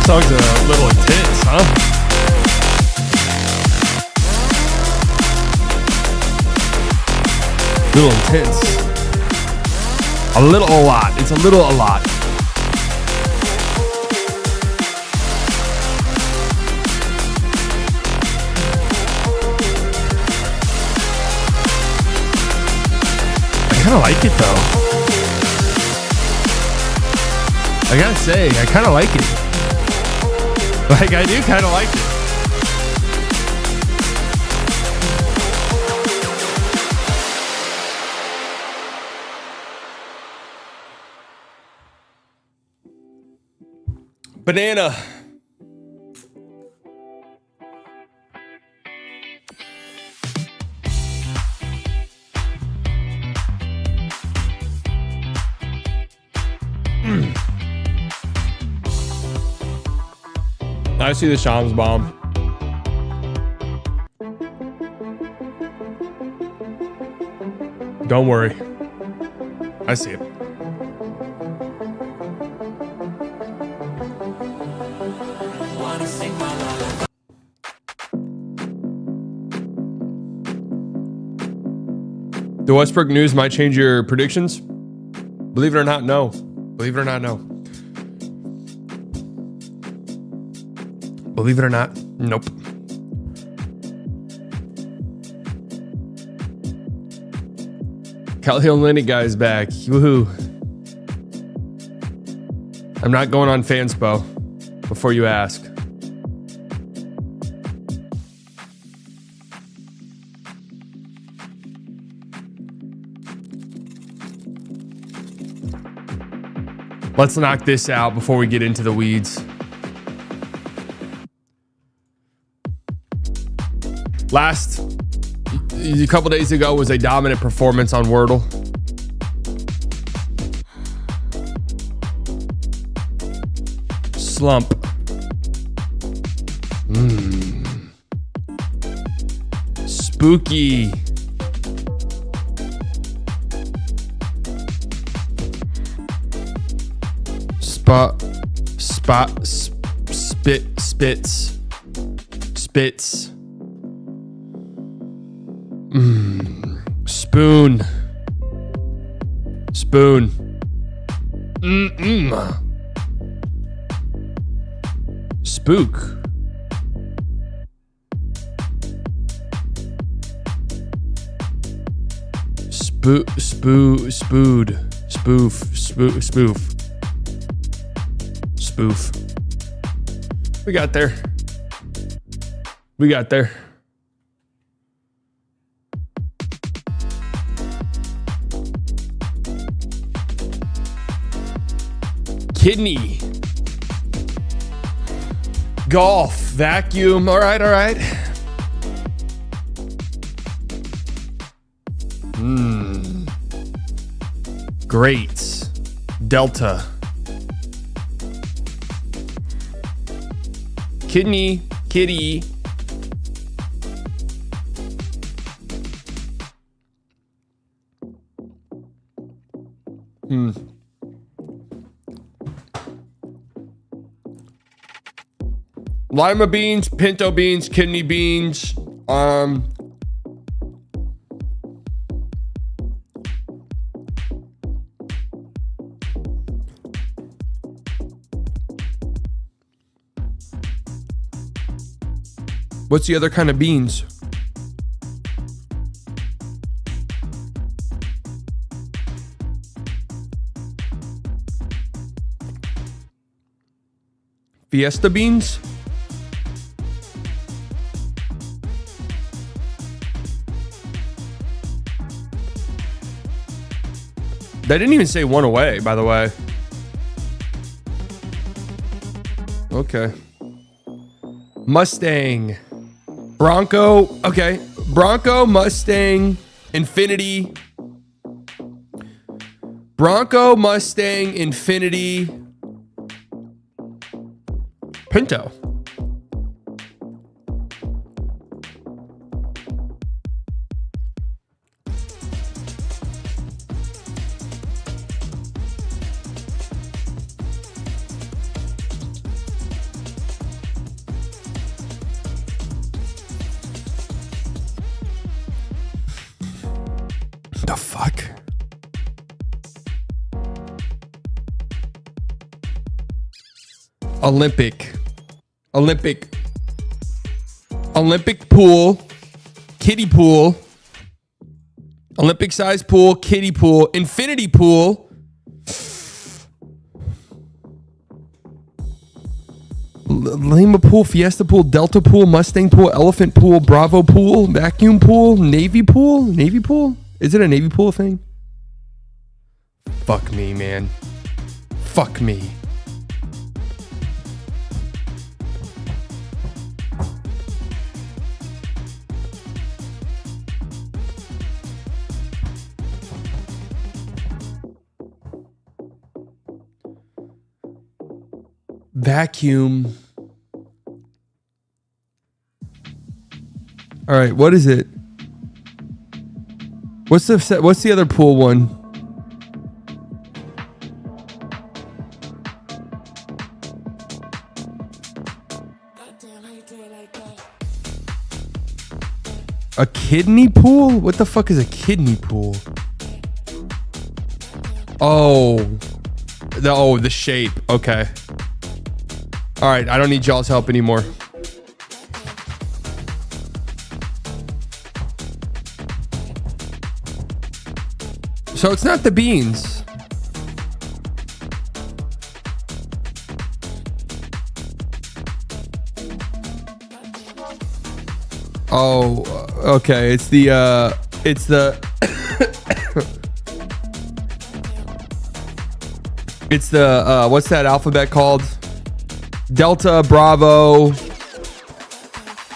song's a little intense, huh? Little intense. A lot. It's a lot. I kind of like it though. I gotta say, I kind of like it. Like, I do kind of like it. Banana. I see the Shams bomb. Don't worry. I see it. The Westbrook news might change your predictions. Believe it or not, no. Believe it or not, no. Believe it or not, nope. Cal Hill Lenny guy's back. Woohoo. I'm not going on Fanspo before you ask. Let's knock this out before we get into the weeds. A couple days ago was a dominant performance on Wordle. Slump. Spooky. Spits. Spoon. Spook. Spoof. We got there. Kidney. Golf. Vacuum. All right. Great. Delta. Kidney. Kitty. Lima beans, pinto beans, kidney beans. What's the other kind of beans? Fiesta beans? They didn't even say one away, by the way. Okay. Mustang. Bronco. Okay. Bronco, Mustang, Infinity. Bronco, Mustang, Infinity. Pinto. The fuck? Olympic pool, kiddie pool, Olympic size pool, kiddie pool, infinity pool, Lima pool, Fiesta pool, Delta pool, Mustang pool, Elephant pool, Bravo pool, Vacuum pool, Navy pool. Navy pool? Is it a Navy pool thing? Fuck me, man. Fuck me. Vacuum. All right, what is it? What's the other pool one? A kidney pool? What the fuck is a kidney pool? Oh, the shape. Okay. All right, I don't need y'all's help anymore. So it's not the beans. Oh, okay. It's the it's the what's that alphabet called? Delta, Bravo.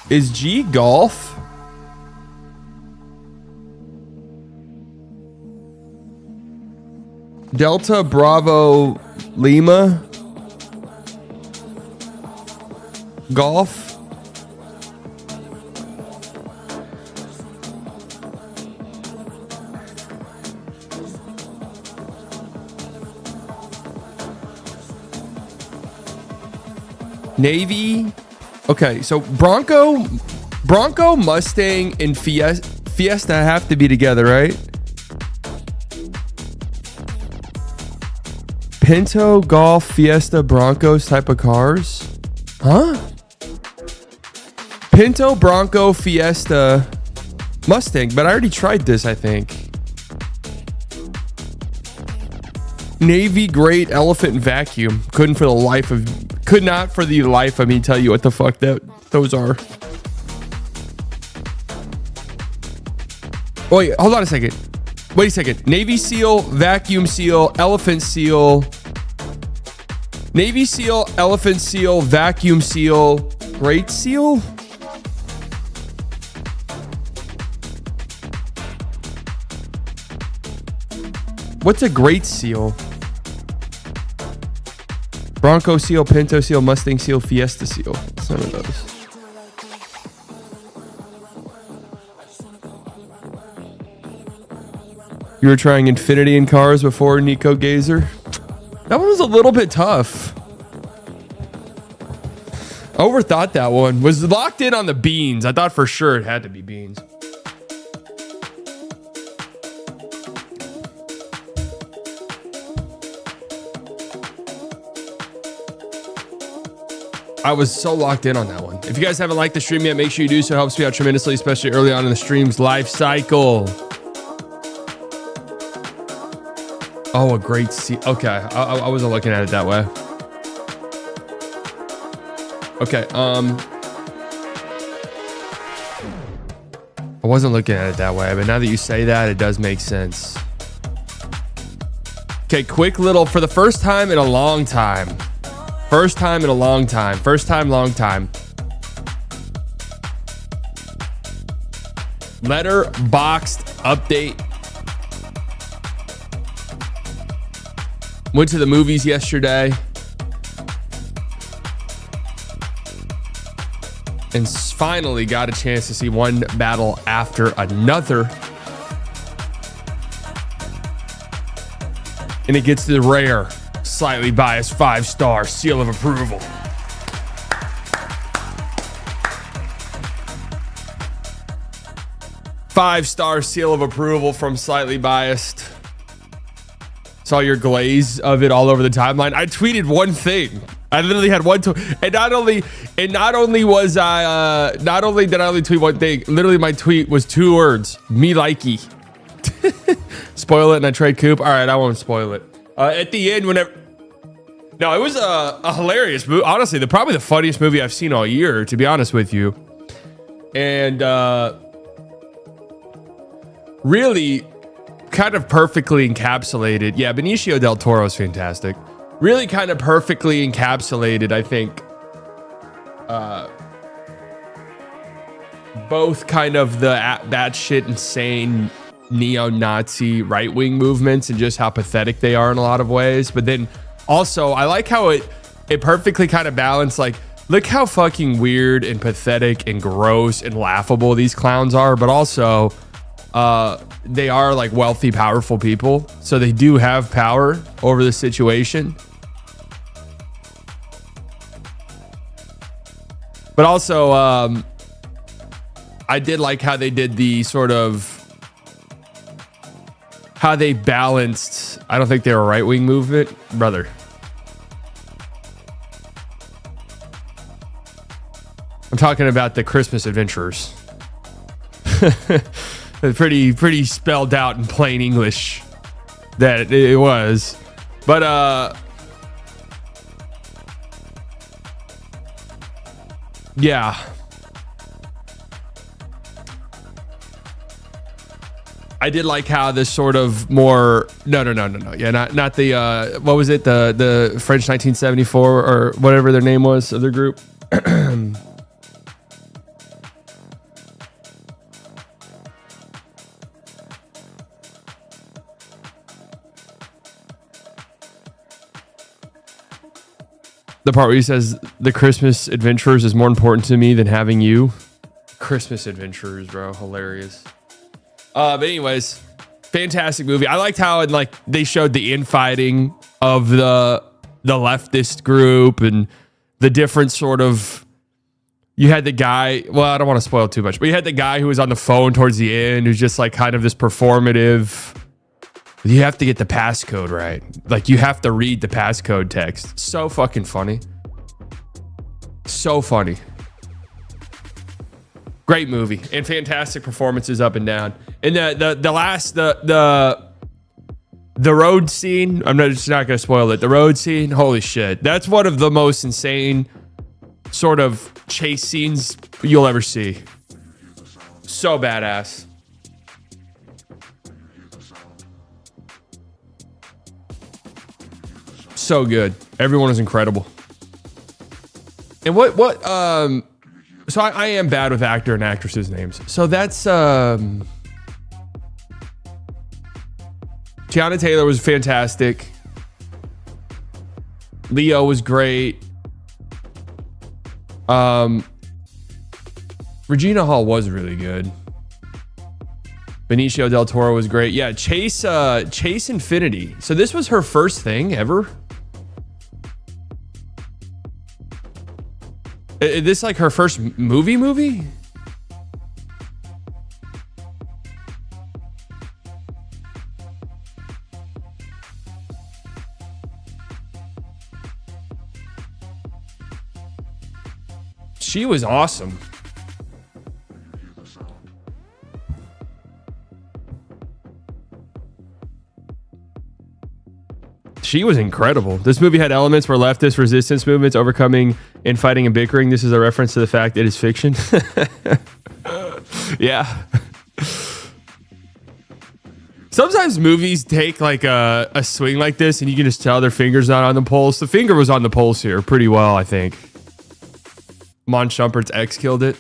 Is G golf? Delta, Bravo, Lima. Golf. Navy. Okay, so Bronco, Mustang, and Fiesta have to be together, right? Pinto, Golf, Fiesta, Broncos type of cars? Huh? Pinto, Bronco, Fiesta, Mustang. But I already tried this, I think. Navy, Great, Elephant, and Vacuum. Could not for the life of me tell you what the fuck those are. Oh, wait, hold on a second. Wait a second. Navy SEAL, Vacuum SEAL, Elephant SEAL. Navy SEAL, Elephant SEAL, Vacuum SEAL, Great SEAL? What's a Great SEAL? Bronco SEAL, Pinto SEAL, Mustang SEAL, Fiesta SEAL. It's none of those. You were trying Infinity in cars before, Nico Gazer? That one was a little bit tough. I overthought that one. Was locked in on the beans. I thought for sure it had to be beans. I was so locked in on that one. If you guys haven't liked the stream yet, make sure you do so. It helps me out tremendously, especially early on in the stream's life cycle. Oh, a great Okay, I wasn't looking at it that way. Okay, I wasn't looking at it that way, but now that you say that, it does make sense. Okay, quick little, for the first time in a long time. First time, long time. Letterboxd update. Went to the movies yesterday. And finally got a chance to see one battle after another. And it gets the rare, slightly biased 5-star seal of approval. 5-star seal of approval from Slightly Biased. Saw your glaze of it all over the timeline. I tweeted one thing. I literally had one tweet, and not only did I only tweet one thing. Literally, my tweet was 2 words: me likey. Spoil it and I trade Coop. All right, I won't spoil it. At the end, whenever. No, it was a hilarious movie. Honestly, probably the funniest movie I've seen all year, to be honest with you. And really kind of perfectly encapsulated. Yeah, Benicio del Toro is fantastic. Really kind of perfectly encapsulated, I think, both kind of the batshit insane neo-Nazi right-wing movements and just how pathetic they are in a lot of ways. But then also, I like how it perfectly kind of balanced, like, look how fucking weird and pathetic and gross and laughable these clowns are, but also they are like wealthy, powerful people. So they do have power over the situation. But also, I did like how they did the sort of, how they balanced, I don't think they were a right-wing movement, brother. I'm talking about the Christmas Adventurers. pretty spelled out in plain English that it was. But yeah. I did like how this sort of more no. Yeah, not the what was it? The French 1974 or whatever their name was of their group. The part where he says the Christmas Adventurers is more important to me than having you. Christmas Adventurers, bro. Hilarious. But anyways, fantastic movie. I liked how they showed the infighting of the leftist group and the different sort of. You had the guy. Well, I don't want to spoil too much, but you had the guy who was on the phone towards the end, who's just like kind of this performative. You have to get the passcode right. Like you have to read the passcode text. So fucking funny. So funny. Great movie and fantastic performances up and down. And the road scene, I'm just not going to spoil it. The road scene, holy shit. That's one of the most insane sort of chase scenes you'll ever see. So badass. So good. Everyone is incredible. And so I am bad with actor and actresses' names. So that's Tiana Taylor was fantastic. Leo was great. Regina Hall was really good. Benicio del Toro was great. Yeah, Chase Infinity. So this was her first thing ever. Is this like her first movie? She was awesome. She was incredible. This movie had elements where leftist resistance movements overcoming infighting and bickering. This is a reference to the fact it is fiction. Yeah. Sometimes movies take like a swing like this and you can just tell their finger's not on the pulse. The finger was on the pulse here pretty well, I think. Mon Shumpert's ex killed it.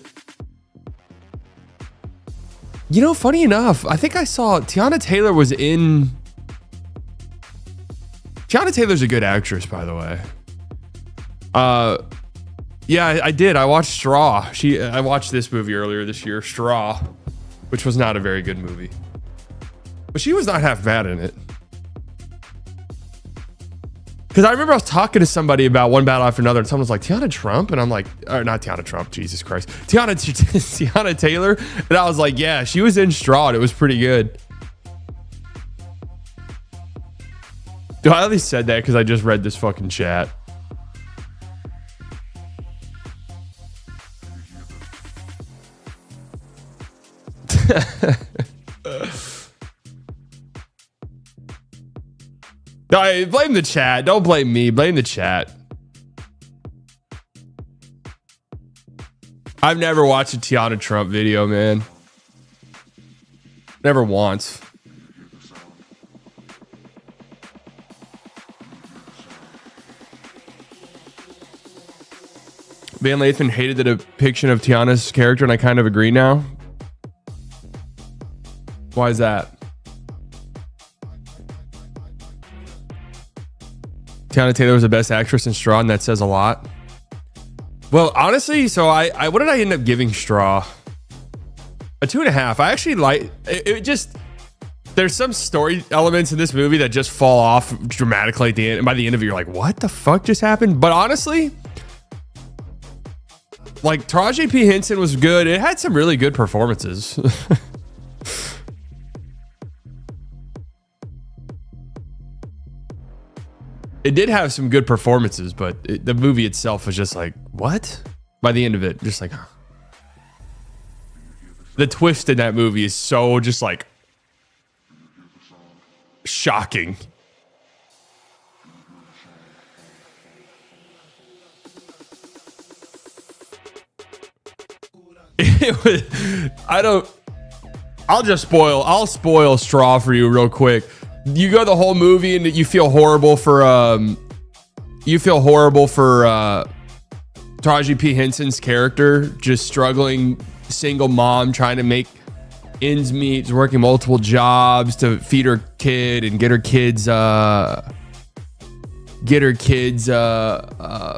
You know, funny enough, I think I saw Tiana Taylor was in... Tiana Taylor's a good actress, by the way. Yeah, I did. I watched Straw. I watched this movie earlier this year, Straw, which was not a very good movie. But she was not half bad in it. Because I remember I was talking to somebody about One Battle After Another, and someone was like, Tiana Trump? And I'm like, or not Tiana Trump, Jesus Christ. Tiana Taylor? And I was like, yeah, she was in Straw. It was pretty good. Dude, I at least said that because I just read this fucking chat. No, blame the chat. Don't blame me. Blame the chat. I've never watched a Tiana Trump video, man. Never once. Van Lathan hated the depiction of Tiana's character, and I kind of agree now. Why is that? Tiana Taylor was the best actress in Straw, and that says a lot. Well, honestly, so I what did I end up giving Straw? A 2.5. I actually like it. Just there's some story elements in this movie that just fall off dramatically at the end, and by the end of it, you're like, what the fuck just happened? But honestly, like Taraji P. Henson was good. It had some really good performances. It did have some good performances, but the movie itself was just like, what? By the end of it, just like, the twist in that movie is so just like shocking. It was, I'll spoil Straw for you real quick. You go the whole movie and you feel horrible for Taraji P. Henson's character, just struggling single mom trying to make ends meet, working multiple jobs to feed her kid and get her kids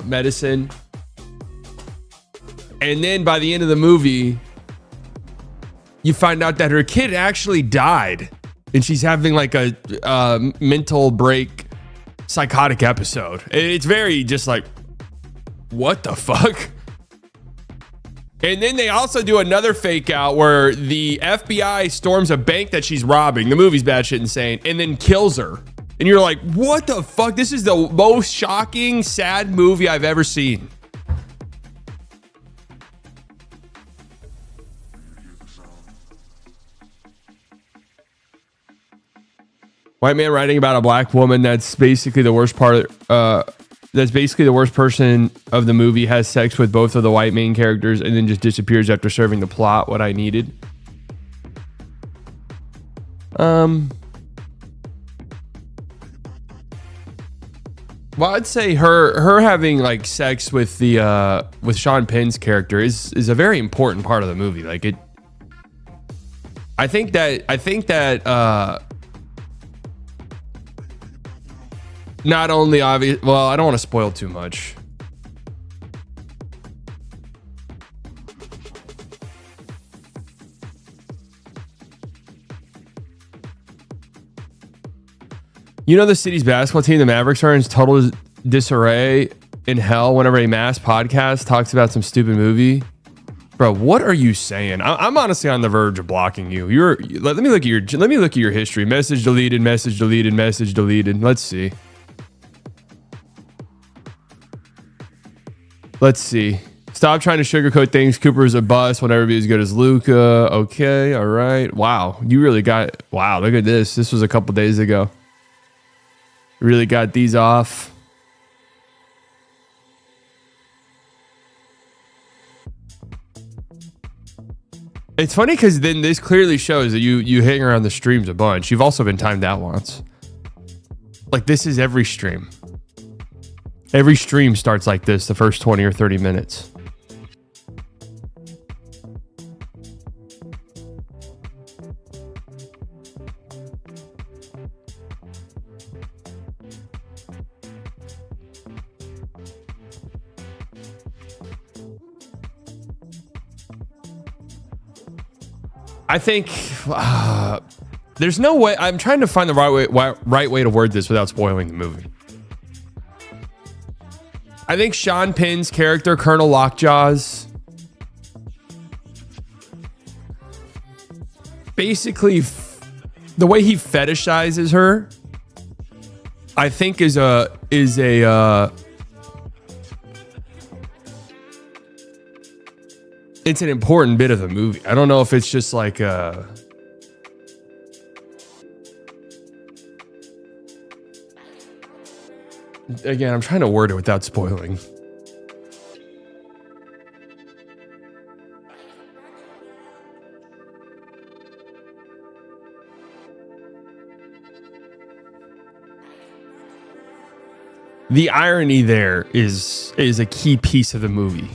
medicine. And then by the end of the movie, you find out that her kid actually died. And she's having like a mental break, psychotic episode. It's very just like, what the fuck? And then they also do another fake out where the FBI storms a bank that she's robbing. The movie's batshit insane, and then kills her. And you're like, what the fuck? This is the most shocking, sad movie I've ever seen. White man writing about a black woman that's basically the worst part. That's basically the worst person of the movie, has sex with both of the white main characters and then just disappears after serving the plot what I needed. Well, I'd say her having like sex with the with Sean Penn's character is a very important part of the movie. Like it, I think that not only obvious. Well, I don't want to spoil too much. You know, the city's basketball team, the Mavericks, are in total disarray in hell whenever a mass podcast talks about some stupid movie. Bro, what are you saying? I'm honestly on the verge of blocking you. Let me look at your history. Message deleted, message deleted, message deleted. Let's see. Stop trying to sugarcoat things. Cooper's a bust. Won't ever be as good as Luka. Okay, all right. Wow, you really got. Wow, look at this. This was a couple days ago. Really got these off. It's funny because then this clearly shows that you hang around the streams a bunch. You've also been timed out once. Like this is every stream. Every stream starts like this, the first 20 or 30 minutes. I think there's no way. I'm trying to find the right way to word this without spoiling the movie. I think Sean Penn's character, Colonel Lockjaws, basically the way he fetishizes her, I think is a it's an important bit of the movie. I don't know if it's just like again, I'm trying to word it without spoiling. The irony there is a key piece of the movie.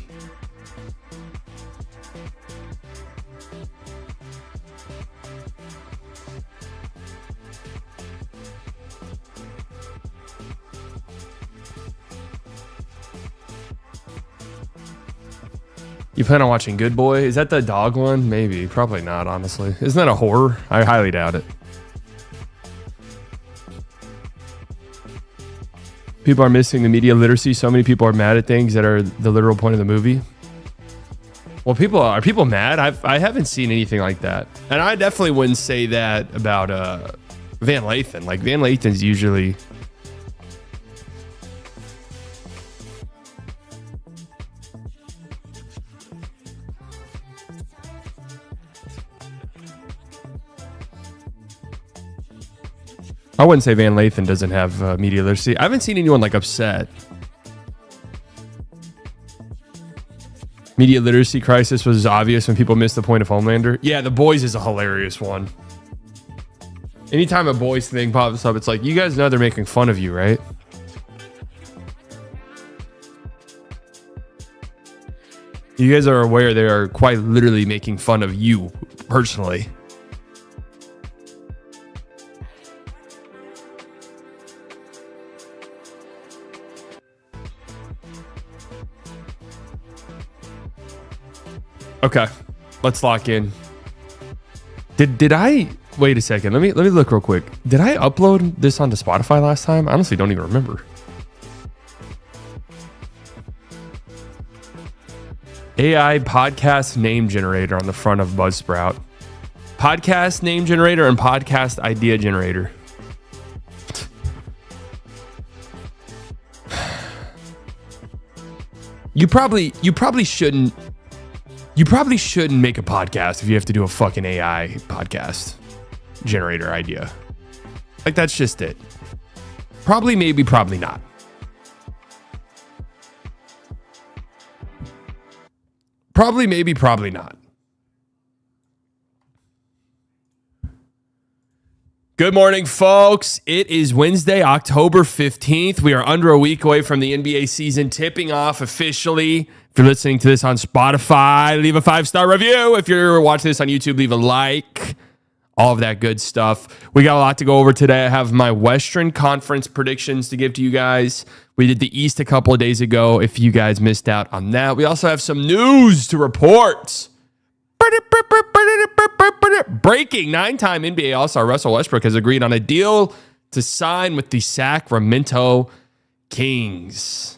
You plan on watching Good Boy? Is that the dog one? Maybe. Probably not, honestly. Isn't that a horror? I highly doubt it. People are missing the media literacy. So many people are mad at things that are the literal point of the movie. Well, are people mad? I haven't seen anything like that. And I definitely wouldn't say that about Van Lathan. Like, Van Lathan's usually... I wouldn't say Van Lathan doesn't have media literacy. I haven't seen anyone like upset. Media literacy crisis was obvious when people missed the point of Homelander. Yeah, The Boys is a hilarious one. Anytime a Boys thing pops up, it's like, you guys know they're making fun of you, right? You guys are aware they are quite literally making fun of you personally. Okay, let's lock in. Did I wait a second? Let me look real quick. Did I upload this onto Spotify last time? I honestly don't even remember. AI podcast name generator on the front of Buzzsprout. Podcast name generator and podcast idea generator. You probably shouldn't. You probably shouldn't make a podcast if you have to do a fucking AI podcast generator idea. Like, that's just it. Probably, maybe, probably not. Probably, maybe, probably not. Good morning, folks. It is Wednesday, October 15th. We are under a week away from the NBA season tipping off officially. If you're listening to this on Spotify, leave a 5-star review. If you're watching this on YouTube, leave a like. All of that good stuff. We got a lot to go over today. I have my Western Conference predictions to give to you guys. We did the East a couple of days ago. If you guys missed out on that, we also have some news to report. Breaking 9-time NBA All-Star Russell Westbrook has agreed on a deal to sign with the Sacramento Kings.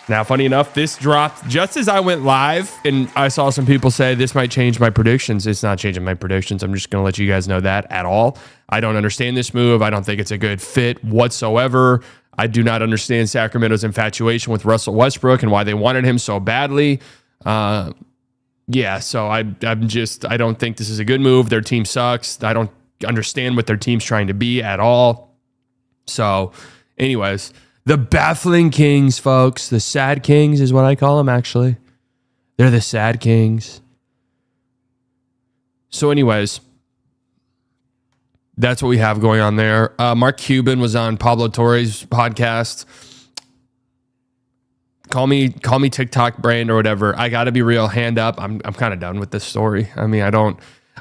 Now, funny enough, this dropped just as I went live, and I saw some people say this might change my predictions. It's not changing my predictions. I'm just going to let you guys know that at all. I don't understand this move. I don't think it's a good fit whatsoever. I do not understand Sacramento's infatuation with Russell Westbrook and why they wanted him so badly. So I don't think this is a good move. Their team sucks. I don't understand what their team's trying to be at all. So, anyways, the baffling Kings, folks. The sad Kings is what I call them, actually. They're the sad Kings. So, anyways, that's what we have going on there. Mark Cuban was on Pablo Torre's podcast. Call me TikTok brain or whatever. I got to be real. Hand up. I'm kind of done with this story. I mean,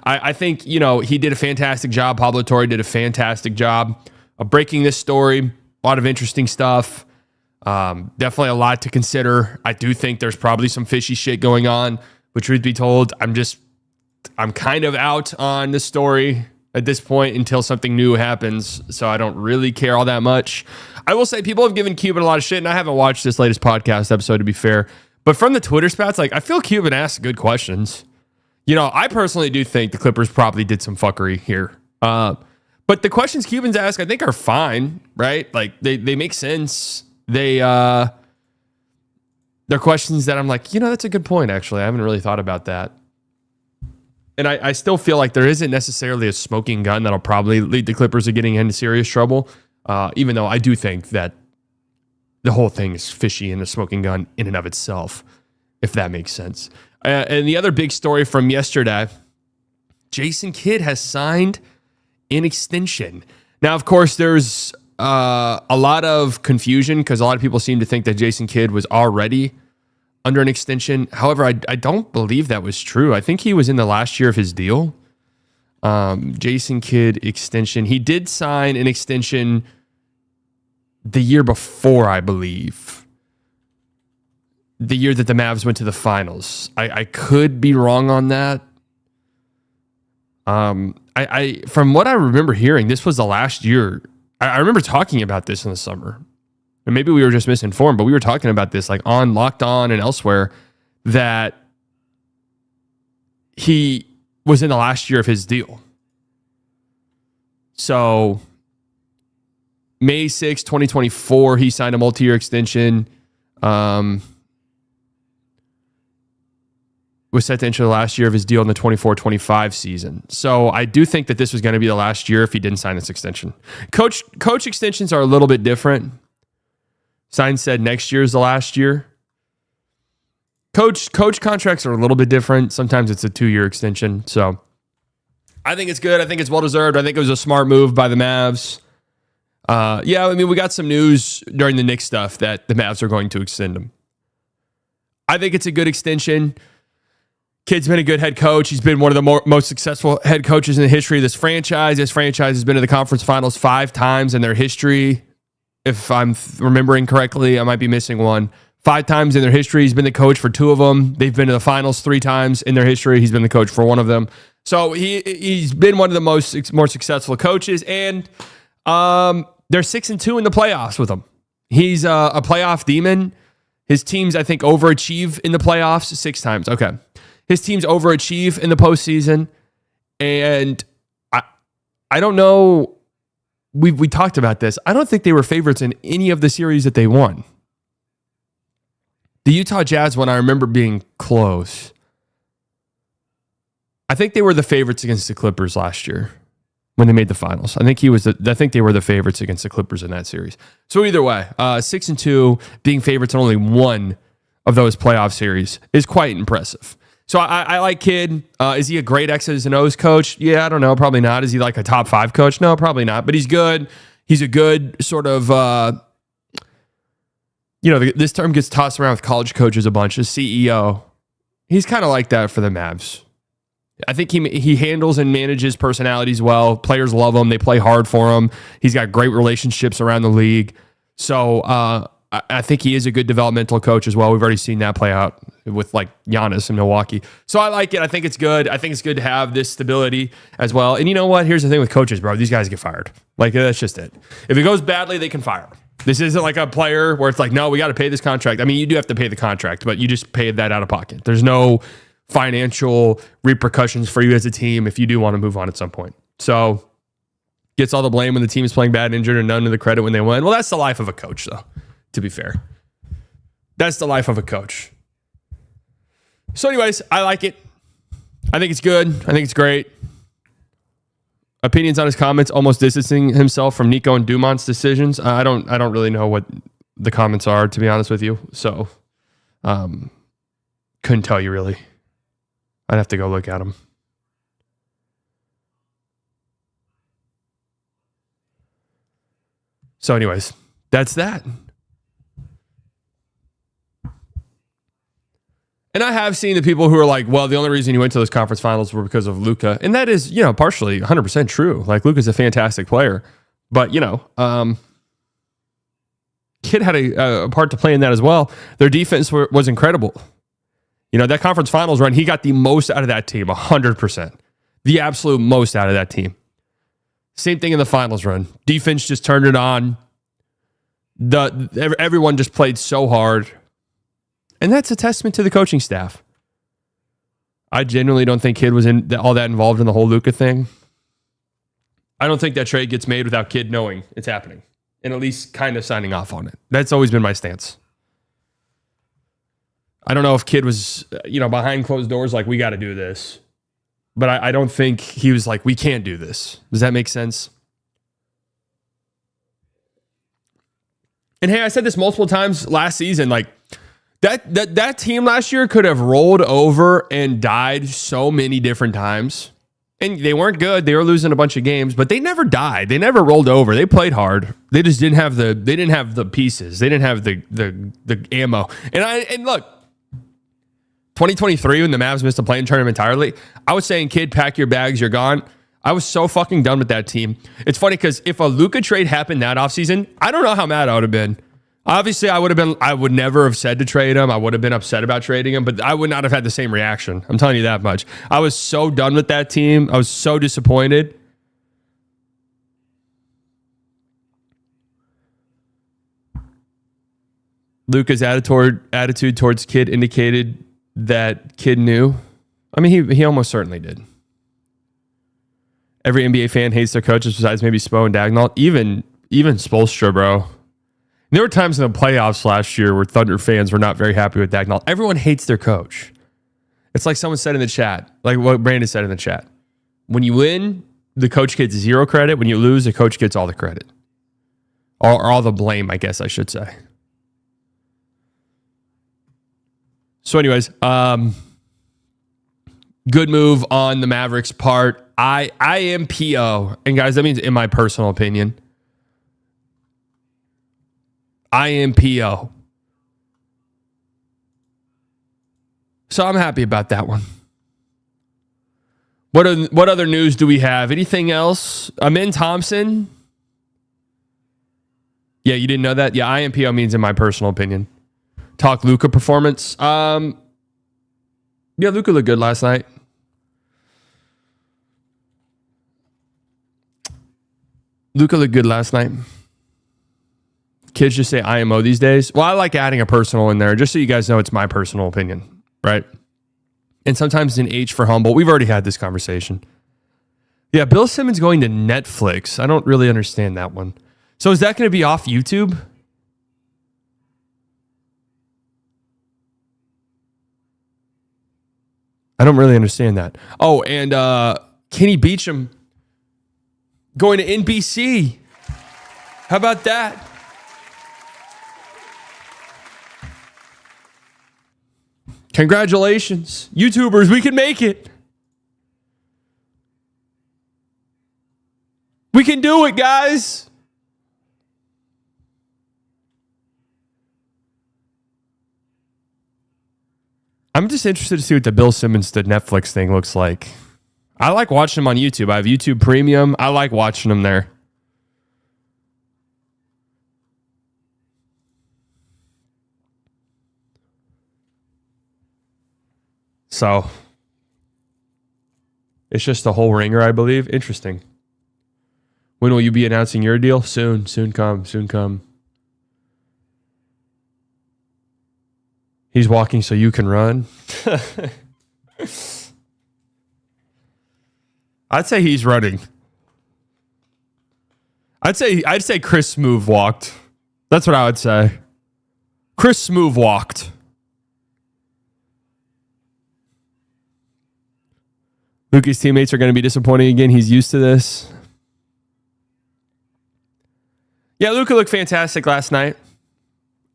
I think, he did a fantastic job. Pablo Torre did a fantastic job of breaking this story. A lot of interesting stuff. Definitely a lot to consider. I do think there's probably some fishy shit going on. But truth be told, I'm kind of out on the story at this point until something new happens. So I don't really care all that much. I will say people have given Cuban a lot of shit, and I haven't watched this latest podcast episode to be fair. But from the Twitter spats, like I feel Cuban asked good questions. I personally do think the Clippers probably did some fuckery here. But the questions Cubans ask, I think, are fine, right? Like they make sense. They're questions that I'm like, that's a good point. Actually, I haven't really thought about that. And I still feel like there isn't necessarily a smoking gun that'll probably lead the Clippers to getting into serious trouble. Even though I do think that the whole thing is fishy and a smoking gun in and of itself, if that makes sense. And the other big story from yesterday, Jason Kidd has signed an extension. Now, of course, there's a lot of confusion because a lot of people seem to think that Jason Kidd was already under an extension. However, I don't believe that was true. I think he was in the last year of his deal. Jason Kidd extension. He did sign an extension the year before, I believe. The year that the Mavs went to the finals. I could be wrong on that. I from what I remember hearing, this was the last year. I remember talking about this in the summer. And maybe we were just misinformed, but we were talking about this like on Locked On and elsewhere that he was in the last year of his deal. So May 6, 2024, he signed a multi-year extension. Was set to enter the last year of his deal in the 24-25 season. So I do think that this was going to be the last year if he didn't sign this extension. Coach extensions are a little bit different. Sign said next year is the last year. Coach contracts are a little bit different. Sometimes it's a 2-year extension. So I think it's good. I think it's well-deserved. I think it was a smart move by the Mavs. We got some news during the Knicks stuff that the Mavs are going to extend him. I think it's a good extension. Kid's been a good head coach. He's been one of the most successful head coaches in the history of this franchise. This franchise has been to the conference finals 5 times in their history. If I'm remembering correctly, I might be missing one. 5 times in their history. He's been the coach for 2 of them. They've been to the finals 3 times in their history. He's been the coach for 1 of them. So he's been one of the more successful coaches. And they're 6-2 in the playoffs with him. He's a playoff demon. His teams, I think, overachieve in the playoffs 6 times. Okay. His teams overachieve in the postseason. And I don't know. We talked about this. I don't think they were favorites in any of the series that they won. The Utah Jazz one, I remember being close. I think they were the favorites against the Clippers last year when they made the finals. I think they were the favorites against the Clippers in that series. So either way, 6-2, being favorites in only 1 of those playoff series is quite impressive. So I like Kidd. Is he a great X's and O's coach? Yeah, I don't know. Probably not. Is he like a top 5 coach? No, probably not. But he's good. He's a good sort of, this term gets tossed around with college coaches a bunch. A CEO. He's kind of like that for the Mavs. I think he handles and manages personalities well. Players love him. They play hard for him. He's got great relationships around the league. So I think he is a good developmental coach as well. We've already seen that play out with like Giannis in Milwaukee. So I like it. I think it's good. I think it's good to have this stability as well. And you know what? Here's the thing with coaches, bro. These guys get fired. Like, that's just it. If it goes badly, they can fire him. This isn't like a player where it's like, no, we got to pay this contract. I mean, you do have to pay the contract, but you just pay that out of pocket. There's no financial repercussions for you as a team if you do want to move on at some point. So gets all the blame when the team is playing bad and injured and none of the credit when they win. Well, that's the life of a coach, though, to be fair. That's the life of a coach. So anyways, I like it. I think it's good. I think it's great. Opinions on his comments, almost distancing himself from Nico and Dumont's decisions. I don't really know what the comments are, to be honest with you. So couldn't tell you really. I'd have to go look at them. So anyways, that's that. And I have seen the people who are like, well, the only reason you went to those conference finals were because of Luka. And that is, partially 100% true. Like, Luka's a fantastic player. But, Kid had a part to play in that as well. Their defense was incredible. That conference finals run, he got the most out of that team, 100%. The absolute most out of that team. Same thing in the finals run. Defense just turned it on. Everyone just played so hard. And that's a testament to the coaching staff. I genuinely don't think Kidd was all that involved in the whole Luka thing. I don't think that trade gets made without Kidd knowing it's happening and at least kind of signing off on it. That's always been my stance. I don't know if Kidd was, behind closed doors like, we got to do this. But I don't think he was like, we can't do this. Does that make sense? And hey, I said this multiple times last season, like that team last year could have rolled over and died so many different times. And they weren't good. They were losing a bunch of games, but they never died. They never rolled over. They played hard. They just didn't have the pieces. They didn't have the ammo. And look, 2023 when the Mavs missed the play-in tournament entirely, I was saying, Kidd, pack your bags, you're gone. I was so fucking done with that team. It's funny because if a Luka trade happened that offseason, I don't know how mad I would have been. Obviously, I would never have said to trade him. I would have been upset about trading him, but I would not have had the same reaction. I'm telling you that much. I was so done with that team. I was so disappointed. Luka's attitude towards Kidd indicated that Kidd knew. I mean, he almost certainly did. Every NBA fan hates their coaches besides maybe Spo and Dagnall. Even Spoelstra, bro. There were times in the playoffs last year where Thunder fans were not very happy with Dagnall. Everyone hates their coach. It's like someone said in the chat, like what Brandon said in the chat. When you win, the coach gets zero credit. When you lose, the coach gets all the credit. Or all the blame, I guess I should say. So anyways, good move on the Mavericks' part. I am PO. And guys, that means in my personal opinion. I am PO. So I'm happy about that one. What other news do we have? Anything else? Amin Thompson? Yeah, you didn't know that? Yeah, IMPO means in my personal opinion. Talk Luka performance. Yeah, Luka looked good last night. Kids just say IMO these days. Well, I like adding a personal in there just so you guys know it's my personal opinion, right? And sometimes an H for humble. We've already had this conversation. Yeah, Bill Simmons going to Netflix. I don't really understand that one. So is that going to be off YouTube? I don't really understand that. Oh, and Kenny Beecham going to NBC. How about that? Congratulations. YouTubers, we can make it. We can do it, guys. I'm just interested to see what the Bill Simmons to Netflix thing looks like. I like watching him on YouTube. I have YouTube Premium. I like watching him there. So, it's just a whole ringer, I believe. Interesting. When will you be announcing your deal? Soon. Soon come. He's walking so you can run. I'd say he's running. I'd say Chris Smoove walked. That's what I would say. Chris Smoove walked. Luka's teammates are going to be disappointing again. He's used to this. Yeah, Luka looked fantastic last night.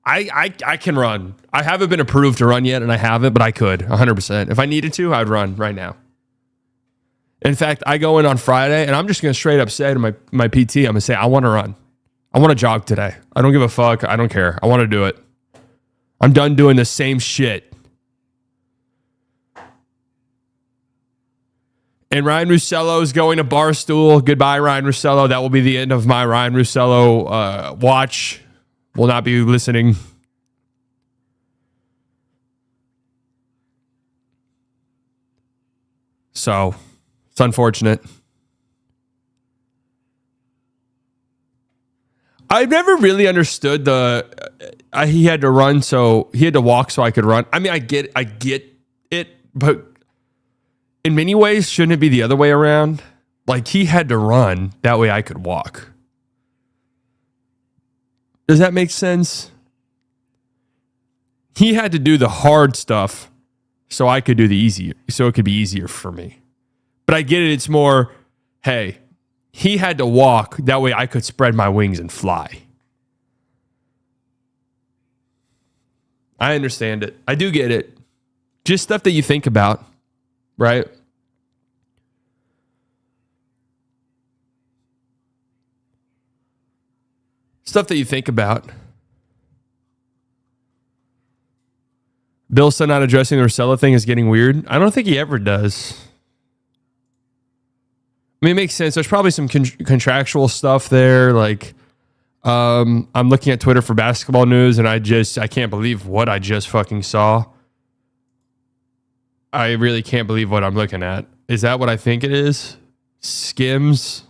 I can run. I haven't been approved to run yet, and I haven't, but I could, 100%. If I needed to, I'd run right now. In fact, I go in on Friday, and I'm just going to straight up say to my PT, I'm going to say, I want to run. I want to jog today. I don't give a fuck. I don't care. I want to do it. I'm done doing the same shit. And Ryan Russello is going to Barstool. Goodbye, Ryan Russello. That will be the end of my Ryan Russello watch. Will not be listening. So, it's unfortunate. I never really understood he had to run, so he had to walk so I could run. I mean, I get it, but in many ways, shouldn't it be the other way around? Like, he had to run, that way I could walk. Does that make sense? He had to do the hard stuff so I could do the easy, so it could be easier for me. But I get it, it's more, hey, he had to walk, that way I could spread my wings and fly. I understand it. I do get it. Just stuff that you think about, right? Stuff that you think about. Bill still not addressing the Rosella thing is getting weird. I don't think he ever does. I mean, it makes sense. There's probably some contractual stuff there. Like, I'm looking at Twitter for basketball news, and I can't believe what I just fucking saw. I really can't believe what I'm looking at. Is that what I think it is? Skims.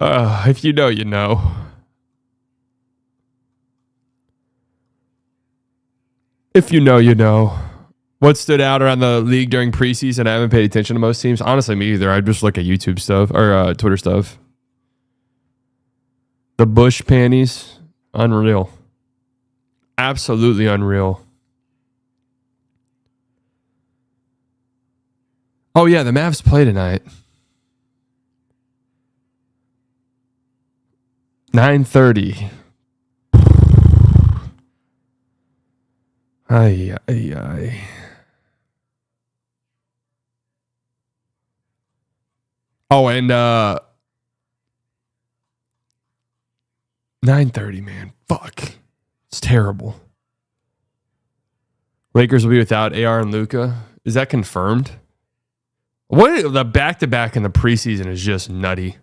If you know, you know. If you know, you know. What stood out around the league during preseason? I haven't paid attention to most teams. Honestly, me either. I just look at YouTube stuff or Twitter stuff. The Bush panties, unreal. Absolutely unreal. Oh yeah, the Mavs play tonight. 9:30. Ay, ay, ay. Oh, and 9:30, man. Fuck. It's terrible. Lakers will be without AR and Luka. Is that confirmed? What the back-to-back in the preseason is just nutty.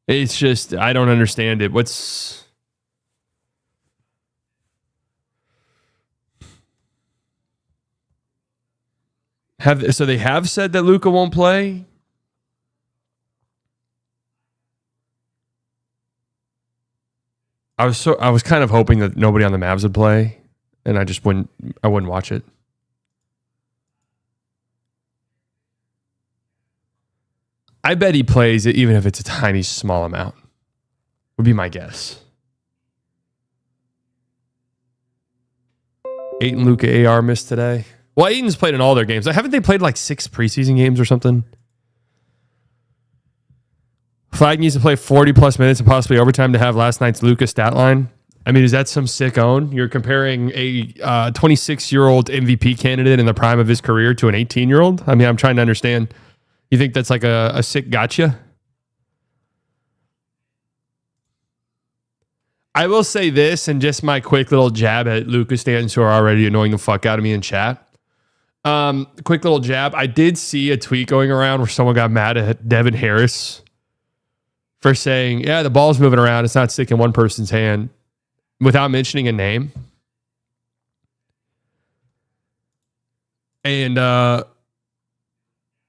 It's just, I don't understand it. So they have said that Luka won't play? I was kind of hoping that nobody on the Mavs would play, and I wouldn't watch it. I bet he plays it, even if it's a tiny, small amount. Would be my guess. Ayton, Luka, AR missed today. Well, Ayton's played in all their games. Haven't they played like 6 preseason games or something? Flag needs to play 40 plus minutes and possibly overtime to have last night's Luka stat line. I mean, is that some sick own? You're comparing a 26-year-old MVP candidate in the prime of his career to an 18-year-old? I mean, I'm trying to understand. You think that's like a sick gotcha? I will say this, and just my quick little jab at Luka stands who are already annoying the fuck out of me in chat. Quick little jab. I did see a tweet going around where someone got mad at Devin Harris for saying, yeah, the ball's moving around. It's not sticking one person's hand without mentioning a name. And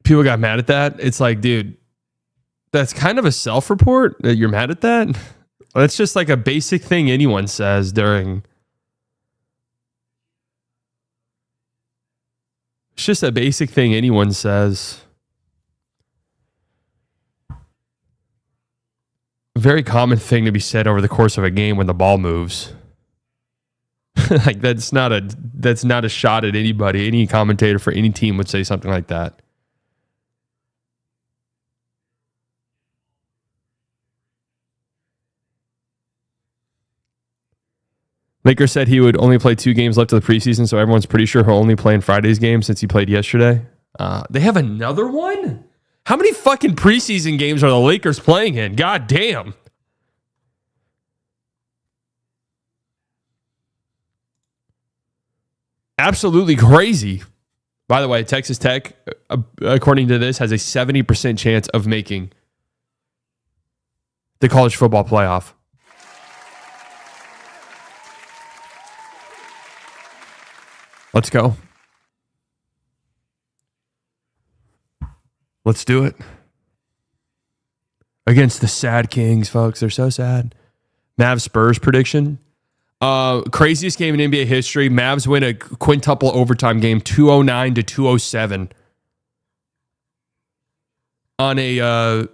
people got mad at that. It's like, dude, that's kind of a self-report that you're mad at that. That's just like a basic thing anyone says during. It's just a basic thing anyone says. A very common thing to be said over the course of a game when the ball moves. Like that's not a shot at anybody. Any commentator for any team would say something like that. Lakers said he would only play 2 games left of the preseason, so everyone's pretty sure he'll only play in Friday's game since he played yesterday. They have another one? How many fucking preseason games are the Lakers playing in? God damn. Absolutely crazy. By the way, Texas Tech, according to this, has a 70% chance of making the college football playoff. Let's go. Let's do it. Against the sad Kings, folks. They're so sad. Mavs Spurs prediction. Craziest game in NBA history. Mavs win a quintuple overtime game, 209 to 207. On a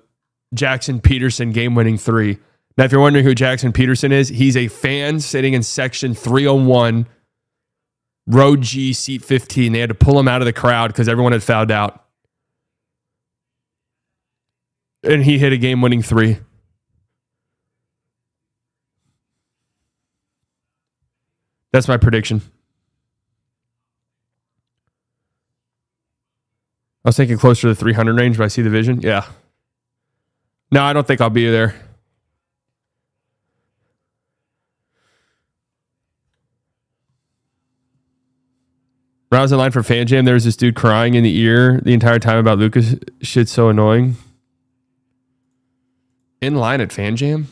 Jackson Peterson game-winning three. Now, if you're wondering who Jackson Peterson is, he's a fan sitting in section 301, row G, seat 15. They had to pull him out of the crowd because everyone had fouled out. And he hit a game-winning three. That's my prediction. I was thinking closer to the 300 range, but I see the vision. Yeah. No, I don't think I'll be there. When I was in line for Fan Jam, there was this dude crying in the ear the entire time about Lucas. Shit's so annoying. In line at Fan Jam?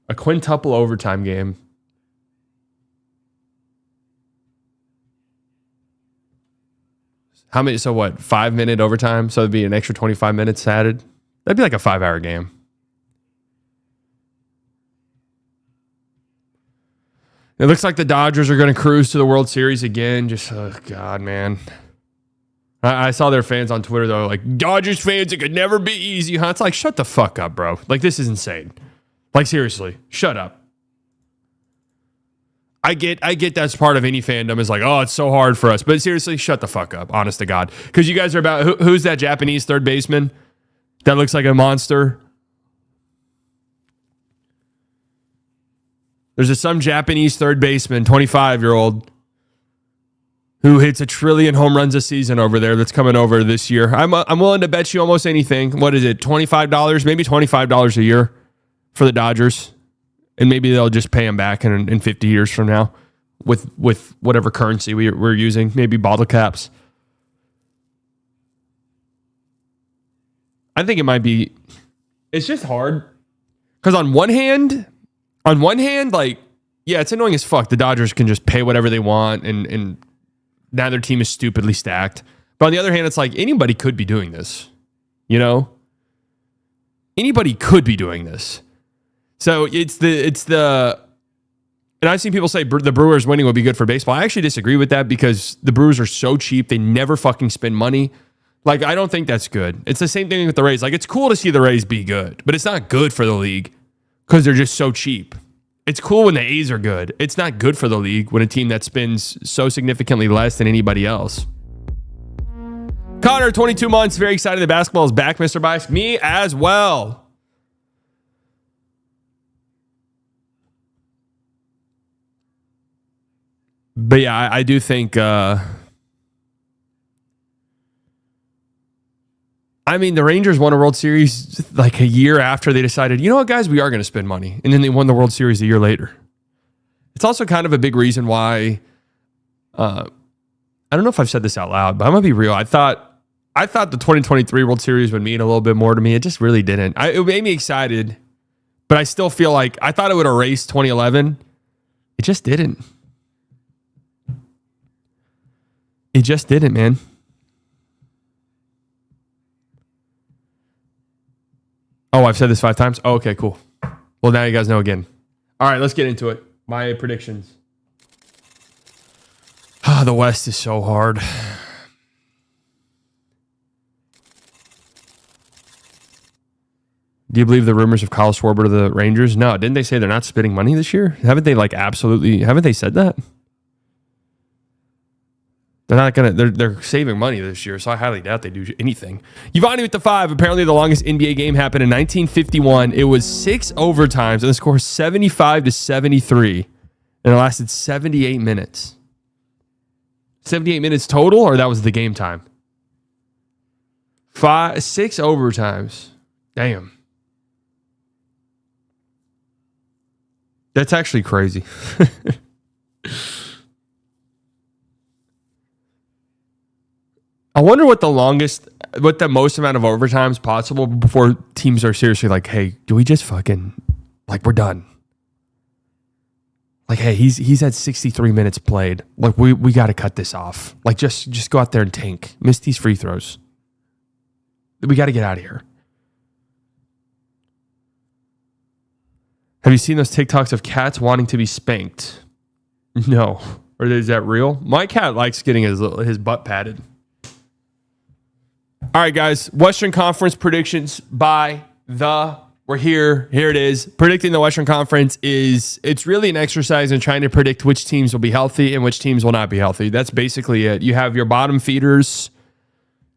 A quintuple overtime game. How many? So what? 5-minute overtime? So it'd be an extra 25 minutes added? That'd be like a 5-hour game. It looks like the Dodgers are going to cruise to the World Series again. Just, oh God, man. I saw their fans on Twitter, though, like, Dodgers fans, it could never be easy, huh? It's like, shut the fuck up, bro. Like, this is insane. Like, seriously, shut up. I get that's part of any fandom is like, oh, it's so hard for us. But seriously, shut the fuck up, honest to God. Because you guys are about, who's that Japanese third baseman that looks like a monster? There's some Japanese third baseman, 25-year-old, who hits 1 trillion home runs a season over there that's coming over this year. I'm willing to bet you almost anything. What is it, $25? Maybe $25 a year for the Dodgers. And maybe they'll just pay him back in 50 years from now with whatever currency we're using, maybe bottle caps. I think it might be, it's just hard. Because on one hand, like, yeah, it's annoying as fuck. The Dodgers can just pay whatever they want and now their team is stupidly stacked. But on the other hand, it's like anybody could be doing this, you know? Anybody could be doing this. So it's the, and I've seen people say the Brewers winning would be good for baseball. I actually disagree with that because the Brewers are so cheap. They never fucking spend money. Like, I don't think that's good. It's the same thing with the Rays. Like, it's cool to see the Rays be good, but it's not good for the league because they're just so cheap. It's cool when the A's are good. It's not good for the league when a team that spends so significantly less than anybody else. Connor, 22 months. Very excited that basketball is back, Mr. Bias. Me as well. But yeah, I do think, I mean, the Rangers won a World Series like a year after they decided, you know what, guys, we are going to spend money. And then they won the World Series a year later. It's also kind of a big reason why, I don't know if I've said this out loud, but I'm going to be real. I thought the 2023 World Series would mean a little bit more to me. It just really didn't. It made me excited, but I still feel like I thought it would erase 2011. It just didn't. It just didn't, man. Oh, I've said this 5 times? Oh, okay, cool. Well, now you guys know again. All right, let's get into it. My predictions. The West is so hard. Do you believe the rumors of Kyle Schwarber to the Rangers? No, didn't they say they're not spending money this year? Haven't they haven't they said that? They're not they're saving money this year, so I highly doubt they do anything. Yvonne with the 5. Apparently, the longest NBA game happened in 1951. It was 6 overtimes, and the score was 75-73, and it lasted 78 minutes. 78 minutes total, or that was the game time? 6 overtimes. Damn. That's actually crazy. I wonder what the most amount of overtimes possible before teams are seriously like, hey, do we just fucking, like, we're done. Like, hey, he's had 63 minutes played. Like, we got to cut this off. Like, just go out there and tank. Miss these free throws. We got to get out of here. Have you seen those TikToks of cats wanting to be spanked? No. Or is that real? My cat likes getting his butt patted. All right, guys. Western Conference predictions by we're here. Here it is. Predicting the Western Conference it's really an exercise in trying to predict which teams will be healthy and which teams will not be healthy. That's basically it. You have your bottom feeders.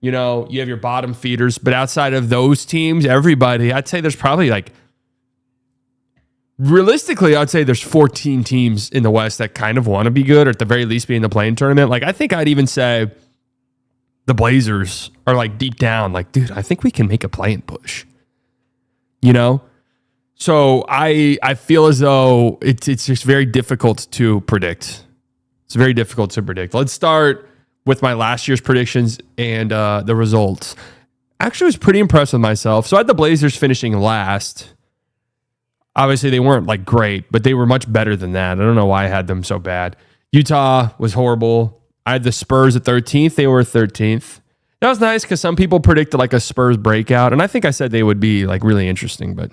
You have your bottom feeders. But outside of those teams, everybody, I'd say there's probably realistically, I'd say there's 14 teams in the West that kind of want to be good, or at the very least be in the play-in tournament. Like, I think I'd even say the Blazers are deep down, dude, I think we can make a play-in push. So I feel as though it's just very difficult to predict. It's very difficult to predict. Let's start with my last year's predictions and the results. Actually, I was pretty impressed with myself. So I had the Blazers finishing last. Obviously, they weren't great, but they were much better than that. I don't know why I had them so bad. Utah was horrible. I had the Spurs at 13th. They were 13th. That was nice because some people predicted a Spurs breakout, and I think I said they would be really interesting, but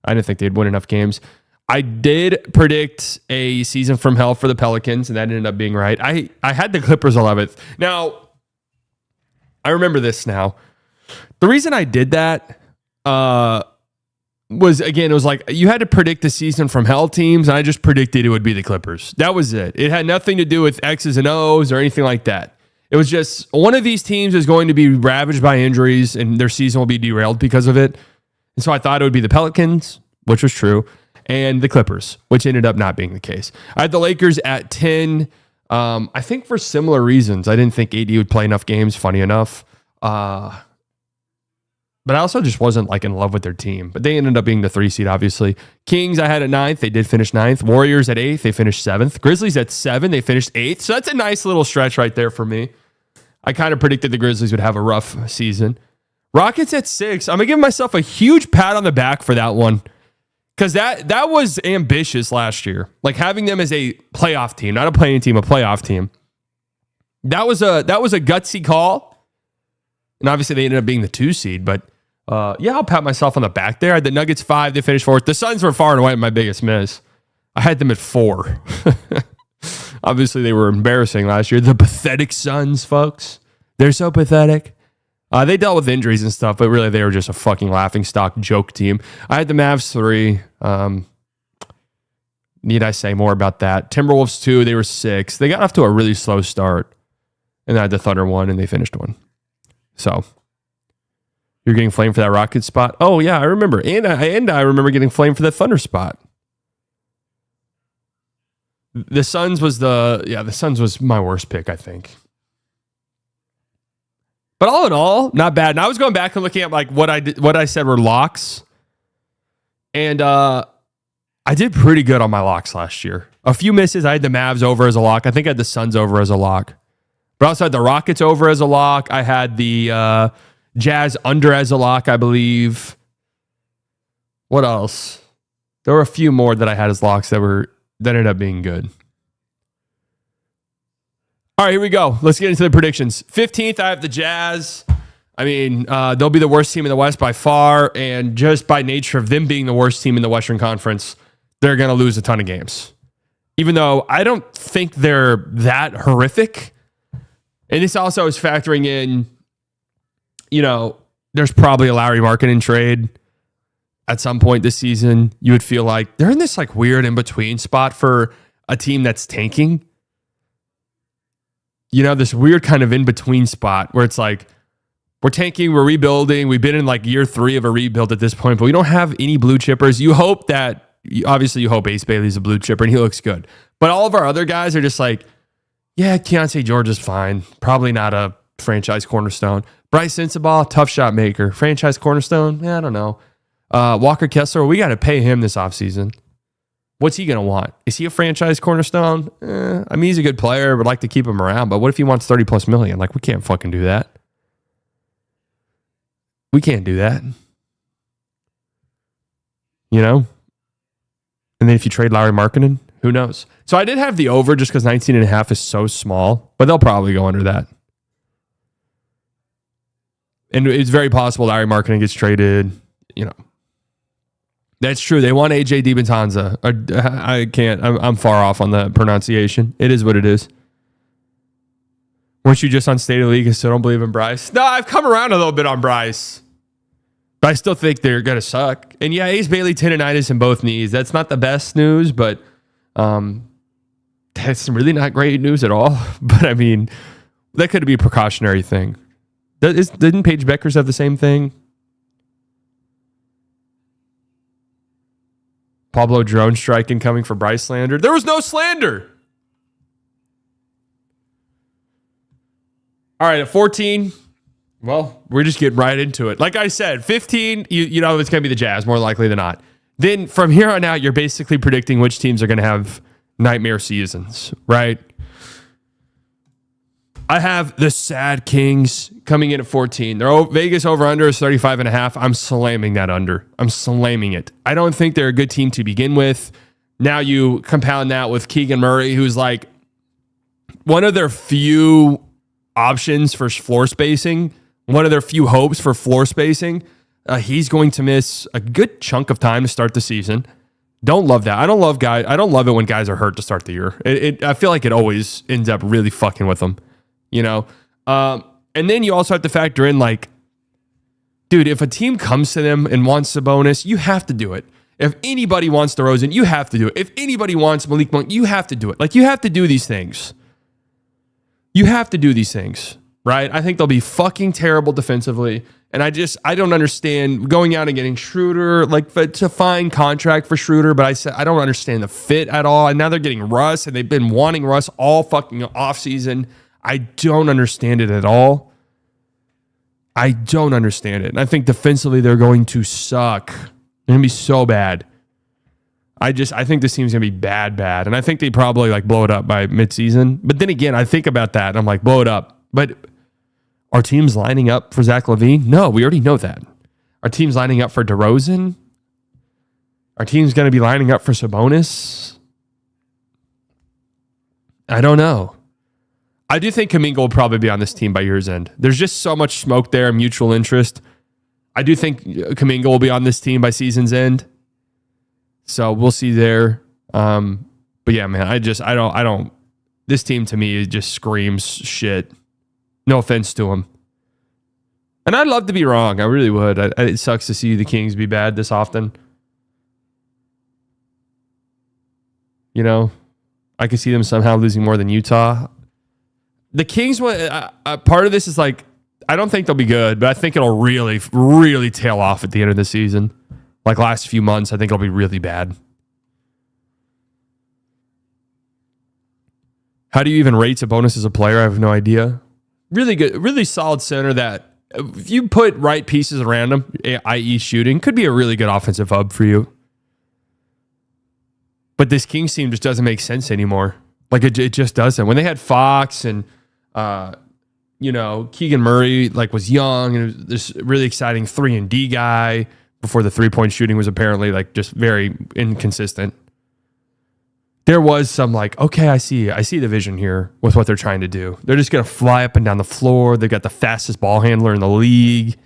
I didn't think they'd win enough games. I did predict a season from hell for the Pelicans, and that ended up being right. I had the Clippers 11th. Now, I remember this now. The reason I did that was, again, it was you had to predict the season from hell teams, and I just predicted it would be the Clippers. That was it. It had nothing to do with X's and O's or anything like that. It was just one of these teams is going to be ravaged by injuries, and their season will be derailed because of it. And so I thought it would be the Pelicans, which was true, and the Clippers, which ended up not being the case. I had the Lakers at 10. I think for similar reasons. I didn't think AD would play enough games, funny enough. But I also just wasn't in love with their team. But they ended up being the 3 seed, obviously. Kings, I had at 9th. They did finish 9th. Warriors at 8th. They finished 7th. Grizzlies at 7. They finished 8th. So that's a nice little stretch right there for me. I kind of predicted the Grizzlies would have a rough season. Rockets at 6. I'm going to give myself a huge pat on the back for that one. Because that was ambitious last year. Having them as a playoff team, not a playing team, a playoff team. That was a gutsy call. And obviously they ended up being the 2 seed. But I'll pat myself on the back there. I had the Nuggets 5. They finished 4th. The Suns were far and away my biggest miss. I had them at 4. Obviously, they were embarrassing last year. The pathetic Suns, folks. They're so pathetic. They dealt with injuries and stuff, but really they were just a fucking laughingstock joke team. I had the Mavs 3. Need I say more about that? Timberwolves 2. They were 6. They got off to a really slow start. And I had the Thunder 1, and they finished 1. So, you're getting flamed for that Rocket spot? Oh, yeah, I remember. And I remember getting flamed for the Thunder spot. The Suns was my worst pick, I think. But all in all, not bad. And I was going back and looking at what I said were locks. And I did pretty good on my locks last year. A few misses. I had the Mavs over as a lock. I think I had the Suns over as a lock. But I also had the Rockets over as a lock. I had the Jazz under as a lock, I believe. What else? There were a few more that I had as locks that ended up being good. All right, here we go. Let's get into the predictions. 15th, I have the Jazz. I mean, they'll be the worst team in the West by far, and just by nature of them being the worst team in the Western Conference, they're going to lose a ton of games. Even though I don't think they're that horrific. And this also is factoring in, there's probably a Lowry Markkanen trade at some point this season. You would feel like they're in this weird in-between spot for a team that's tanking. This weird kind of in-between spot where it's we're tanking, we're rebuilding. We've been in year 3 of a rebuild at this point, but we don't have any blue chippers. You hope Ace Bailey's a blue chipper and he looks good. But all of our other guys are just Keontae George is fine. Probably not a franchise cornerstone. Bryce Sensabaugh, tough shot maker. Franchise cornerstone? I don't know. Walker Kessler, we got to pay him this offseason. What's he going to want? Is he a franchise cornerstone? He's a good player. Would like to keep him around. But what if he wants $30+ million? We can't fucking do that. We can't do that. And then if you trade Lowry Markkanen, Who knows? So I did have the over just because 19.5 is so small, but they'll probably go under that. And it's very possible Larry Markkinen gets traded. You know, that's true. They want AJ DiBentanza. I can't. I'm far off on the pronunciation. It is what it is. Weren't you just on State of the League and still don't believe in Bryce? No, I've come around a little bit on Bryce. But I still think they're going to suck. And yeah, Ace Bailey tendonitis in both knees. That's not the best news, but that's really not great news at all. But I mean, that could be a precautionary thing. Didn't Paige Beckers have the same thing? Pablo drone striking coming for Bryce slander. There was no slander. All right, at 14, well, we're just getting right into it. Like I said, 15, you know it's going to be the Jazz, more likely than not. Then from here on out, you're basically predicting which teams are going to have nightmare seasons, right? I have the sad Kings coming in at 14. Their Vegas over-under is 35.5. I'm slamming that under. I'm slamming it. I don't think they're a good team to begin with. Now you compound that with Keegan Murray, who's like one of their few options for floor spacing, one of their few hopes for floor spacing. He's going to miss a good chunk of time to start the season. Don't love that. I don't love it when guys are hurt to start the year. I feel like it always ends up really fucking with them, you know? And then you also have to factor in, like, dude, if a team comes to them and wants Sabonis, you have to do it. If anybody wants DeRozan, you have to do it. If anybody wants Malik Monk, you have to do it. Like, you have to do these things. You have to do these things, right? I think they'll be fucking terrible defensively. And I don't understand going out and getting Schroeder. Like, it's a fine contract for Schroeder, but I don't understand the fit at all. And now they're getting Russ, and they've been wanting Russ all fucking offseason. I don't understand it at all. I don't understand it. And I think defensively they're going to suck. They're going to be so bad. I think this team's going to be bad. And I think they probably like blow it up by midseason. But then again, I think about that and I'm like, blow it up. But are teams lining up for Zach LaVine? No, we already know that. Are teams lining up for DeRozan? Are teams going to be lining up for Sabonis? I don't know. I do think Kuminga will probably be on this team by year's end. There's just so much smoke there, mutual interest. I do think Kuminga will be on this team by season's end. So we'll see there. But yeah, man, I don't. This team to me just screams shit. No offense to him. And I'd love to be wrong. I really would. It sucks to see the Kings be bad this often. You know, I could see them somehow losing more than Utah. The Kings, part of this is like, I don't think they'll be good, but I think it'll really, really tail off at the end of the season. Like last few months, I think it'll be really bad. How do you even rate Sabonis as a player? I have no idea. Really good, really solid center that if you put right pieces around him, i.e. shooting, could be a really good offensive hub for you. But this Kings team just doesn't make sense anymore. Like it just doesn't. When they had Fox and Keegan Murray was young and was this really exciting 3-and-D guy before the 3-point shooting was apparently just very inconsistent. There was some okay, I see the vision here with what they're trying to do. They're just going to fly up and down the floor. They got the fastest ball handler in the league.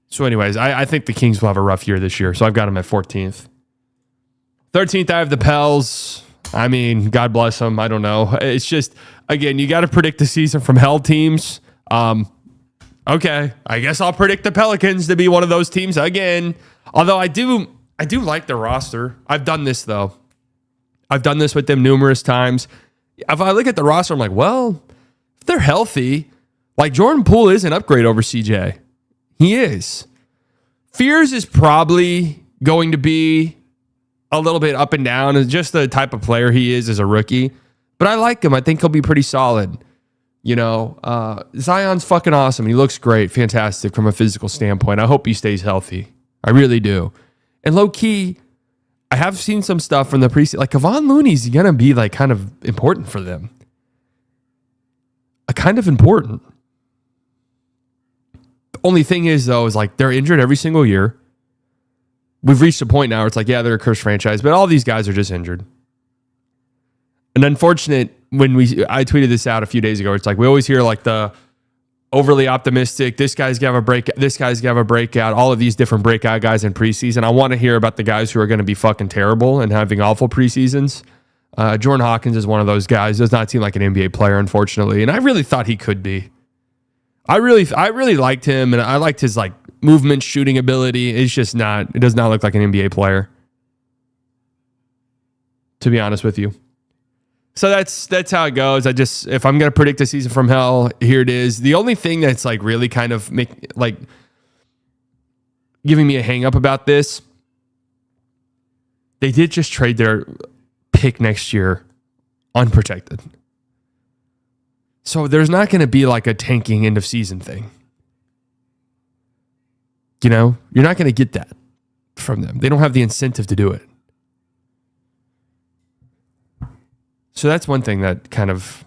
So anyways, I think the Kings will have a rough year this year. So I've got them at 14th. 13th, I have the Pels. I mean, God bless them. I don't know. It's just, again, you got to predict the season from hell teams. Okay, I guess I'll predict the Pelicans to be one of those teams again. Although I do like their roster. I've done this, though. I've done this with them numerous times. If I look at the roster, I'm like, well, if they're healthy, Jordan Poole is an upgrade over CJ. He is. Fears is probably going to be a little bit up and down. It's just the type of player he is as a rookie. But I like him. I think he'll be pretty solid. Zion's fucking awesome. He looks great. Fantastic from a physical standpoint. I hope he stays healthy. I really do. And low-key, I have seen some stuff from the preseason. Kevon Looney's going to be kind of important for them. Kind of important. Only thing is, though, is like they're injured every single year. We've reached a point now where it's like, yeah, they're a cursed franchise, but all these guys are just injured. And unfortunate I tweeted this out a few days ago. It's like we always hear like the overly optimistic. This guy's gonna have a break. This guy's gonna have a breakout. All of these different breakout guys in preseason. I want to hear about the guys who are going to be fucking terrible and having awful preseasons. Jordan Hawkins is one of those guys. Does not seem like an NBA player, unfortunately, and I really thought he could be. I really liked him, and I liked his like movement, shooting ability. It's just not. It does not look like an NBA player, to be honest with you. So that's how it goes. If I'm gonna predict a season from hell, here it is. The only thing that's like really kind of giving me a hang up about this, they did just trade their pick next year unprotected. So there's not going to be like a tanking end of season thing. You know, you're not going to get that from them. They don't have the incentive to do it. So that's one thing that kind of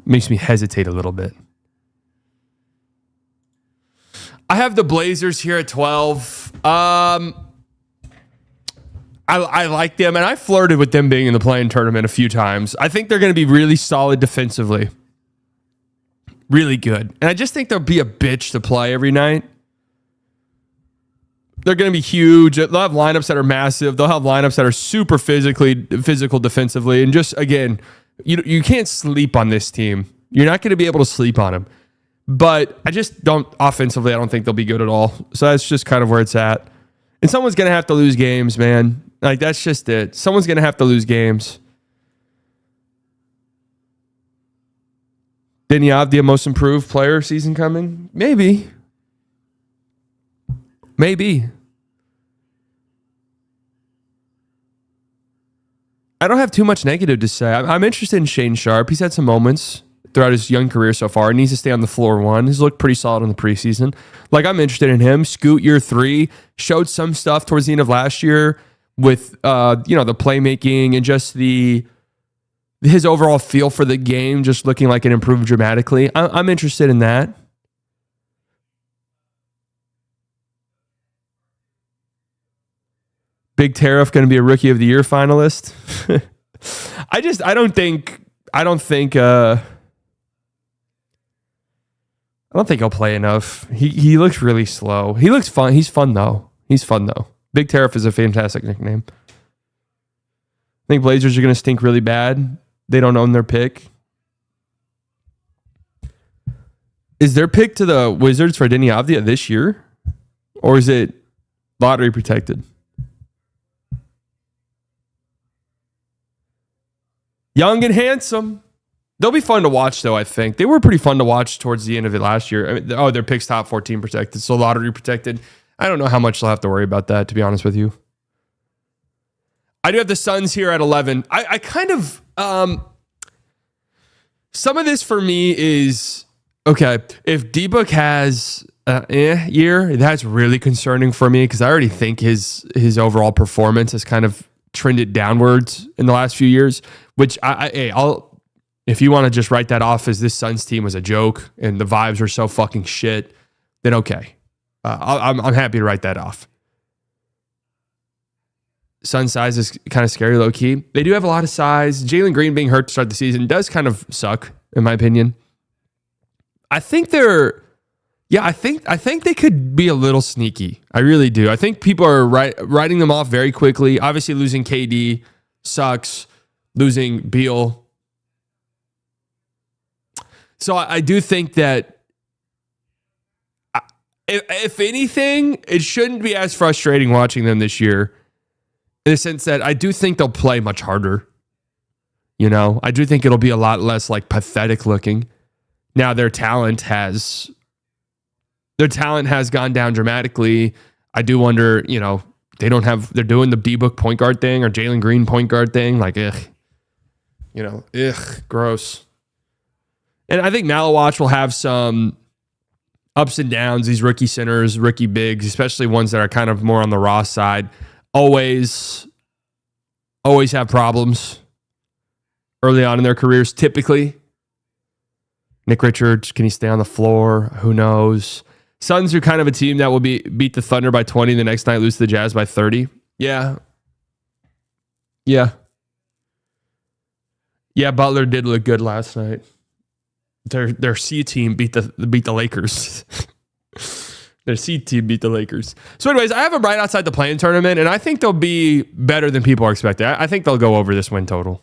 makes me hesitate a little bit. I have the Blazers here at 12. I like them, and I flirted with them being in the play-in tournament a few times. I think they're going to be really solid defensively. Really good. And I just think they'll be a bitch to play every night. They're going to be huge. They'll have lineups that are massive. They'll have lineups that are super physical defensively. And just, again, you can't sleep on this team. You're not going to be able to sleep on them. But I just don't, offensively, I don't think they'll be good at all. So that's just kind of where it's at. And someone's going to have to lose games, man. Like, that's just it. Someone's going to have to lose games. Didn't you have the most improved player season coming? Maybe. I don't have too much negative to say. I'm interested in Shane Sharp. He's had some moments throughout his young career so far. He needs to stay on the floor one. He's looked pretty solid in the preseason. Like, I'm interested in him. Scoot year 3 showed some stuff towards the end of last year with the playmaking and just his overall feel for the game, just looking like it improved dramatically. I'm interested in that. Big Tariff going to be a Rookie of the Year finalist. I don't think he'll play enough. He looks really slow. He looks fun. He's fun though. Big Tariff is a fantastic nickname. I think Blazers are going to stink really bad. They don't own their pick. Is their pick to the Wizards for Deni Avdija this year? Or is it lottery protected? Young and handsome. They'll be fun to watch, though, I think. They were pretty fun to watch towards the end of it last year. I mean, their pick's top 14 protected, so lottery protected. I don't know how much they'll have to worry about that, to be honest with you. I do have the Suns here at 11. I kind of... some of this for me is... Okay, if D-Book has year, that's really concerning for me because I already think his overall performance has kind of trended downwards in the last few years, which I'll if you want to just write that off as this Suns team was a joke and the vibes were so fucking shit, then okay. I'm happy to write that off. Suns size is kind of scary low key. They do have a lot of size. Jalen Green being hurt to start the season does kind of suck, in my opinion. I think I think they could be a little sneaky. I really do. I think people are writing them off very quickly. Obviously, losing KD sucks. Losing Beal. So I do think that if anything, it shouldn't be as frustrating watching them this year in the sense that I do think they'll play much harder. You know, I do think it'll be a lot less like pathetic looking. Now their talent has gone down dramatically. I do wonder, they're doing the B-Book point guard thing or Jalen Green point guard thing. Like, gross. And I think Malawatch will have some ups and downs. These rookie centers, rookie bigs, especially ones that are kind of more on the raw side, always have problems early on in their careers, typically. Nick Richards, can he stay on the floor? Who knows? Suns are kind of a team that will beat the Thunder by 20 the next night, lose to the Jazz by 30. Yeah. Butler did look good last night. Their C team beat the Lakers. Their C team beat the Lakers. So anyways, I have them right outside the play-in tournament, and I think they'll be better than people are expecting. I think they'll go over this win total,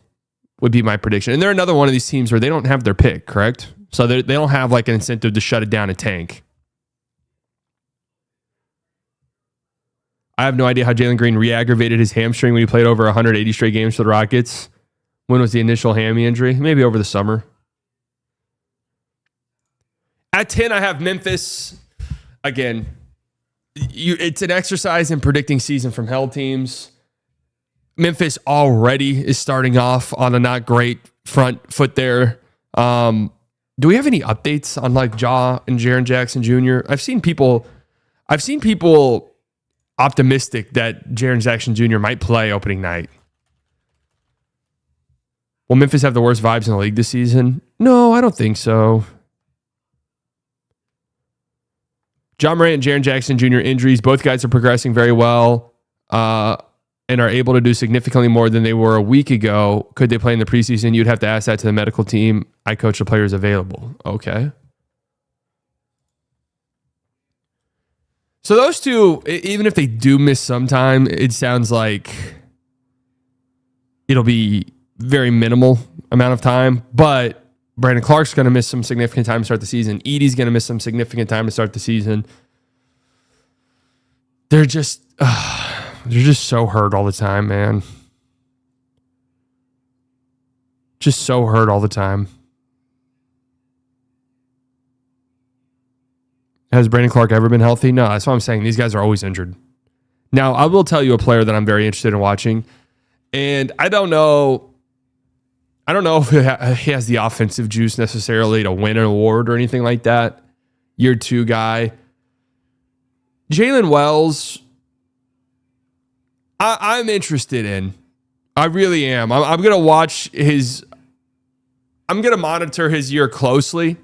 would be my prediction. And they're another one of these teams where they don't have their pick, correct? So they don't have like an incentive to shut it down and tank. I have no idea how Jalen Green re-aggravated his hamstring when he played over 180 straight games for the Rockets. When was the initial hammy injury? Maybe over the summer. At 10, I have Memphis. Again, it's an exercise in predicting season from hell teams. Memphis already is starting off on a not great front foot there. Do we have any updates on like Ja and Jaren Jackson Jr.? I've seen people optimistic that Jaren Jackson Jr. might play opening night. Will Memphis have the worst vibes in the league this season? No, I don't think so. John Morant and Jaren Jackson Jr. injuries. Both guys are progressing very well and are able to do significantly more than they were a week ago. Could they play in the preseason? You'd have to ask that to the medical team. I coach the players available. Okay. So those two, even if they do miss some time, it sounds like it'll be very minimal amount of time. But Brandon Clark's going to miss some significant time to start the season. Edie's going to miss some significant time to start the season. They're just so hurt all the time, man. Just so hurt all the time. Has Brandon Clark ever been healthy? No, that's what I'm saying. These guys are always injured. Now, I will tell you a player that I'm very interested in watching, and I don't know if he has the offensive juice necessarily to win an award or anything like that. Year 2 guy. Jalen Wells, I'm interested in. I really am. I'm going to watch I'm going to monitor his year closely.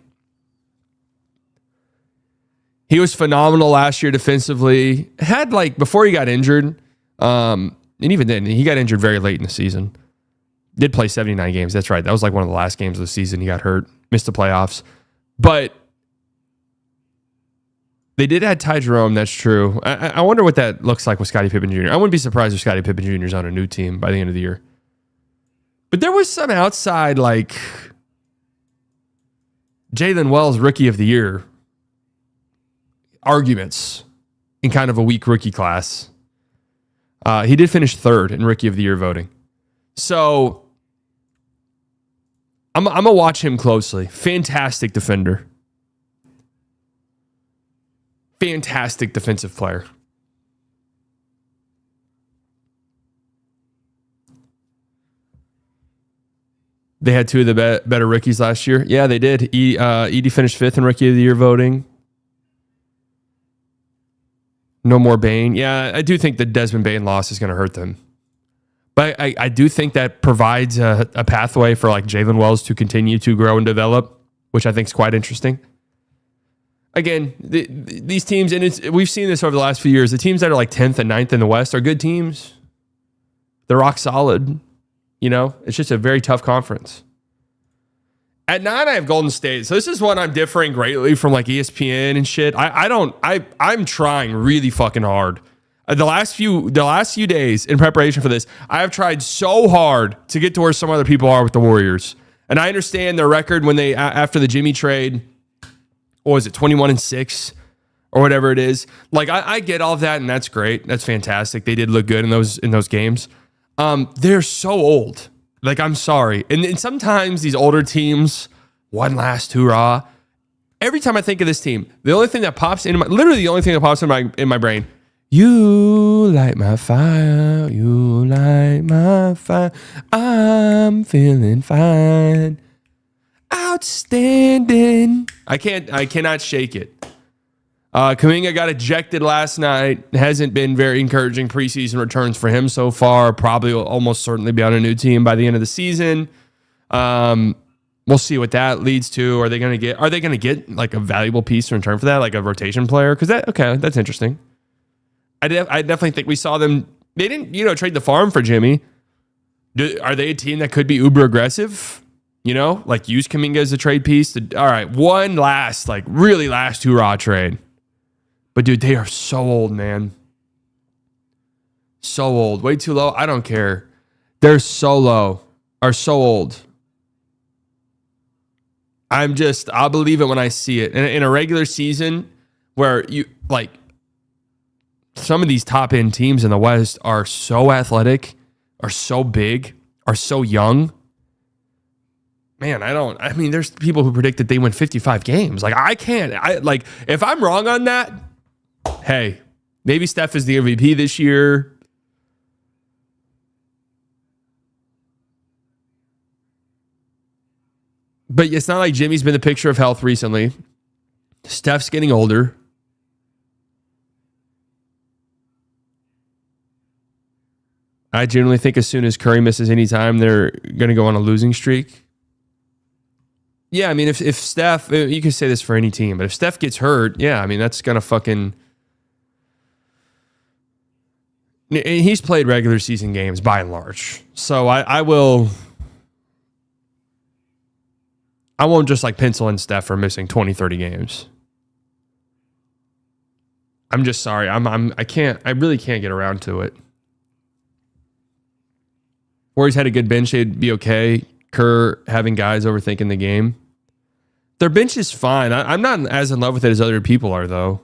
He was phenomenal last year defensively. Had before he got injured, and even then, he got injured very late in the season. Did play 79 games. That's right. That was one of the last games of the season. He got hurt, missed the playoffs. But they did add Ty Jerome. That's true. I wonder what that looks like with Scottie Pippen Jr. I wouldn't be surprised if Scottie Pippen Jr. is on a new team by the end of the year. But there was some outside, Jalen Wells Rookie of the Year arguments in kind of a weak rookie class. He did finish 3rd in Rookie of the Year voting. So I'm going to watch him closely. Fantastic defender. Fantastic defensive player. They had 2 of the better rookies last year. Yeah, they did. Edie finished 5th in Rookie of the Year voting. No more Bane. Yeah, I do think the Desmond Bane loss is going to hurt them. But I do think that provides a pathway for Jalen Wells to continue to grow and develop, which I think is quite interesting. Again, these teams, and we've seen this over the last few years, the teams that are 10th and 9th in the West are good teams. They're rock solid. It's just a very tough conference. At 9, I have Golden State. So this is one I'm differing greatly from ESPN and shit. I'm trying really fucking hard. The last few days in preparation for this, I have tried so hard to get to where some other people are with the Warriors. And I understand their record when they, after the Jimmy trade, what was it, 21-6 or whatever it is. I get all of that, and that's great. That's fantastic. They did look good in those games. They're so old. I'm sorry. And sometimes these older teams, one last hurrah. Every time I think of this team, the only thing that pops into in my brain, you light my fire, you light my fire, I'm feeling fine. Outstanding. I cannot shake it. Kuminga got ejected last night. Hasn't been very encouraging preseason returns for him so far. Probably will almost certainly be on a new team by the end of the season. We'll see what that leads to. Are they going to get like a valuable piece in return for that, like a rotation player? Because that's interesting. I definitely think we saw them. They didn't, trade the farm for Jimmy. Are they a team that could be uber aggressive? Like use Kuminga as a trade piece. All right, one last hoorah trade. But dude, they are so old, man. So old. Way too low. I don't care. They're so low. Are so old. I'll believe it when I see it. In a regular season where you like some of these top end teams in the West are so athletic, are so big, are so young. Man, there's people who predict that they win 55 games. Like if I'm wrong on that, hey, maybe Steph is the MVP this year. But it's not like Jimmy's been the picture of health recently. Steph's getting older. I generally think as soon as Curry misses any time, they're going to go on a losing streak. Yeah, I mean, if Steph, you can say this for any team, but if Steph gets hurt, yeah, I mean, that's going to fucking... He's played regular season games by and large. So I won't just like pencil in Steph for missing 20, 30 games. I'm just sorry. I really can't get around to it. Warriors had a good bench. They'd be okay. Kerr having guys overthinking the game. Their bench is fine. I'm not as in love with it as other people are, though.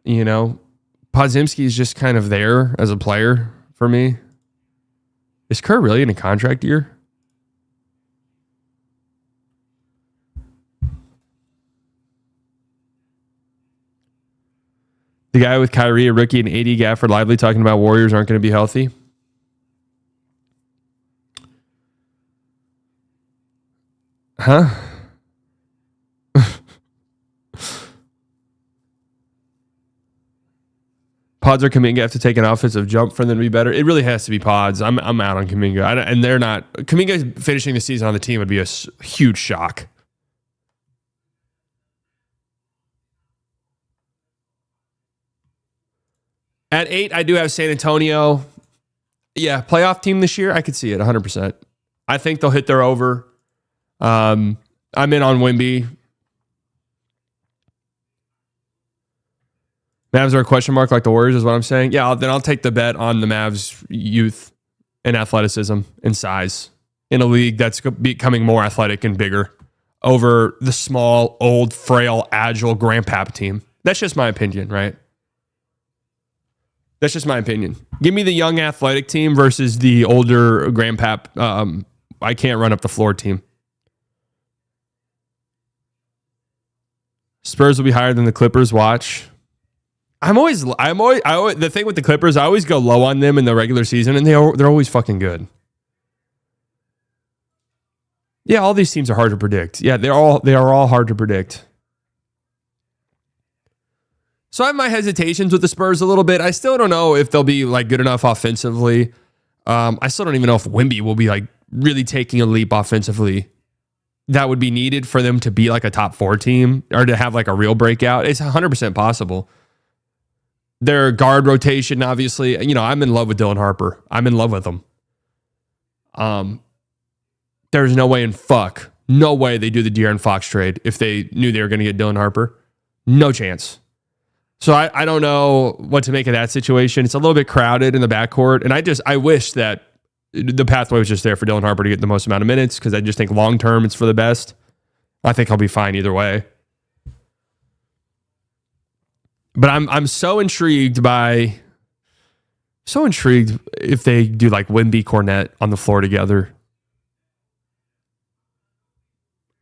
Podziemski is just kind of there as a player for me. Is Kerr really in a contract year? The guy with Kyrie, a rookie, and AD Gafford Lively talking about Warriors aren't going to be healthy. Huh? Pods or Kuminga have to take an offensive jump for them to be better. It really has to be Pods. I'm out on Kuminga. And they're not. Kuminga finishing the season on the team would be a huge shock. At 8, I do have San Antonio. Yeah, playoff team this year. I could see it 100%. I think they'll hit their over. I'm in on Wemby. Mavs are a question mark like the Warriors is what I'm saying. Yeah, then I'll take the bet on the Mavs youth and athleticism and size in a league that's becoming more athletic and bigger over the small, old, frail, agile grandpap team. That's just my opinion, right? That's just my opinion. Give me the young athletic team versus the older grandpap. I can't run up the floor team. Spurs will be higher than the Clippers. Watch. The thing with the Clippers, I always go low on them in the regular season, and they're always fucking good. Yeah, all these teams are hard to predict. Yeah, they are all hard to predict. So I have my hesitations with the Spurs a little bit. I still don't know if they'll be like good enough offensively. I still don't even know if Wemby will be like really taking a leap offensively that would be needed for them to be like a top 4 team or to have like a real breakout. It's 100% possible. Their guard rotation, obviously, I'm in love with Dylan Harper. I'm in love with him. There's no way they do the De'Aaron Fox trade if they knew they were going to get Dylan Harper. No chance. So I don't know what to make of that situation. It's a little bit crowded in the backcourt, and I wish that the pathway was just there for Dylan Harper to get the most amount of minutes because I just think long term it's for the best. I think he'll be fine either way. But I'm so intrigued if they do like Wemby Cornette on the floor together.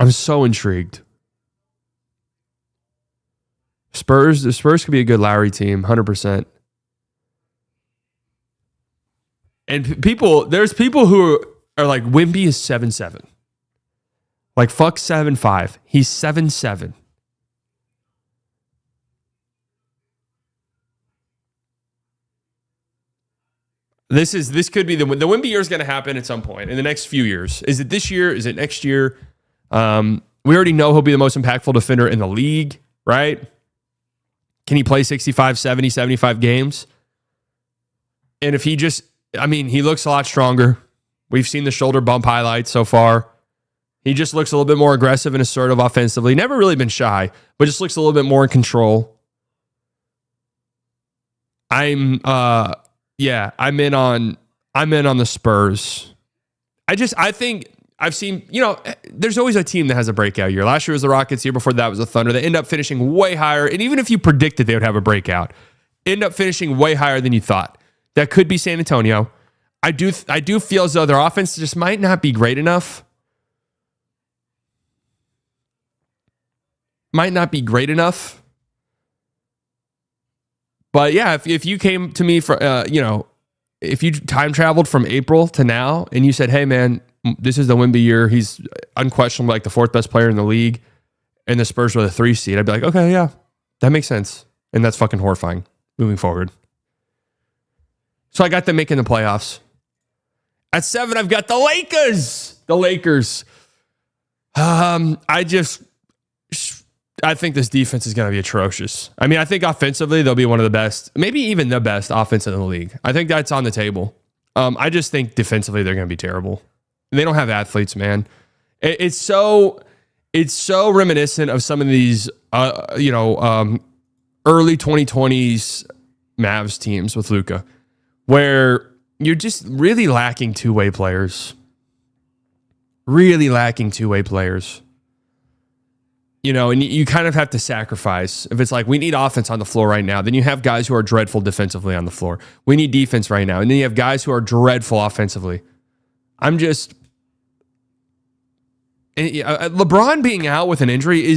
I'm so intrigued. The Spurs could be a good Lowry team, 100%. And there's people who are like, Wemby is 7'7". Like, fuck 7'5". He's 7'7". This could be the Wemby year is going to happen at some point in the next few years. Is it this year? Is it next year? We already know he'll be the most impactful defender in the league, right? Can he play 65, 70, 75 games? And if he he looks a lot stronger. We've seen the shoulder bump highlights so far. He just looks a little bit more aggressive and assertive offensively. Never really been shy, but just looks a little bit more in control. I'm in on the Spurs. I think I've seen, there's always a team that has a breakout year. Last year was the Rockets, year before that was the Thunder. They end up finishing way higher. And even if you predicted they would have a breakout, end up finishing way higher than you thought. That could be San Antonio. I do feel as though their offense just might not be great enough. Might not be great enough. But yeah, if you came to me for, if you time traveled from April to now and you said, hey man, this is the Wemby year. He's unquestionably like the fourth best player in the league and the Spurs were the 3 seed. I'd be like, okay, yeah, that makes sense. And that's fucking horrifying moving forward. So I got them making the playoffs. At 7, I've got the Lakers. I think this defense is going to be atrocious. I think offensively, they'll be one of the best, maybe even the best offense in the league. I think that's on the table. I just think defensively, they're going to be terrible. They don't have athletes, man. It's so reminiscent of some of these, early 2020s Mavs teams with Luka, where you're just really lacking two-way players. And you kind of have to sacrifice. If it's like, we need offense on the floor right now, then you have guys who are dreadful defensively on the floor. We need defense right now. And then you have guys who are dreadful offensively. LeBron being out with an injury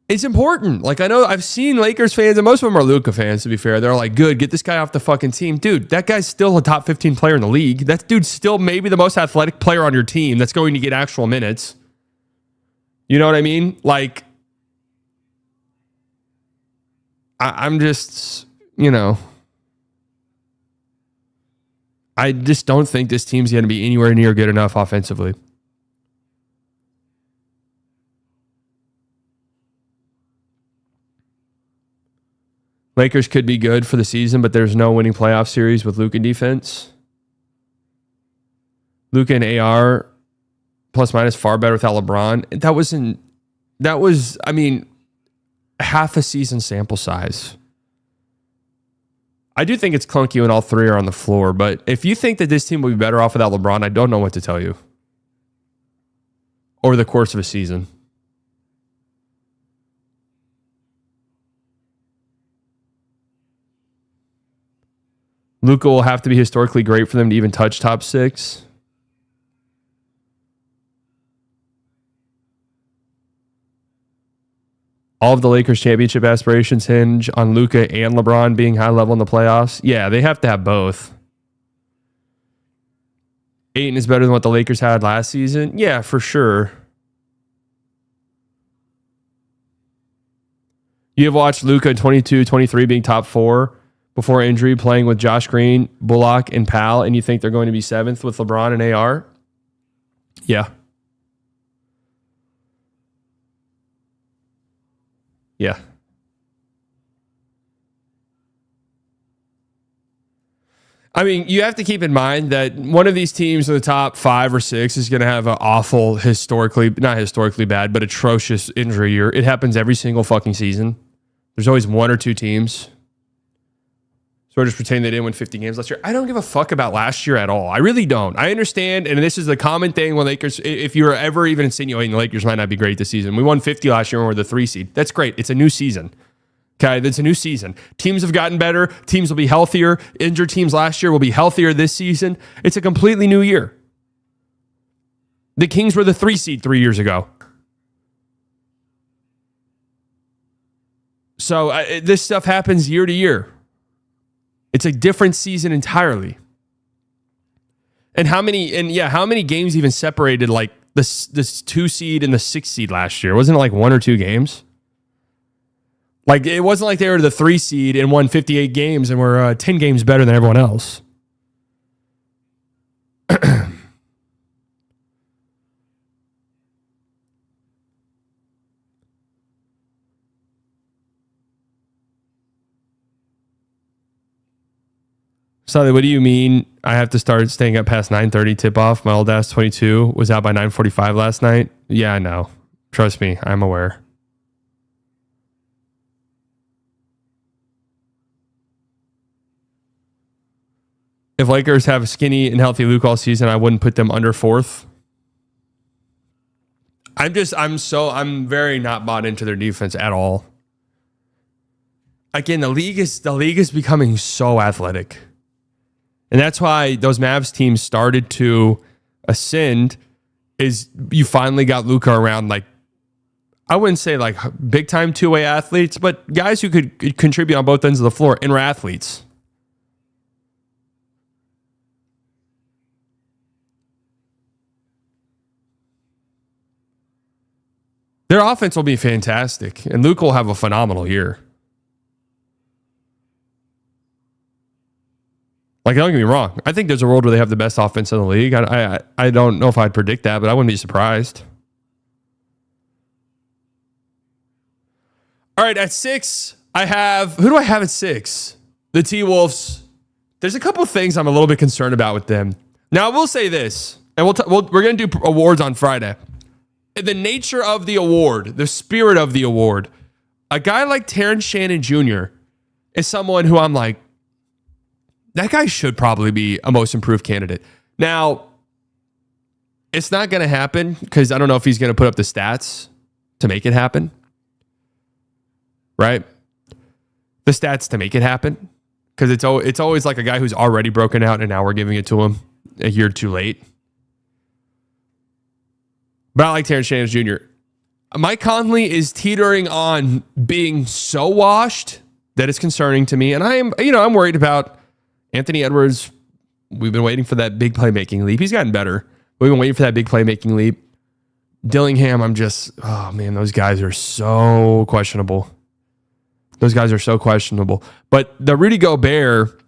it's important. Like, I know I've seen Lakers fans, and most of them are Luka fans, to be fair. They're like, good, get this guy off the fucking team. Dude, that guy's still a top 15 player in the league. That dude's still maybe the most athletic player on your team that's going to get actual minutes. You know what I mean? Like, I'm just, I just don't think this team's going to be anywhere near good enough offensively. Lakers could be good for the season, but there's no winning playoff series with Luka defense. Luka and AR plus minus far better without LeBron. That was half a season sample size. I do think it's clunky when all three are on the floor, but if you think that this team will be better off without LeBron, I don't know what to tell you. Over the course of a season. Luka will have to be historically great for them to even touch top 6. All of the Lakers' championship aspirations hinge on Luka and LeBron being high level in the playoffs. Yeah, they have to have both. Ayton is better than what the Lakers had last season. Yeah, for sure. You have watched Luka in 22, 23 being top 4 before injury, playing with Josh Green, Bullock, and Powell, and you think they're going to be 7th with LeBron and AR? Yeah. Yeah. You have to keep in mind that one of these teams in the top 5 or 6 is going to have an awful, not historically bad, but atrocious injury year. It happens every single fucking season. There's always 1 or 2 teams. So we're just pretending they didn't win 50 games last year. I don't give a fuck about last year at all. I really don't. I understand, and this is the common thing when Lakers, if you're ever even insinuating the Lakers might not be great this season. We won 50 last year and we're the 3 seed. That's great. It's a new season. Okay, that's a new season. Teams have gotten better. Teams will be healthier. Injured teams last year will be healthier this season. It's a completely new year. The Kings were the 3 seed 3 years ago. So this stuff happens year to year. It's a different season entirely. And how many games even separated like this 2 seed and the 6 seed last year? Wasn't it like 1 or 2 games? Like, it wasn't like they were the 3 seed and won 58 games and were 10 games better than everyone else. Sully, what do you mean I have to start staying up past 9:30 tip-off? My old ass 22 was out by 9:45 last night. Yeah, I know. Trust me, I'm aware. If Lakers have a skinny and healthy Luke all season, I wouldn't put them under 4th. I'm very not bought into their defense at all. Again, the league is becoming so athletic. And that's why those Mavs teams started to ascend, is you finally got Luka around, like, I wouldn't say like big time two-way athletes, but guys who could contribute on both ends of the floor and were athletes. Their offense will be fantastic, and Luka will have a phenomenal year. Like, don't get me wrong. I think there's a world where they have the best offense in the league. I don't know if I'd predict that, but I wouldn't be surprised. All right, at 6, who do I have at 6? The T-Wolves. There's a couple of things I'm a little bit concerned about with them. Now, I will say this, and we're going to do awards on Friday. The nature of the award, the spirit of the award, a guy like Terrence Shannon Jr. is someone who I'm like, that guy should probably be a most improved candidate. Now, it's not going to happen because I don't know if he's going to put up the stats to make it happen. Right? The stats to make it happen. Because it's always like a guy who's already broken out and now we're giving it to him a year too late. But I like Terrence Shannon Jr. Mike Conley is teetering on being so washed that it's concerning to me. And I'm worried about Anthony Edwards. We've been waiting for that big playmaking leap. He's gotten better. We've been waiting for that big playmaking leap. Dillingham, oh man, those guys are so questionable. Those guys are so questionable. But the Rudy Gobert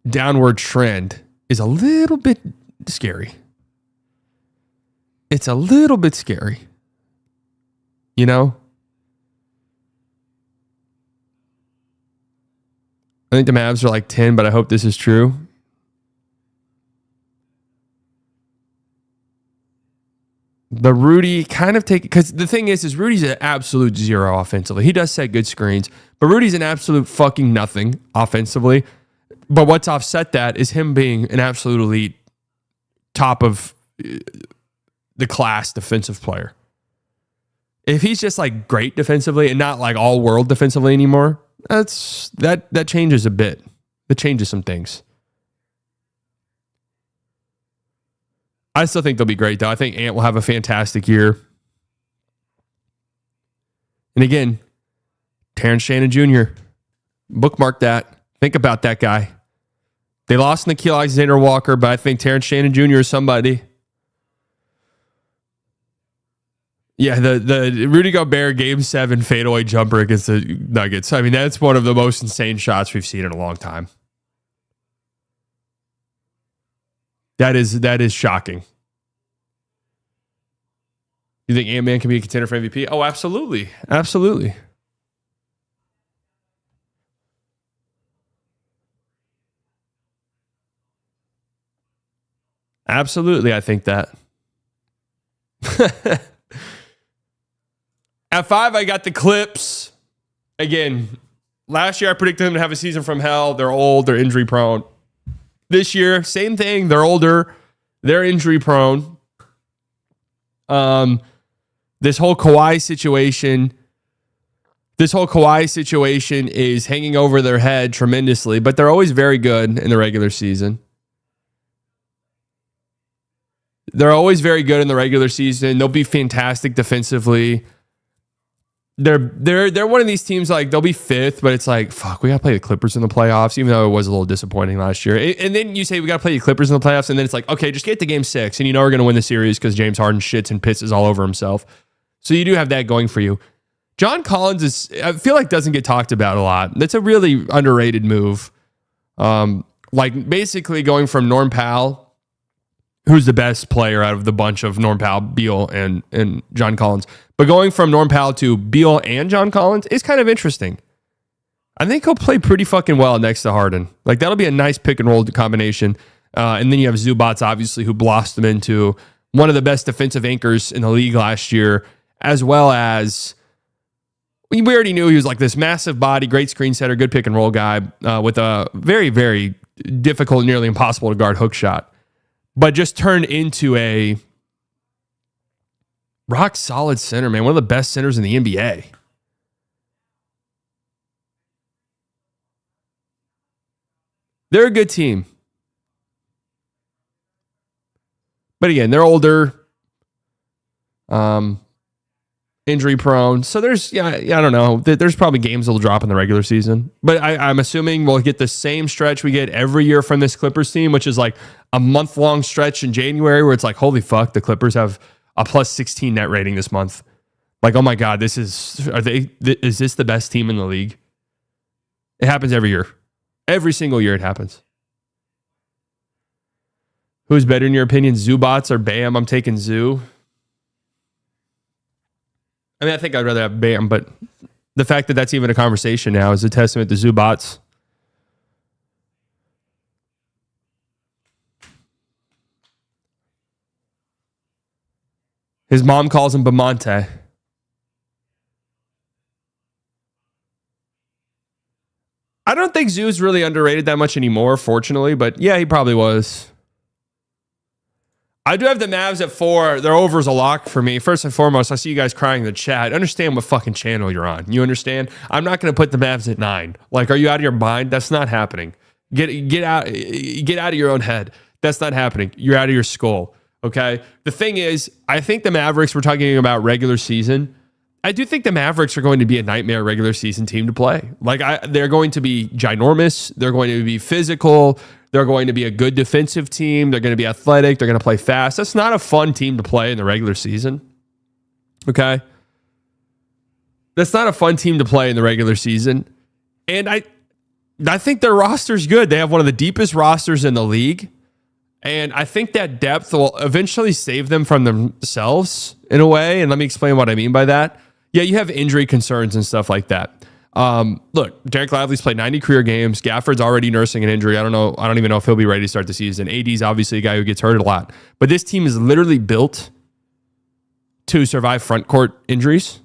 downward trend is a little bit scary. It's a little bit scary. You know? I think the Mavs are like 10, but I hope this is true. The Rudy kind of because the thing is Rudy's an absolute zero offensively. He does set good screens, but Rudy's an absolute fucking nothing offensively. But what's offset that is him being an absolute elite, top of the class defensive player. If he's just like great defensively and not like all world defensively anymore, that changes a bit. It changes some things. I still think they'll be great, though. I think Ant will have a fantastic year. And again, Terrence Shannon Jr., bookmark that. Think about that guy. They lost Nickeil Alexander-Walker, but I think Terrence Shannon Jr. is somebody. Yeah, the Rudy Gobert Game 7 fadeaway jumper against the Nuggets. I mean, that's one of the most insane shots we've seen in a long time. That is shocking. You think Ant-Man can be a contender for MVP? Oh, absolutely. Absolutely. Absolutely, I think that. At 5, I got the Clips. Again, last year I predicted them to have a season from hell. They're old. They're injury prone. This year, same thing. They're older. They're injury prone. This whole Kawhi situation is hanging over their head tremendously, but they're always very good in the regular season. They'll be fantastic defensively. they're one of these teams like they'll be fifth, but it's like fuck, we gotta play the Clippers in the playoffs, even though it was a little disappointing last year. And then you say we gotta play the Clippers in the playoffs, and then it's like okay, just get to game 6, and you know we're gonna win the series because James Harden shits and pisses all over himself. So you do have that going for you. John Collins I feel like doesn't get talked about a lot. That's a really underrated move. Like basically going from Norm Powell, who's the best player out of the bunch of Norm Powell, Beal, and John Collins. But going from Norm Powell to Beal and John Collins is kind of interesting. I think he'll play pretty fucking well next to Harden. Like that'll be a nice pick and roll combination. And then you have Zubats, obviously, who blossomed into one of the best defensive anchors in the league last year, as well as we already knew he was like this massive body, great screen setter, good pick and roll guy with a very, very difficult, nearly impossible to guard hook shot, but just turned into a rock solid center, man. One of the best centers in the NBA. They're a good team. But again, they're older, injury prone. So there's, I don't know. There's probably games that'll drop in the regular season. But I'm assuming we'll get the same stretch we get every year from this Clippers team, which is like a month-long stretch in January where it's like, holy fuck, the Clippers have a plus 16 net rating this month. Like, oh my God, is this the best team in the league? It happens every year. Every single year it happens. Who's better in your opinion, Zubats or Bam? I'm taking Zoo. I mean, I think I'd rather have Bam, but the fact that that's even a conversation now is a testament to Zubats. His mom calls him Bamonte. I don't think Zoo's really underrated that much anymore, fortunately, but yeah, he probably was. I do have the Mavs at 4. Their over's a lock for me. First and foremost, I see you guys crying in the chat. Understand what fucking channel you're on. You understand? I'm not going to put the Mavs at 9. Like, are you out of your mind? That's not happening. Get out of your own head. That's not happening. You're out of your skull. Okay. The thing is, I think the Mavericks, we're talking about regular season. I do think the Mavericks are going to be a nightmare regular season team to play. Like they're going to be ginormous. They're going to be physical. They're going to be a good defensive team. They're going to be athletic. They're going to play fast. That's not a fun team to play in the regular season. Okay. That's not a fun team to play in the regular season. And I think their roster's good. They have one of the deepest rosters in the league. And I think that depth will eventually save them from themselves in a way. And let me explain what I mean by that. Yeah, you have injury concerns and stuff like that. Look, Derek Lively's played 90 career games. Gafford's already nursing an injury. I don't even know if he'll be ready to start the season. AD's obviously a guy who gets hurt a lot. But this team is literally built to survive front court injuries.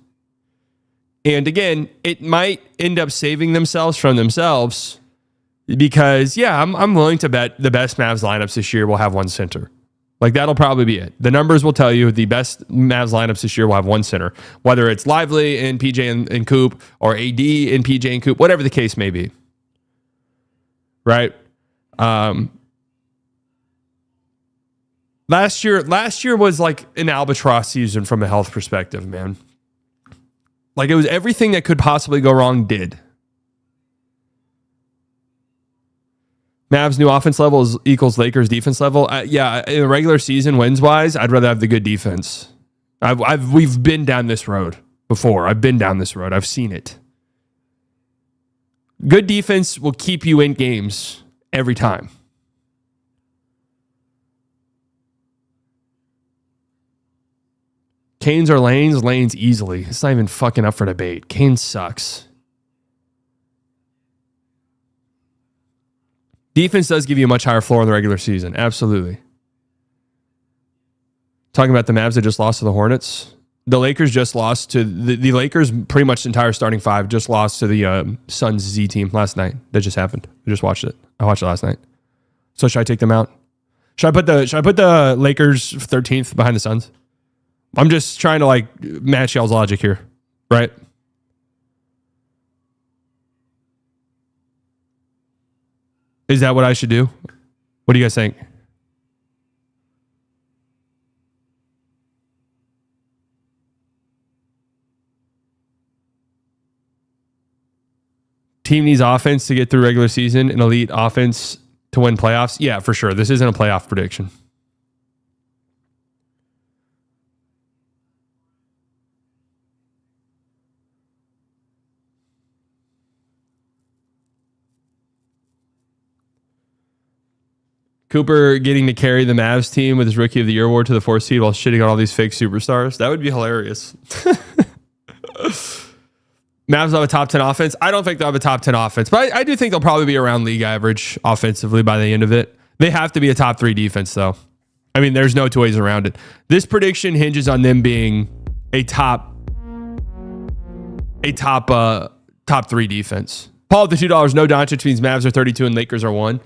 And again, it might end up saving themselves from themselves. Because, yeah, I'm willing to bet the best Mavs lineups this year will have one center. Like, that'll probably be it. The numbers will tell you the best Mavs lineups this year will have one center. Whether it's Lively and PJ and Coop or AD and PJ and Coop, whatever the case may be. Right? Last year was like an albatross season from a health perspective, man. Like, it was everything that could possibly go wrong did. Mavs new offense level equals Lakers defense level. Yeah, in the regular season wins wise, I'd rather have the good defense. We've been down this road before. I've been down this road. I've seen it. Good defense will keep you in games every time. Canes or Lanes? Lanes easily. It's not even fucking up for debate. Kane sucks. Defense does give you a much higher floor in the regular season. Absolutely. Talking about the Mavs that just lost to the Hornets. The Lakers just lost to the Lakers, pretty much the entire starting five just lost to the Suns Z team last night. That just happened. I just watched it. I watched it last night. So should I take them out? Should I put the Lakers 13th behind the Suns? I'm just trying to like match y'all's logic here, right? Is that what I should do? What do you guys think? team needs offense to get through regular season and elite offense to win playoffs. Yeah, for sure. This isn't a playoff prediction. Cooper getting to carry the Mavs team with his Rookie of the Year award to the 4th seed while shitting on all these fake superstars. That would be hilarious. Mavs have a top 10 offense. I don't think they'll have a top 10 offense, but I do think they'll probably be around league average offensively by the end of it. They have to be a top 3 defense, though. I mean, there's no two ways around it. This prediction hinges on them being a top 3 defense. Paul with the $2. No Doncic means Mavs are 32 and Lakers are 1.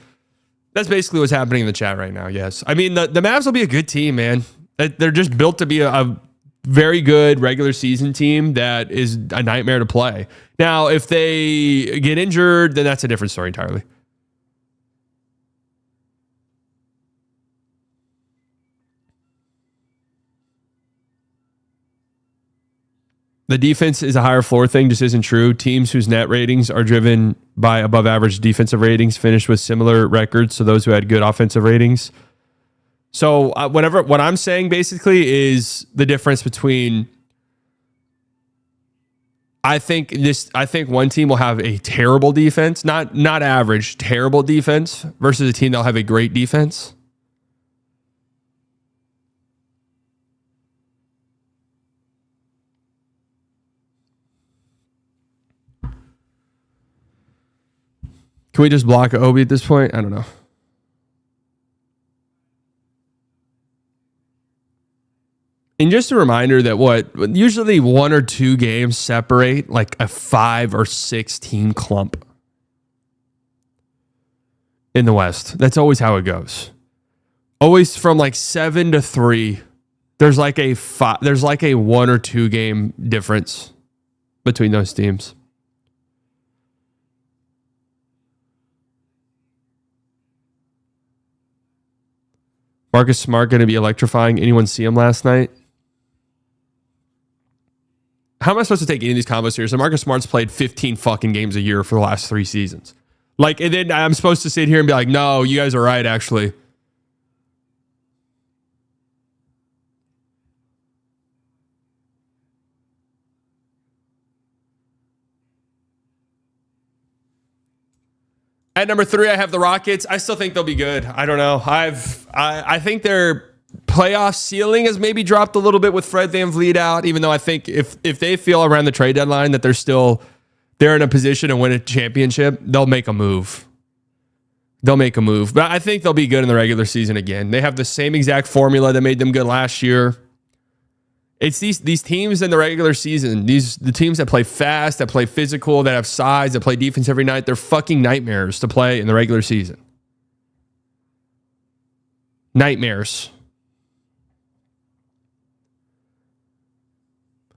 That's basically what's happening in the chat right now. Yes. I mean, the Mavs will be a good team, man. They're just built to be a very good regular season team that is a nightmare to play. Now, if they get injured, then that's a different story entirely. The defense is a higher floor thing just isn't true. Teams whose net ratings are driven by above average defensive ratings finished with similar records to those who had good offensive ratings. So what I'm saying basically is the difference between I think one team will have a terrible defense, not average, terrible defense versus a team that'll have a great defense. Can we just block Obi at this point? I don't know. And just a reminder that usually 1 or 2 games separate like a 5 or 6 team clump in the West. That's always how it goes. Always from like 7 to 3. There's like a 1 or 2 game difference between those teams. Marcus Smart going to be electrifying. Anyone see him last night? How am I supposed to take any of these combos seriously? Marcus Smart's played 15 fucking games a year for the last 3 seasons. Like, and then I'm supposed to sit here and be like, no, you guys are right, actually. At number 3, I have the Rockets. I still think they'll be good. I don't know. I think their playoff ceiling has maybe dropped a little bit with Fred VanVleet out, even though I think if they feel around the trade deadline that they're in a position to win a championship, they'll make a move. But I think they'll be good in the regular season again. They have the same exact formula that made them good last year. It's these teams in the regular season, the teams that play fast, that play physical, that have size, that play defense every night, they're fucking nightmares to play in the regular season. Nightmares.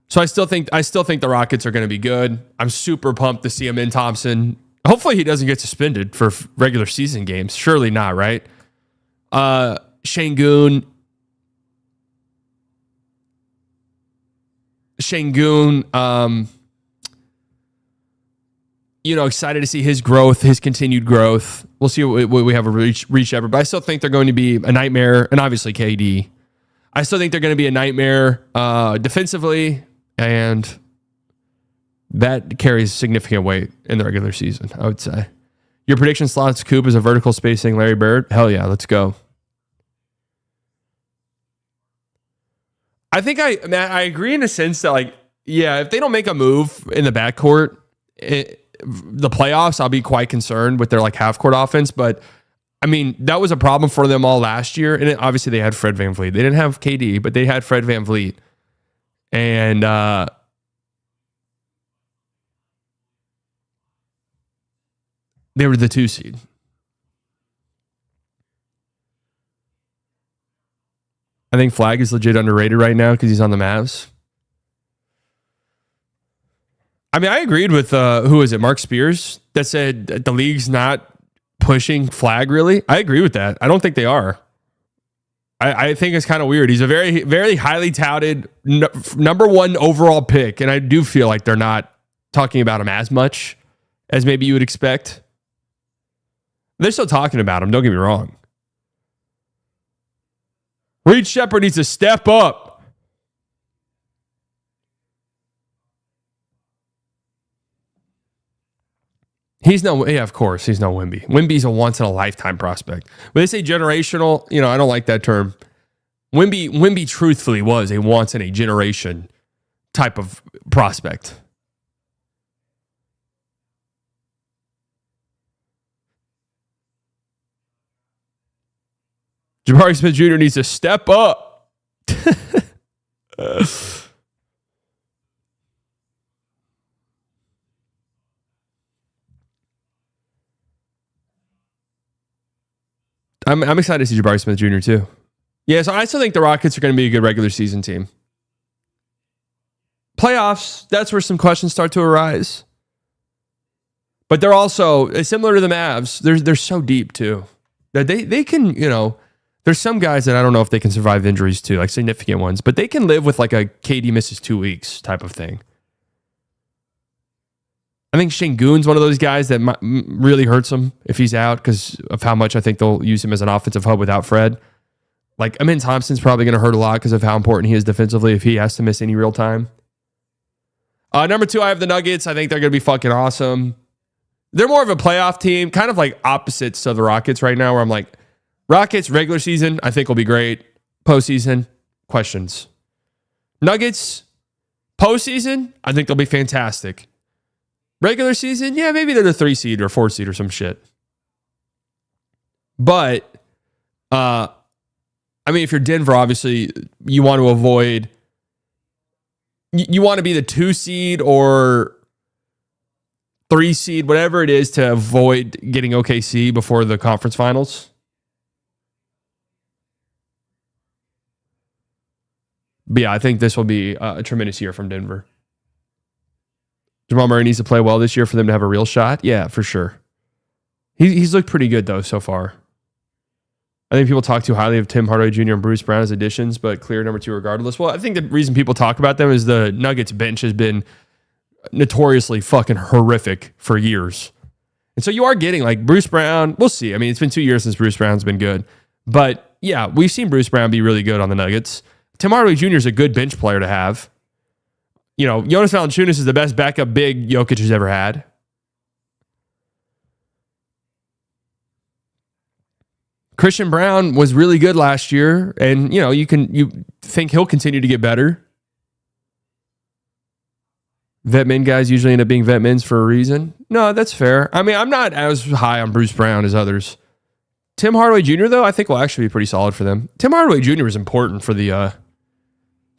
So I still think the Rockets are going to be good. I'm super pumped to see Amin Thompson. Hopefully he doesn't get suspended for regular season games. Surely not, right? Şengün, excited to see his growth, his continued growth. We'll see what we have a reach ever, but I still think they're going to be a nightmare, and obviously KD. I still think they're going to be a nightmare defensively, and that carries significant weight in the regular season, I would say. Your prediction slots Coop is a vertical spacing Larry Bird? Hell yeah, let's go. I think I agree in a sense that, if they don't make a move in the backcourt, the playoffs, I'll be quite concerned with their half-court offense. But, I mean, that was a problem for them all last year. And obviously they had Fred VanVleet. They didn't have KD, but they had Fred VanVleet. And they were the 2 seed. I think Flag is legit underrated right now because he's on the Mavs. I mean, I agreed with, who is it, Mark Spears, that said the league's not pushing Flag really. I agree with that. I don't think they are. I think it's kind of weird. He's a very, very highly touted number 1 overall pick, and I do feel like they're not talking about him as much as maybe you would expect. They're still talking about him, don't get me wrong. Reed Sheppard needs to step up. Of course, he's no Wemby. Wemby's a once-in-a-lifetime prospect. When they say generational, I don't like that term. Wemby truthfully was a once-in-a-generation type of prospect. Jabari Smith Jr. needs to step up. I'm excited to see Jabari Smith Jr. too. Yeah, so I still think the Rockets are going to be a good regular season team. Playoffs, that's where some questions start to arise. But they're also similar to the Mavs. They're so deep too that they can, there's some guys that I don't know if they can survive injuries too, like significant ones, but they can live with like a KD misses 2 weeks type of thing. I think Şengün's one of those guys that really hurts him if he's out because of how much I think they'll use him as an offensive hub without Fred. Like, Amin Thompson's probably going to hurt a lot because of how important he is defensively if he has to miss any real time. Number 2, I have the Nuggets. I think they're going to be fucking awesome. They're more of a playoff team, kind of like opposites of the Rockets right now, where I'm like, Rockets, regular season, I think will be great. Postseason, questions. Nuggets, postseason, I think they'll be fantastic. Regular season, yeah, maybe they're the 3 seed or 4 seed or some shit. But, if you're Denver, obviously, you want to avoid, you want to be the 2 seed or 3 seed, whatever it is, to avoid getting OKC before the conference finals. But yeah, I think this will be a tremendous year from Denver. Jamal Murray needs to play well this year for them to have a real shot. Yeah, for sure. He's looked pretty good, though, so far. I think people talk too highly of Tim Hardaway Jr. and Bruce Brown as additions, but clear number 2 regardless. Well, I think the reason people talk about them is the Nuggets bench has been notoriously fucking horrific for years. And so you are getting like Bruce Brown. We'll see. It's been 2 years since Bruce Brown's been good. But yeah, we've seen Bruce Brown be really good on the Nuggets. Tim Hardaway Jr. is a good bench player to have. Jonas Valanciunas is the best backup big Jokic has ever had. Christian Brown was really good last year, and you think he'll continue to get better. Vet min guys usually end up being vet mins for a reason. No, that's fair. I'm not as high on Bruce Brown as others. Tim Hardaway Jr., though, I think will actually be pretty solid for them. Tim Hardaway Jr. was important for the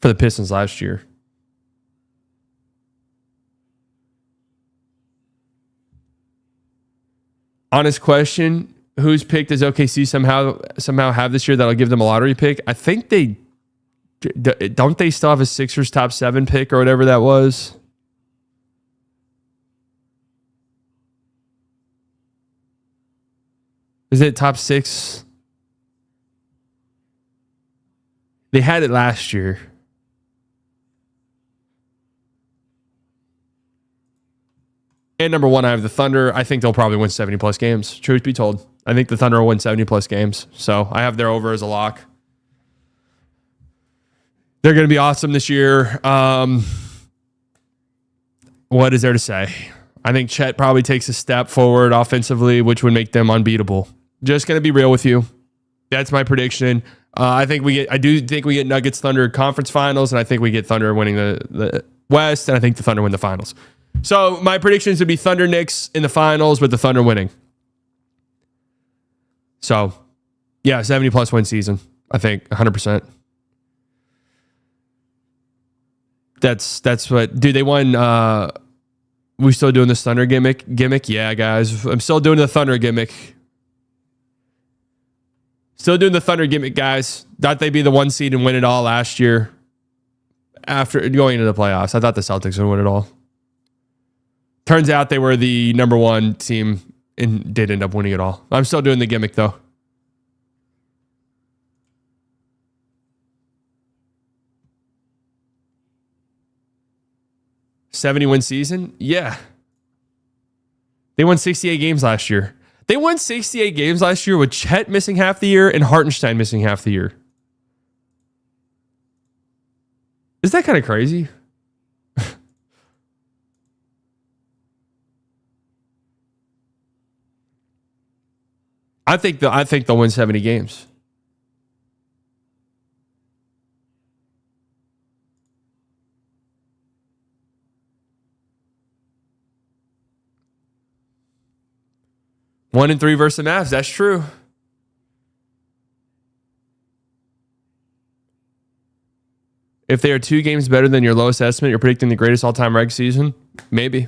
Pistons last year. Honest question, whose pick does OKC somehow have this year that'll give them a lottery pick? I think don't they still have a Sixers top 7 pick or whatever that was? Is it top 6? They had it last year. And number 1, I have the Thunder. I think they'll probably win 70 plus games. Truth be told, I think the Thunder will win 70 plus games. So I have their over as a lock. They're going to be awesome this year. What is there to say? I think Chet probably takes a step forward offensively, which would make them unbeatable. Just going to be real with you. That's my prediction. I do think we get Nuggets Thunder conference finals, and I think we get Thunder winning the West, and I think the Thunder win the finals. So my predictions would be Thunder Knicks in the finals with the Thunder winning. So, yeah, 70 plus win season. I think 100%. That's what. Dude, they won. We still doing this Thunder gimmick? Yeah, guys. I'm still doing the Thunder gimmick. Still doing the Thunder gimmick, guys. Thought they'd be the 1 seed and win it all last year. After going into the playoffs, I thought the Celtics would win it all. Turns out they were the number 1 team and did end up winning it all. I'm still doing the gimmick, though. $70 win season? Yeah. They won 68 games last year. They won 68 games last year with Chet missing half the year and Hartenstein missing half the year. Is that kind of crazy? I think they'll win 70 games. 1-3 versus the Mavs. That's true. If they are 2 games better than your lowest estimate, you're predicting the greatest all-time reg season? Maybe.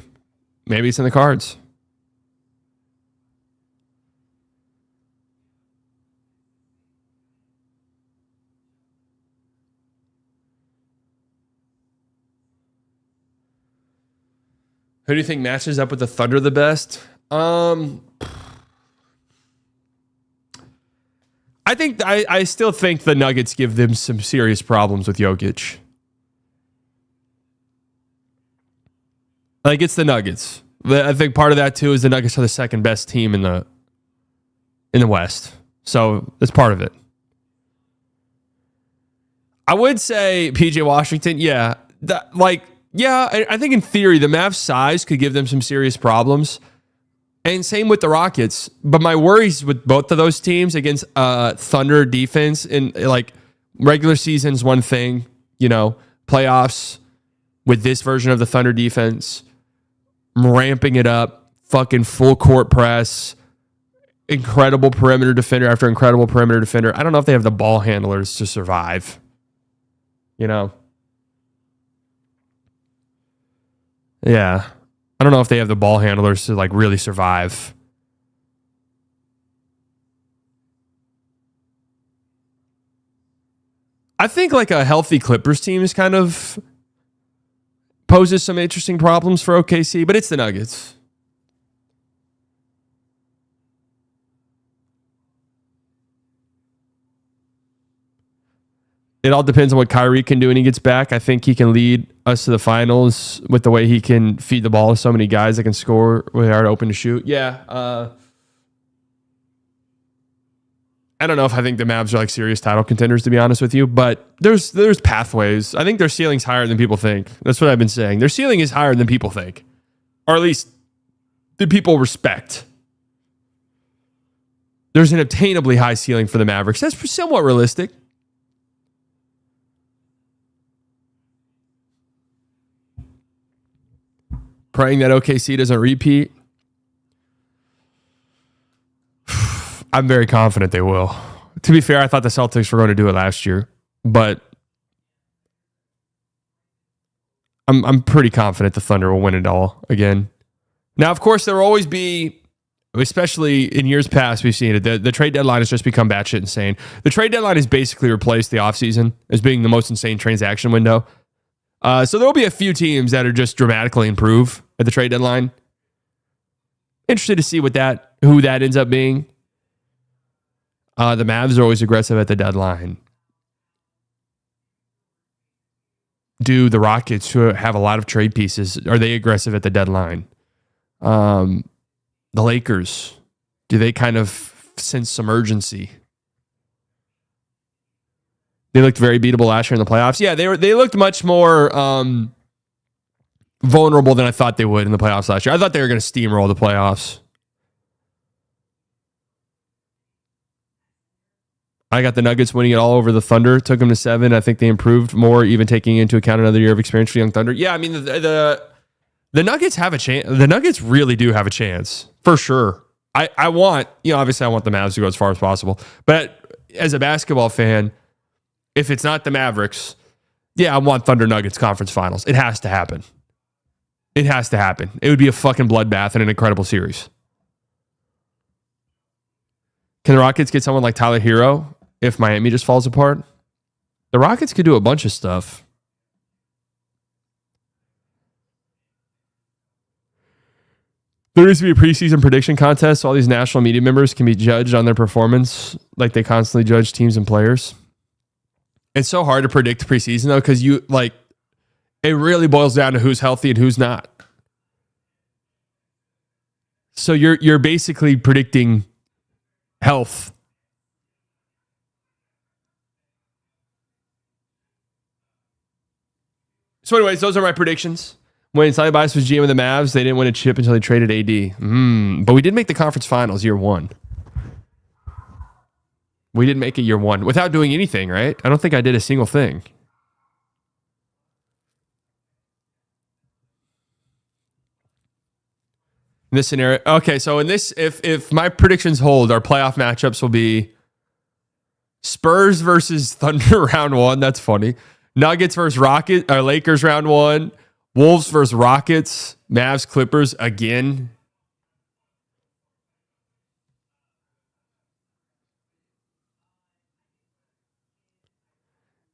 Maybe it's in the cards. Who do you think matches up with the Thunder the best? I still think the Nuggets give them some serious problems with Jokic. Like, it's the Nuggets. I think part of that too is the Nuggets are the second best team in the West. So that's part of it. I would say PJ Washington, yeah. I think in theory the Mavs' size could give them some serious problems. And same with the Rockets. But my worries with both of those teams against Thunder defense, and like regular season's one thing, playoffs with this version of the Thunder defense, ramping it up, fucking full court press, incredible perimeter defender after incredible perimeter defender. I don't know if they have the ball handlers to survive. Yeah. I don't know if they have the ball handlers to like really survive. I think like a healthy Clippers team is kind of poses some interesting problems for OKC, but it's the Nuggets. It all depends on what Kyrie can do when he gets back. I think he can lead us to the finals with the way he can feed the ball to so many guys that can score when they are open to shoot. Yeah. I don't know if I think the Mavs are like serious title contenders, to be honest with you, but there's pathways. I think their ceiling's higher than people think. That's what I've been saying. Their ceiling is higher than people think, or at least the people respect. There's an obtainably high ceiling for the Mavericks. That's somewhat realistic. Praying that OKC doesn't repeat. I'm very confident they will. To be fair, I thought the Celtics were going to do it last year, but I'm pretty confident the Thunder will win it all again. Now, of course, there will always be, especially in years past, we've seen it. The trade deadline has just become batshit insane. The trade deadline has basically replaced the offseason as being the most insane transaction window. So there will be a few teams that are just dramatically improve at the trade deadline. Interested to see who that ends up being. The Mavs are always aggressive at the deadline. Do the Rockets, who have a lot of trade pieces, are they aggressive at the deadline? The Lakers, do they kind of sense some urgency? They looked very beatable last year in the playoffs. Yeah, they looked much more vulnerable than I thought they would in the playoffs last year. I thought they were going to steamroll the playoffs. I got the Nuggets winning it all over the Thunder. Took them to 7. I think they improved more, even taking into account another year of experience for young Thunder. Yeah, I mean, the Nuggets have a chance. The Nuggets really do have a chance, for sure. I want, obviously I want the Mavs to go as far as possible. But as a basketball fan, if it's not the Mavericks, I want Thunder Nuggets conference finals. It has to happen. It has to happen. It would be a fucking bloodbath and an incredible series. Can the Rockets get someone like Tyler Hero if Miami just falls apart? The Rockets could do a bunch of stuff. There needs to be a preseason prediction contest so all these national media members can be judged on their performance like they constantly judge teams and players. It's so hard to predict preseason, though, because it really boils down to who's healthy and who's not. So you're basically predicting health. So anyways, those are my predictions. When Sally Bias was GM of the Mavs, they didn't win a chip until they traded AD. But we did make the conference finals year one. We did make it year one without doing anything, right? I don't think I did a single thing. In this scenario, okay, so in this, if my predictions hold, our playoff matchups will be Spurs versus Thunder round one. That's funny. Nuggets versus Lakers round one. Wolves versus Rockets. Mavs Clippers again.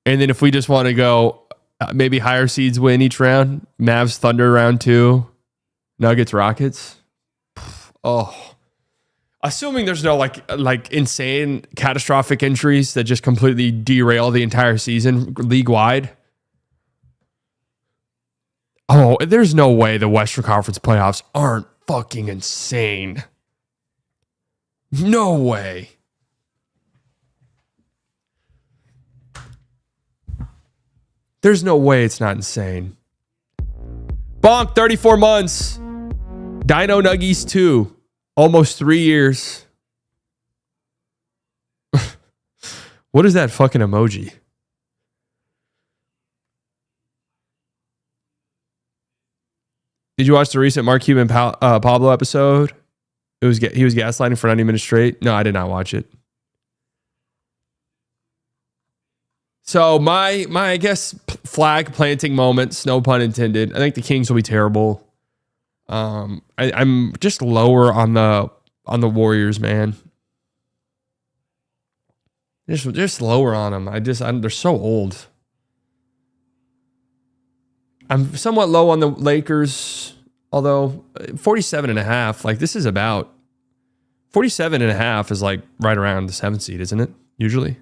And then if we just want to go, maybe higher seeds win each round. Mavs Thunder round two. Nuggets Rockets. Oh. Assuming there's no like insane catastrophic injuries that just completely derail the entire season league wide. Oh, there's no way the Western Conference playoffs aren't fucking insane. No way. There's no way it's not insane. Bonk, 34 months. Dino Nuggies 2. Almost 3 years. What is that fucking emoji? Did you watch the recent Mark Cuban Pablo episode? He was gaslighting for 90 minutes straight. No, I did not watch it. So my I guess flag planting moments, no pun intended. I think the Kings will be terrible. I'm just lower on the Warriors, man. Just lower on them. They're so old. I'm somewhat low on the Lakers, although 47.5, like this is about 47.5 is like right around the 7th seed, isn't it? Usually.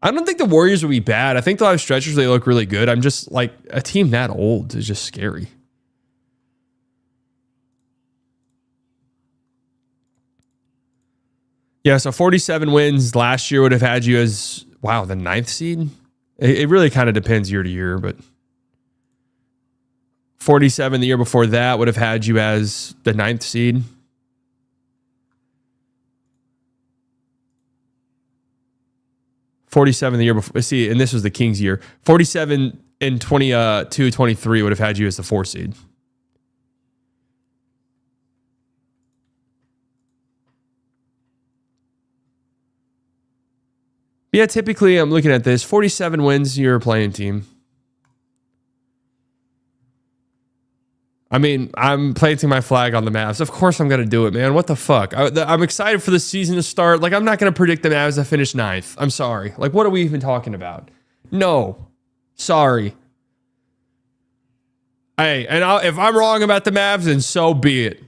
I don't think the Warriors will be bad. I think they'll have stretchers. They look really good. I'm just like, a team that old is just scary. Yeah, so 47 wins last year would have had you as, wow, the 9th seed? It really kind of depends year to year, but 47 the year before that would have had you as the 9th seed. $47 the year before. See, and this was the Kings year. 47 in 22-23 would have had you as the 4th seed. Yeah, typically I'm looking at this. 47 wins, you're a playing team. I mean, I'm planting my flag on the Mavs. Of course I'm going to do it, man. What the fuck? I'm excited for the season to start. Like, I'm not going to predict the Mavs to finish 9th. I'm sorry. Like, what are we even talking about? No. Sorry. Hey, and if I'm wrong about the Mavs, then so be it.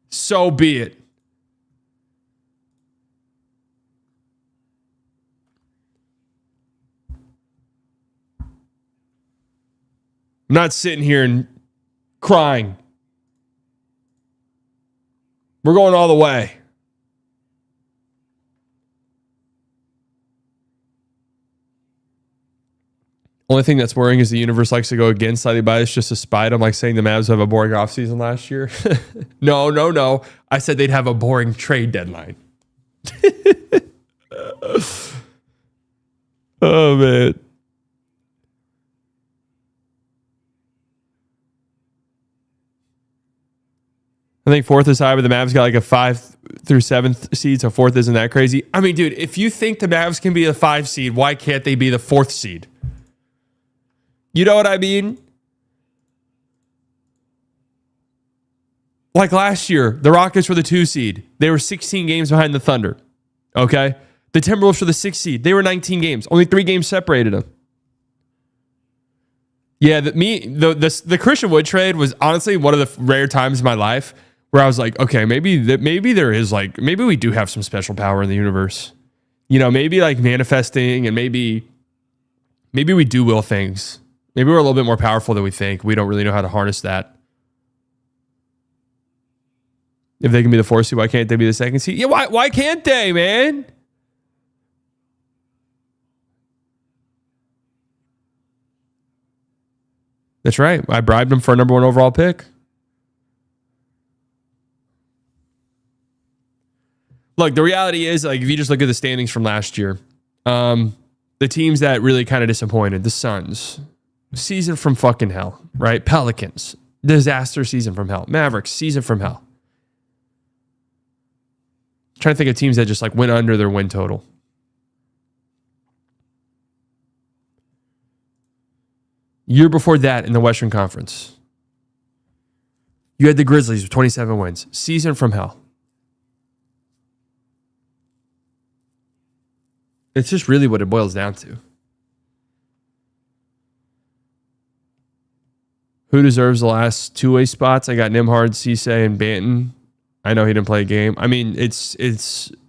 So be it. I'm not sitting here and crying. We're going all the way. Only thing that's worrying is the universe likes to go against slightly biased just to spite them, like saying the Mavs have a boring offseason last year. No. I said they'd have a boring trade deadline. Oh, man. I think 4th is high, but the Mavs got like a 5th through 7th seed, so 4th isn't that crazy. I mean, dude, if you think the Mavs can be a 5 seed, why can't they be the 4th seed? You know what I mean? Like last year, the Rockets were the 2 seed. They were 16 games behind the Thunder. Okay? The Timberwolves were the 6 seed. They were 19 games. Only 3 games separated them. Yeah, the Christian Wood trade was honestly one of the rare times in my life where I was like, okay, maybe there is like, maybe we do have some special power in the universe. You know, maybe like manifesting and maybe Maybe we do will things. Maybe we're a little bit more powerful than we think. We don't really know how to harness that. If they can be the 4 seed, why can't they be the 2nd seed? Yeah, why can't they, man? That's right. I bribed them for a number 1 overall pick. Look, the reality is, like, if you just look at the standings from last year, the teams that really kind of disappointed, the Suns, season from fucking hell, right? Pelicans, disaster season from hell. Mavericks, season from hell. Trying to think of teams that just like went under their win total. Year before that in the Western Conference, you had the Grizzlies with 27 wins. Season from hell. It's just really what it boils down to. Who deserves the last 2-way spots? I got Nembhard, Cisse, and Banton. I know he didn't play a game. I mean, it's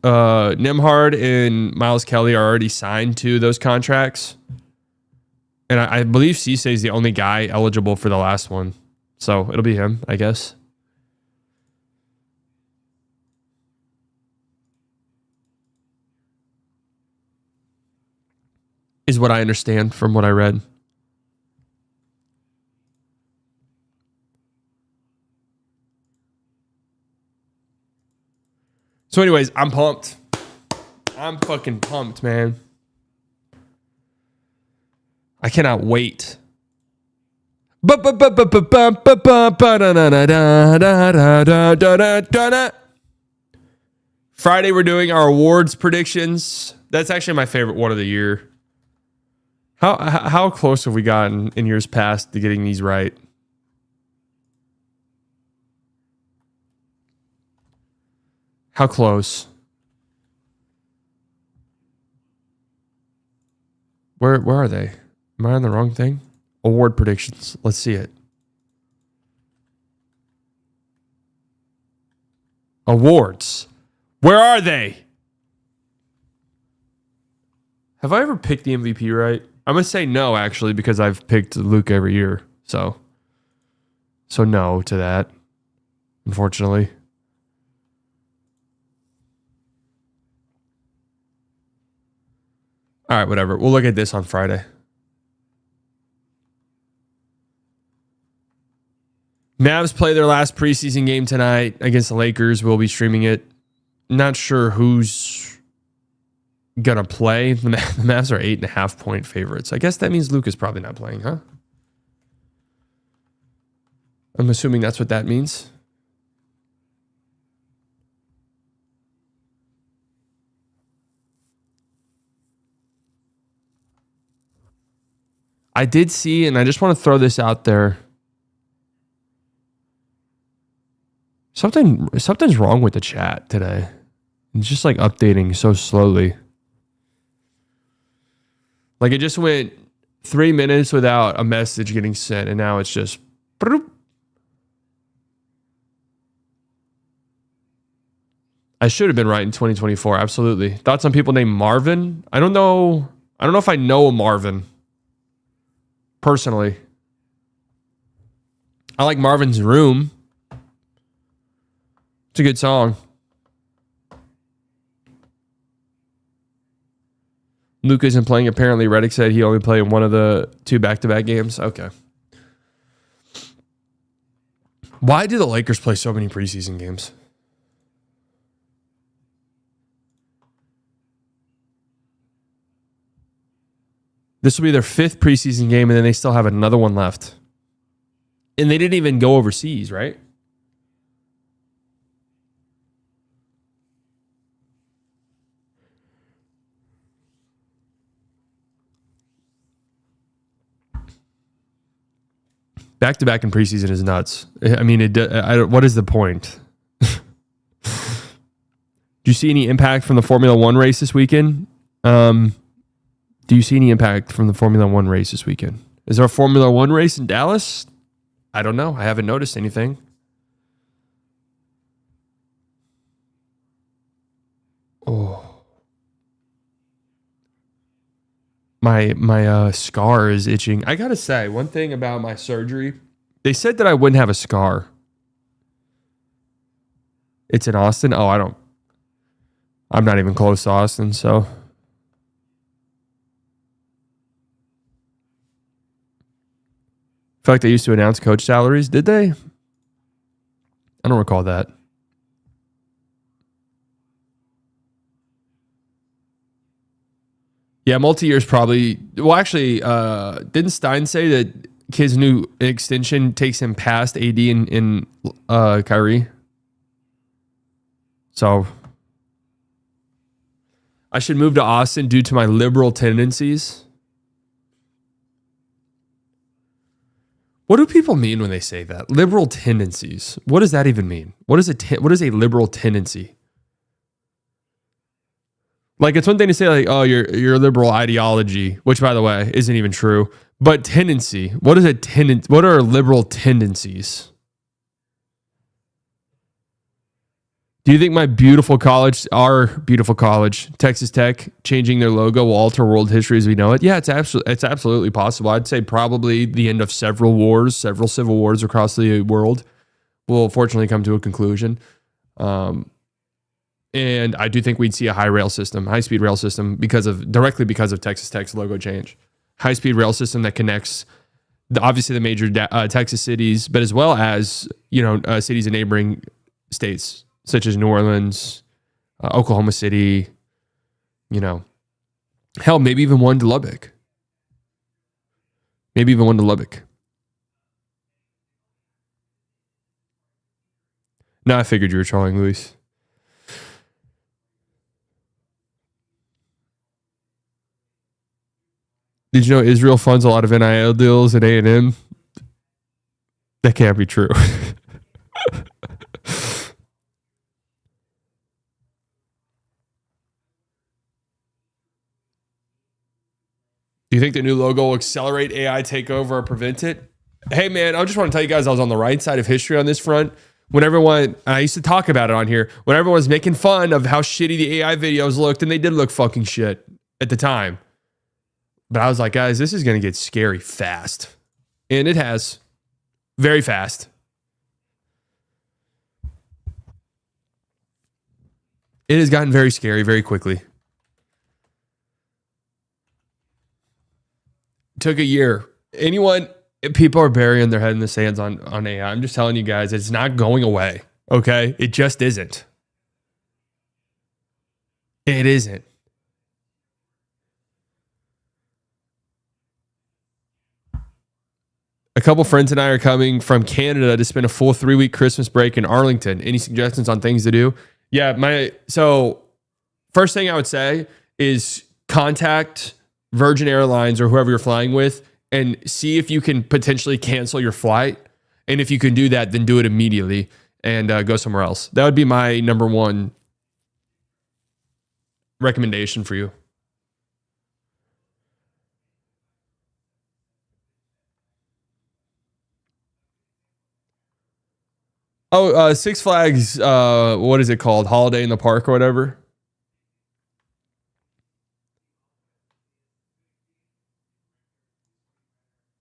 Nembhard and Miles Kelly are already signed to those contracts. And I believe Cisse is the only guy eligible for the last one. So it'll be him, I guess. Is what I understand from what I read. So anyways, I'm pumped. I'm fucking pumped, man. I cannot wait. Friday, we're doing our awards predictions. That's actually my favorite one of the year. How close have we gotten in years past to getting these right? How close? Where are they? Am I on the wrong thing? Award predictions. Let's see it. Awards. Where are they? Have I ever picked the MVP right? I'm going to say no, actually, because I've picked Luke every year. So no to that, unfortunately. All right, whatever. We'll look at this on Friday. Mavs play their last preseason game tonight against the Lakers. We'll be streaming it. Not sure who's going to play. The Mavs are 8.5-point favorites. I guess that means Luke is probably not playing, huh? I'm assuming that's what that means. I did see, and I just want to throw this out there. Something's wrong with the chat today. It's just like updating so slowly. Like it just went 3 minutes without a message getting sent, and now it's just. I should have been right in 2024. Absolutely. Thoughts on people named Marvin? I don't know if I know a Marvin. Personally, I like Marvin's Room. It's a good song. Luke isn't playing. Apparently, Reddick said he only played one of the 2 back-to-back games. Okay. Why do the Lakers play so many preseason games? This will be their 5th preseason game, and then they still have another one left. And they didn't even go overseas, right? Back-to-back in preseason is nuts. I mean, what is the point? Do you see any impact from the Formula One race this weekend? Do you see any impact from the Formula One race this weekend? Is there a Formula One race in Dallas? I don't know. I haven't noticed anything. Oh. My scar is itching. I gotta say, one thing about my surgery, they said that I wouldn't have a scar. It's in Austin. Oh, I'm not even close to Austin, so. I feel like they used to announce coach salaries. Did they? I don't recall that. Yeah, multi-years probably. Well, actually, didn't Stein say that his new extension takes him past AD and Kyrie? So I should move to Austin due to my liberal tendencies. What do people mean when they say that? Liberal tendencies. What does that even mean? What is a liberal tendency? Like, it's one thing to say, like, oh, your liberal ideology, which, by the way, isn't even true. But tendency. What are liberal tendencies? Do you think our beautiful college, Texas Tech, changing their logo will alter world history as we know it? Yeah, it's absolutely possible. I'd say probably the end of several civil wars across the world will fortunately come to a conclusion. And I do think we'd see a high-speed rail system directly because of Texas Tech's logo change. High-speed rail system that connects obviously the major Texas cities, but as well as cities in neighboring states such as New Orleans, Oklahoma City. Hell, maybe even one to Lubbock. No, I figured you were trolling, Luis. Did you know Israel funds a lot of NIL deals at A&M? That can't be true. Do you think the new logo will accelerate AI takeover or prevent it? Hey, man, I just want to tell you guys I was on the right side of history on this front. When everyone, I used to talk about it on here, when everyone was making fun of how shitty the AI videos looked, and they did look fucking shit at the time. But I was like, guys, this is going to get scary fast. And it has. Very fast. It has gotten very scary very quickly. Took a year. People are burying their head in the sands on AI. I'm just telling you guys, it's not going away. Okay? It just isn't. It isn't. A couple friends and I are coming from Canada to spend a full 3-week Christmas break in Arlington. Any suggestions on things to do? Yeah, so first thing I would say is contact Virgin Airlines or whoever you're flying with and see if you can potentially cancel your flight. And if you can do that, then do it immediately and go somewhere else. That would be my number one recommendation for you. Oh, Six Flags, what is it called? Holiday in the Park or whatever?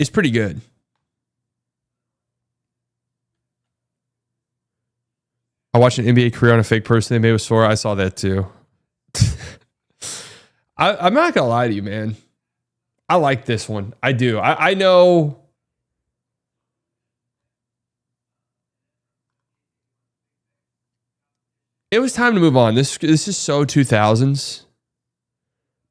It's pretty good. I watched an NBA career on a fake person they made with Sora. I saw that too. I'm not going to lie to you, man. I like this one. I do. I know... It was time to move on. This is so 2000s.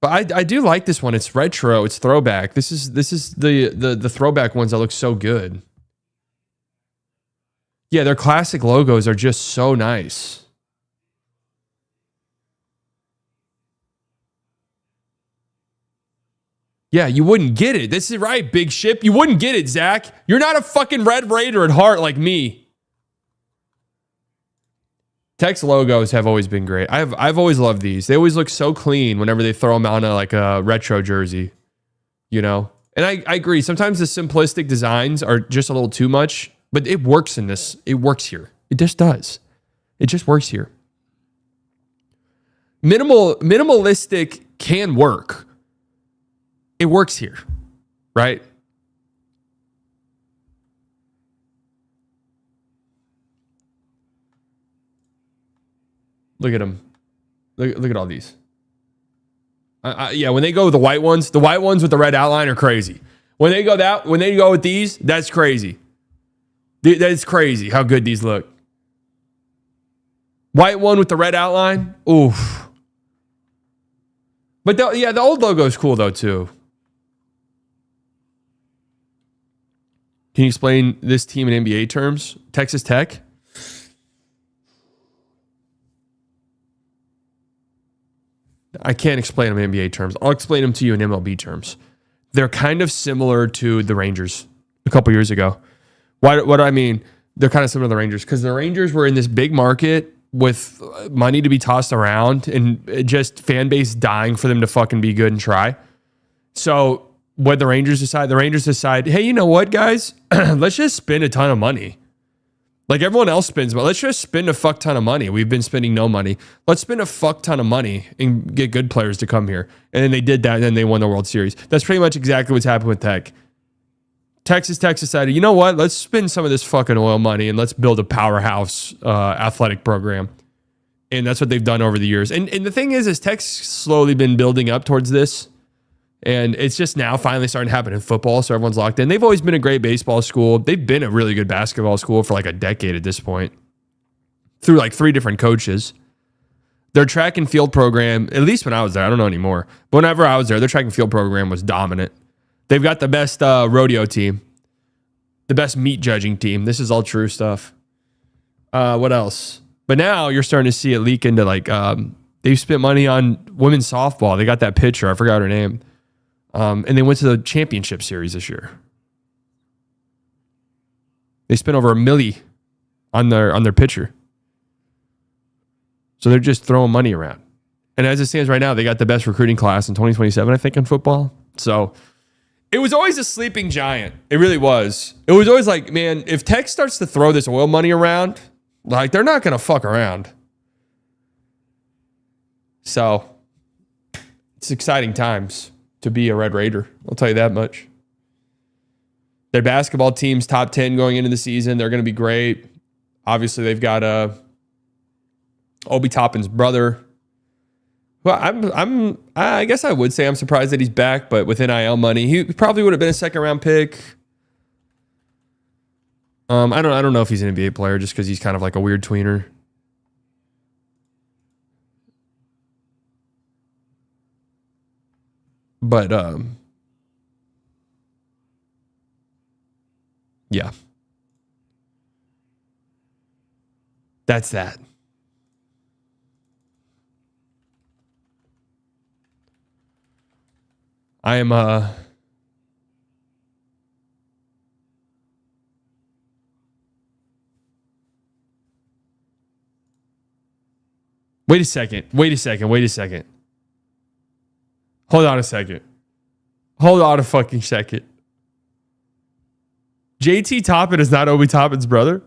But I do like this one. It's retro. It's throwback. This is the throwback ones that look so good. Yeah, their classic logos are just so nice. Yeah, you wouldn't get it. This is right, big ship. You wouldn't get it, Zach. You're not a fucking Red Raider at heart like me. Tech's logos have always been great. I've always loved these. They always look so clean whenever they throw them on a retro jersey, And I agree. Sometimes the simplistic designs are just a little too much, but it works in this. It works here. It just does. It just works here. Minimalistic can work. it works here, right? Look at them. Look at all these. Yeah, when they go with the white ones with the red outline are crazy. When they go with these, that's crazy. That's crazy how good these look. White one with the red outline, oof. But the old logo is cool though too. Can you explain this team in NBA terms? Texas Tech. I can't explain them in NBA terms. I'll explain them to you in MLB terms. They're kind of similar to the Rangers a couple years ago. What do I mean? They're kind of similar to the Rangers because the Rangers were in this big market with money to be tossed around and just fan base dying for them to fucking be good and try. So what the Rangers decide, hey, you know what, guys? Let's just spend a ton of money. Like everyone else spends, but let's just spend a fuck ton of money. We've been spending no money. Let's spend a fuck ton of money and get good players to come here. And then they did that, and then they won the World Series. That's pretty much exactly what's happened with Tech. Texas Tech decided, you know what? Let's spend some of this fucking oil money and let's build a powerhouse athletic program. And that's what they've done over the years. And the thing is Tech's slowly been building up towards this. And it's just now finally starting to happen in football, so everyone's locked in. They've always been a great baseball school. They've been a really good basketball school for like a decade at this point, through like 3 different coaches. Their track and field program, at least when I was there, I don't know anymore, but whenever I was there, their track and field program was dominant. They've got the best rodeo team, the best meat judging team. This is all true stuff. What else? But now you're starting to see it leak into like, they've spent money on women's softball. They got that pitcher. I forgot her name. And they went to the championship series this year. They spent over $1 million on their pitcher. So they're just throwing money around. And as it stands right now, they got the best recruiting class in 2027, I think, in football. So it was always a sleeping giant. It really was. It was always like, man, if Tech starts to throw this oil money around, like they're not going to fuck around. So it's exciting times to be a Red Raider. I'll tell you that much. Their basketball team's top 10 going into the season. They're going to be great. Obviously, they've got Obi Toppin's brother. Well, I guess I would say I'm surprised that he's back, but with NIL money, he probably would have been a second round pick. I don't know if he's an NBA player just because he's kind of like a weird tweener. But yeah. That's that. I am Wait a second. Hold on a second. Hold on a fucking second. JT Toppin is not Obi Toppin's brother?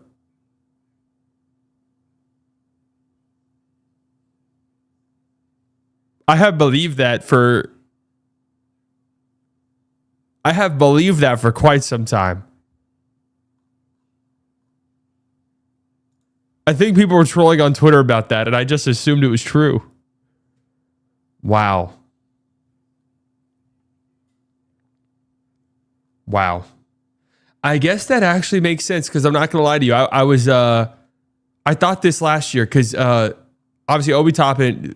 I have believed that for quite some time. I think people were trolling on Twitter about that, and I just assumed it was true. Wow. I guess that actually makes sense because I'm not going to lie to you. I thought this last year because obviously Obi Toppin,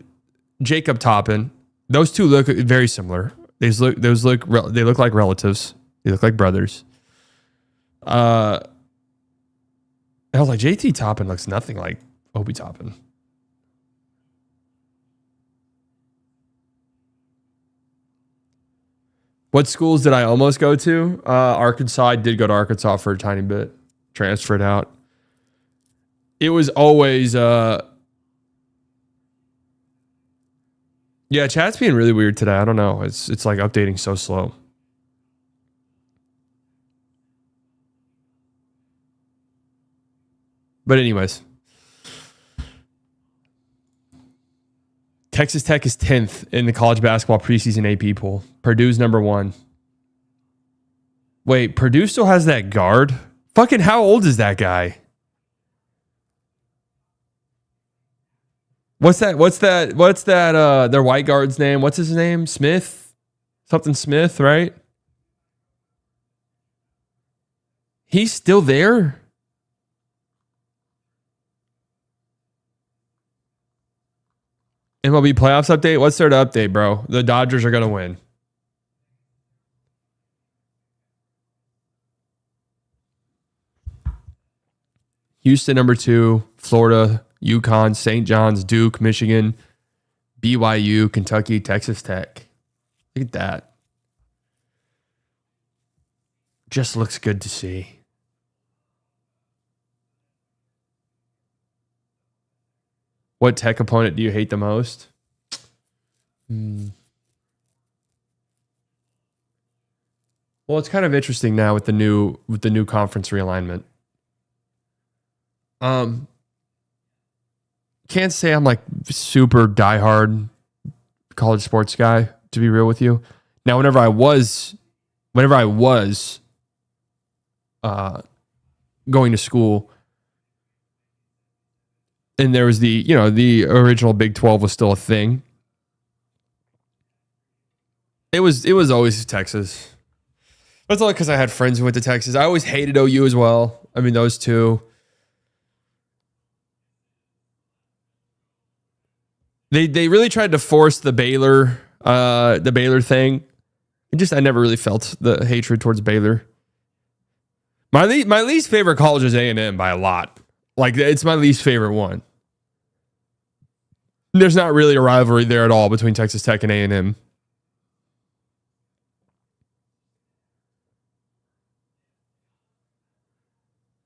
Jacob Toppin, those two look very similar. They look like relatives. They look like brothers. I was like, JT Toppin looks nothing like Obi Toppin. What schools did I almost go to? Arkansas. I did go to Arkansas for a tiny bit. Transferred out. It was always... yeah, chat's being really weird today. I don't know. It's like updating so slow. But anyways. Texas Tech is 10th in the college basketball preseason AP poll. Purdue's number 1. Wait, Purdue still has that guard? Fucking how old is that guy? What's that their white guard's name? What's his name? Smith? Something Smith, right? He's still there? MLB playoffs update? What's there to update, bro? The Dodgers are going to win. Houston, number 2. Florida, UConn, St. John's, Duke, Michigan, BYU, Kentucky, Texas Tech. Look at that. Just looks good to see. What Tech opponent do you hate the most? Well, it's kind of interesting now with the new conference realignment. Can't say I'm like super diehard college sports guy, to be real with you. Now, whenever I was going to school, and there was the original Big 12 was still a thing. It was always Texas. That's only because I had friends who went to Texas. I always hated OU as well. I mean, those two. They really tried to force the Baylor thing. I never really felt the hatred towards Baylor. My least favorite college is A&M by a lot. Like, it's my least favorite one. There's not really a rivalry there at all between Texas Tech and A&M.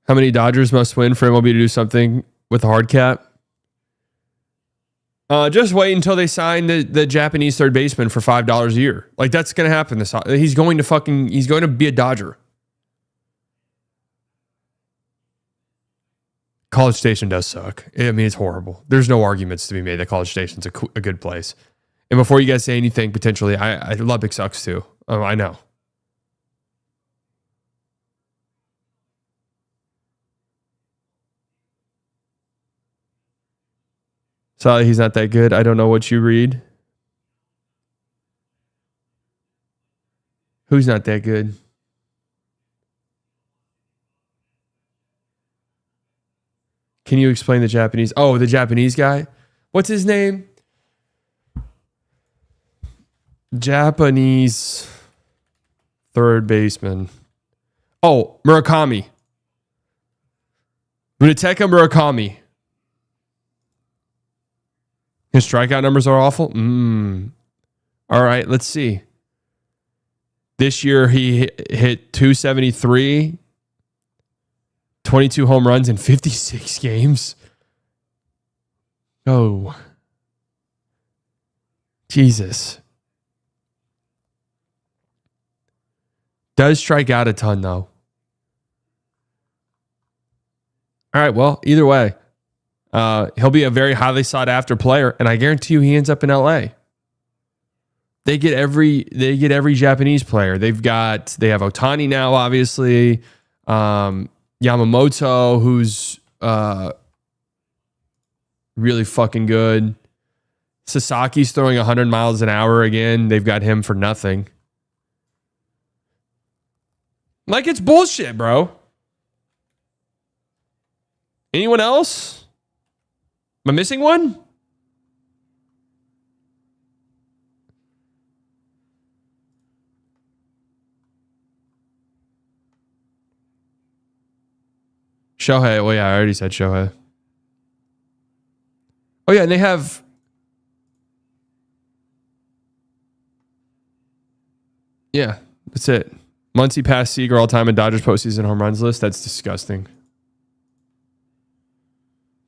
How many Dodgers must win for MLB to do something with a hard cap? Just wait until they sign the Japanese third baseman for $5 a year. Like, that's going to happen. He's going to be a Dodger. College Station does suck. I mean, it's horrible. There's no arguments to be made that College Station's a good place. And before you guys say anything, potentially, Lubbock sucks too. Oh, I know. Sorry, he's not that good. I don't know what you read. Who's not that good? Can you explain the Japanese? Oh, the Japanese guy? What's his name? Japanese third baseman. Oh, Murakami. Munetaka Murakami. His strikeout numbers are awful? All right, let's see. This year he hit 273. 22 home runs in 56 games. Oh. Jesus. Does strike out a ton, though. All right, well, either way, he'll be a very highly sought after player, and I guarantee you he ends up in LA. They get every Japanese player. They have Ohtani now, obviously. Yamamoto, who's really fucking good. Sasaki's throwing 100 miles an hour again. They've got him for nothing. Like, it's bullshit, bro. Anyone else? Am I missing one? Shohei. Well, yeah, I already said Shohei. Oh, yeah, and they have... Yeah, that's it. Muncy passed Seager all time in Dodgers postseason home runs list. That's disgusting.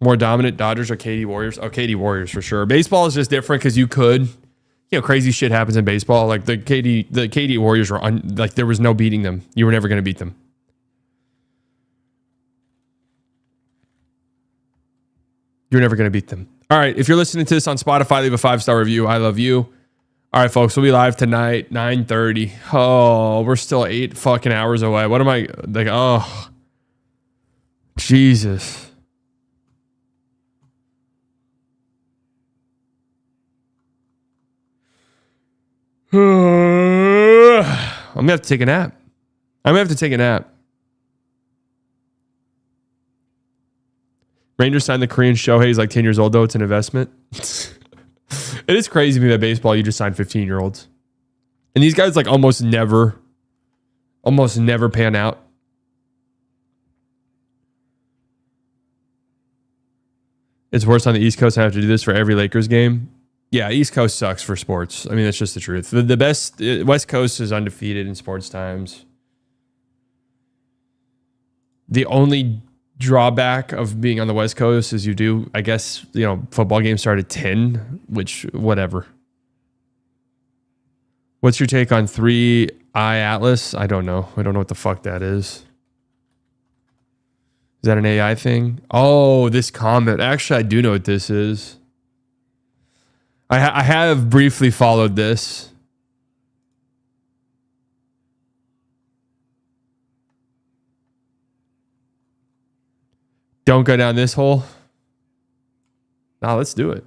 More dominant Dodgers or KD Warriors? Oh, KD Warriors for sure. Baseball is just different because you could... crazy shit happens in baseball. Like, the KD Warriors were... there was no beating them. You were never going to beat them. You're never going to beat them. All right. If you're listening to this on Spotify, leave a 5-star review. I love you. All right, folks. We'll be live tonight, 9:30. Oh, we're still 8 fucking hours away. What am I like? Oh, Jesus. I'm gonna have to take a nap. Rangers signed the Korean Shohei. He's like 10 years old, though. It's an investment. It is crazy to me that baseball, you just sign 15-year-olds. And these guys like almost never pan out. It's worse on the East Coast. I have to do this for every Lakers game. Yeah, East Coast sucks for sports. I mean, that's just the truth. The best, West Coast is undefeated in sports times. The only drawback of being on the West Coast is you do, I guess, football games start at 10, which, whatever. What's your take on 3-eye Atlas? I don't know. I don't know what the fuck that is. Is that an AI thing? Oh, this comment. Actually, I do know what this is. I have briefly followed this. Don't go down this hole. Now let's do it.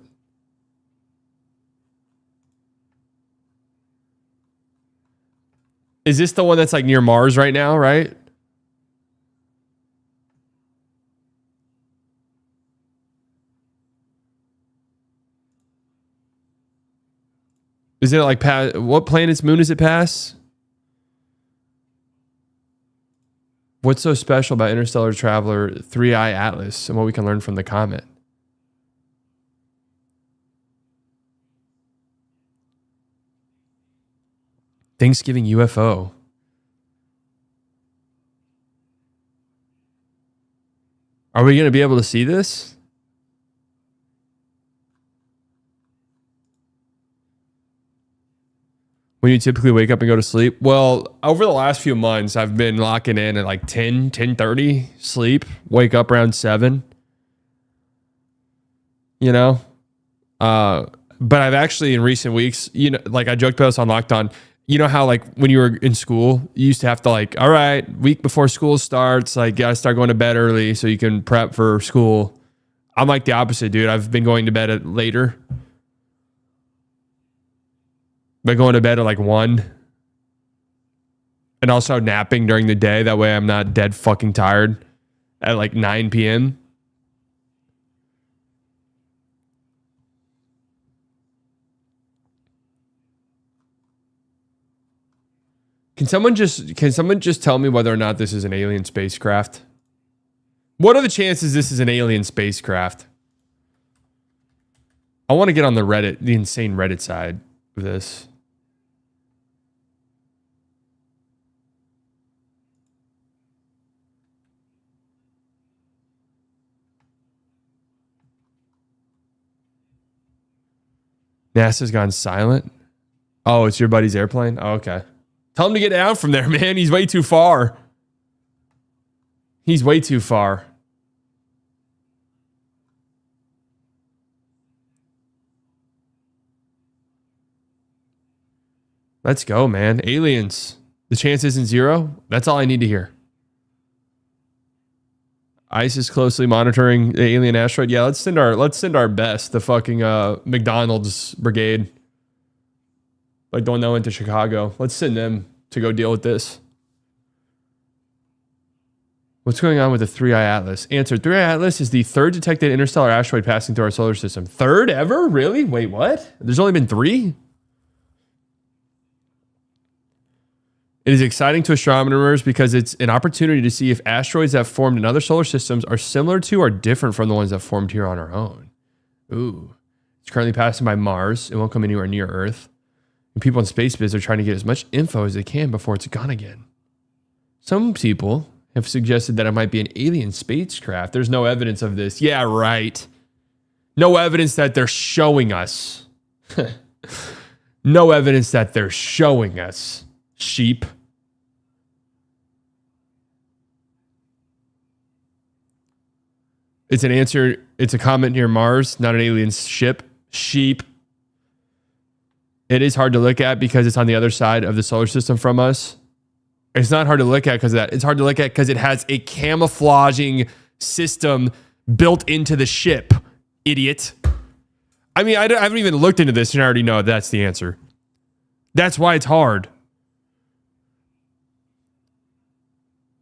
Is this the one that's like near Mars right now, right? Is it like what planet's moon does it pass? What's so special about Interstellar Traveler 3-eye Atlas and what we can learn from the comet? Thanksgiving UFO. Are we going to be able to see this? When you typically wake up and go to sleep? Well, over the last few months, I've been locking in at like 10:30 sleep, wake up around 7. But I've actually in recent weeks, like I joked about this on Locked On, you know how like when you were in school, you used to have to like, all right, week before school starts, like gotta start going to bed early so you can prep for school. I'm like the opposite, dude. I've been going to bed later. But going to bed at like 1 and also napping during the day. That way I'm not dead fucking tired at like 9 p.m. Can someone just tell me whether or not this is an alien spacecraft? What are the chances this is an alien spacecraft? I want to get on the insane Reddit side of this. NASA's gone silent. Oh, it's your buddy's airplane? Oh, okay. Tell him to get down from there, man. He's way too far. He's way too far. Let's go, man. Aliens. The chance isn't 0. That's all I need to hear. ICE is closely monitoring the alien asteroid. Yeah, let's send our best, the fucking McDonald's brigade. Like the one that went to Chicago. Let's send them to go deal with this. What's going on with the 3-eye Atlas? Answer: 3-eye Atlas is the 3rd detected interstellar asteroid passing through our solar system. 3rd ever? Really? Wait, what? There's only been 3? It is exciting to astronomers because it's an opportunity to see if asteroids that formed in other solar systems are similar to or different from the ones that formed here on our own. Ooh. It's currently passing by Mars. It won't come anywhere near Earth. And people in space biz are trying to get as much info as they can before it's gone again. Some people have suggested that it might be an alien spacecraft. There's no evidence of this. Yeah, right. No evidence that they're showing us. No evidence that they're showing us. Sheep. It's an answer. It's a comment near Mars, not an alien ship. Sheep. It is hard to look at because it's on the other side of the solar system from us. It's not hard to look at because of that. It's hard to look at because it has a camouflaging system built into the ship, idiot. I mean, I haven't even looked into this and I already know that's the answer. That's why it's hard.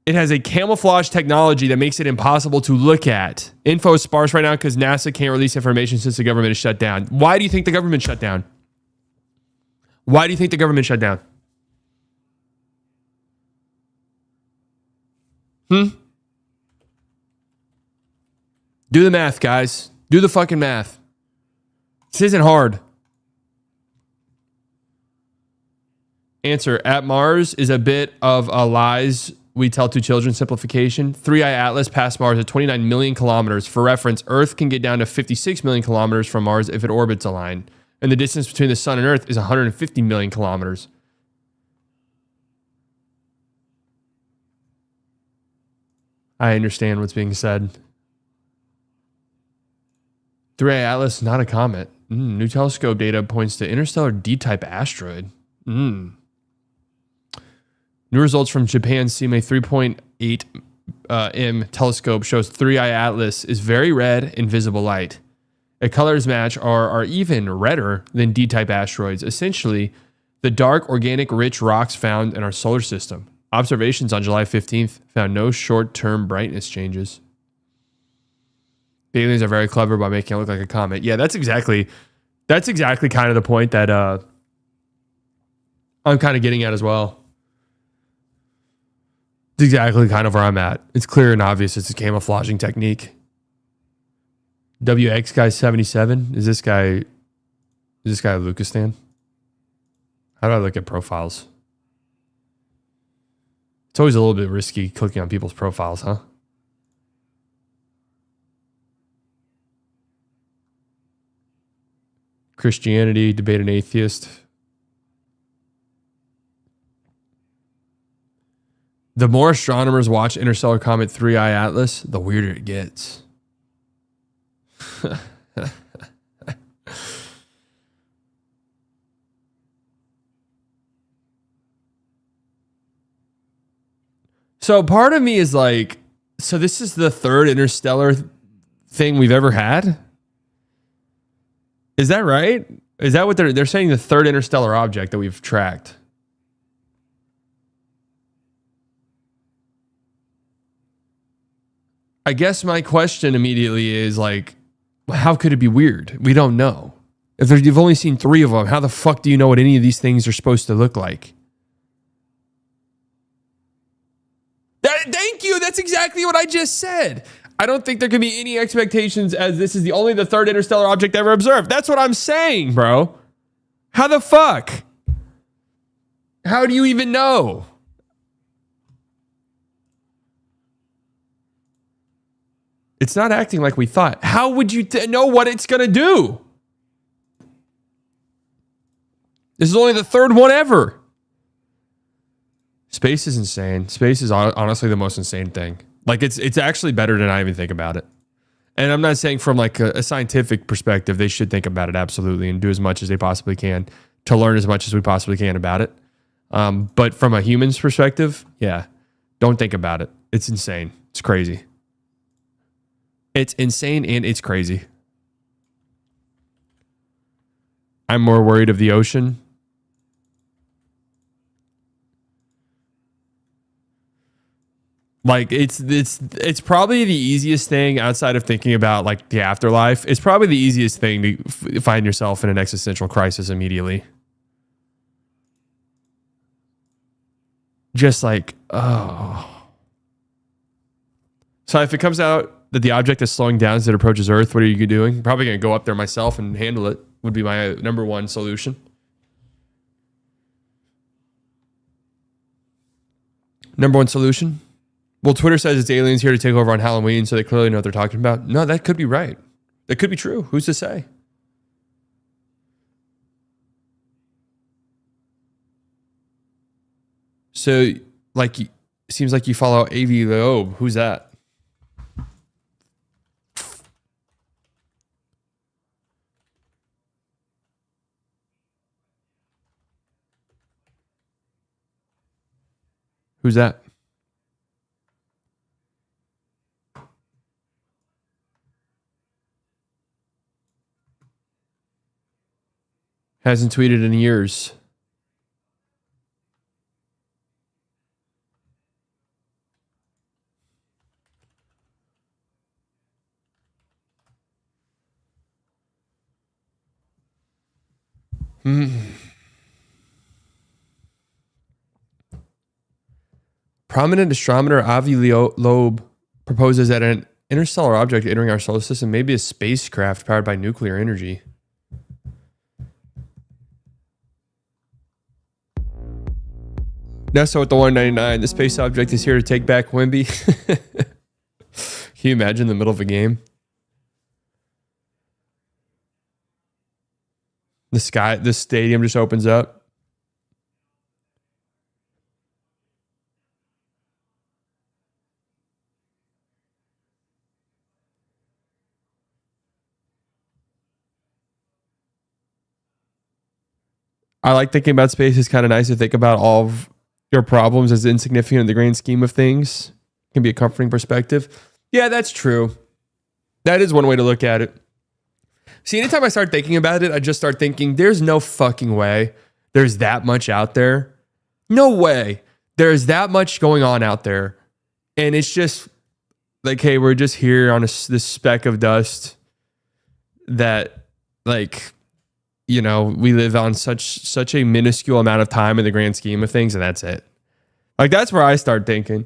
It has a camouflage technology that makes it impossible to look at. Info is sparse right now because NASA can't release information since the government is shut down. Why do you think the government shut down? Why do you think the government shut down? Do the math, guys. Do the fucking math. This isn't hard. Answer. At Mars is a bit of a lies we tell to children simplification. 3i Atlas past Mars at 29 million kilometers. For reference, Earth can get down to 56 million kilometers from Mars if it orbits a line. And the distance between the sun and Earth is 150 million kilometers. I understand what's being said. 3i Atlas, not a comet. New telescope data points to interstellar D-type asteroid. New results from Japan's CMA 3.8 M telescope shows 3i Atlas is very red in visible light. Its colors match are even redder than D-type asteroids. Essentially, the dark, organic, rich rocks found in our solar system. Observations on July 15th found no short-term brightness changes. The aliens are very clever by making it look like a comet. Yeah, that's exactly kind of the point that I'm kind of getting at as well. It's exactly kind of where I'm at. It's clear and obvious it's a camouflaging technique. WX guy 77. Is this guy Lucastan? How do I look at profiles? It's always a little bit risky clicking on people's profiles, huh? Christianity, debate an atheist. The more astronomers watch interstellar comet 3i Atlas, the weirder it gets. So part of me is like, so this is the third interstellar thing we've ever had? Is that right? Is that what they're saying? The third interstellar object that we've tracked? I guess my question immediately is like, how could it be weird? We don't know. If you've only seen 3 of them, how the fuck do you know what any of these things are supposed to look like? Thank you. That's exactly what I just said. I don't think there can be any expectations as this is only the third interstellar object ever observed. That's what I'm saying, bro. How the fuck? How do you even know? It's not acting like we thought. How would you know what it's going to do? This is only the third one ever. Space is insane. Space is honestly the most insane thing. Like it's actually better than I even think about it. And I'm not saying from like a scientific perspective, they should think about it absolutely and do as much as they possibly can to learn as much as we possibly can about it. But from a human's perspective, yeah, don't think about it. It's insane. It's crazy. It's insane and it's crazy. I'm more worried of the ocean. Like it's probably the easiest thing outside of thinking about like the afterlife. It's probably the easiest thing to find yourself in an existential crisis immediately. Just like, oh. So if it comes out that the object is slowing down as it approaches Earth, what are you doing? Probably going to go up there myself and handle it would be my number one solution. Number one solution? Well, Twitter says it's aliens here to take over on Halloween, so they clearly know what they're talking about. No, that could be right. That could be true. Who's to say? So, like, it seems like you follow AV Loeb. Who's that? Who's that? Hasn't tweeted in years. Prominent astronomer Avi Loeb proposes that an interstellar object entering our solar system may be a spacecraft powered by nuclear energy. NASA with the 199. The space object is here to take back Wemby. Can you imagine the middle of a game? The stadium just opens up. I like thinking about space. It's kind of nice to think about all of your problems as insignificant in the grand scheme of things. It can be a comforting perspective. Yeah, that's true. That is one way to look at it. See, anytime I start thinking about it, I just start thinking, there's no fucking way there's that much out there. No way there's that much going on out there. And it's just like, hey, we're just here on this speck of dust that, like, you know, we live on such a minuscule amount of time in the grand scheme of things, and that's it. Like, that's where I start thinking,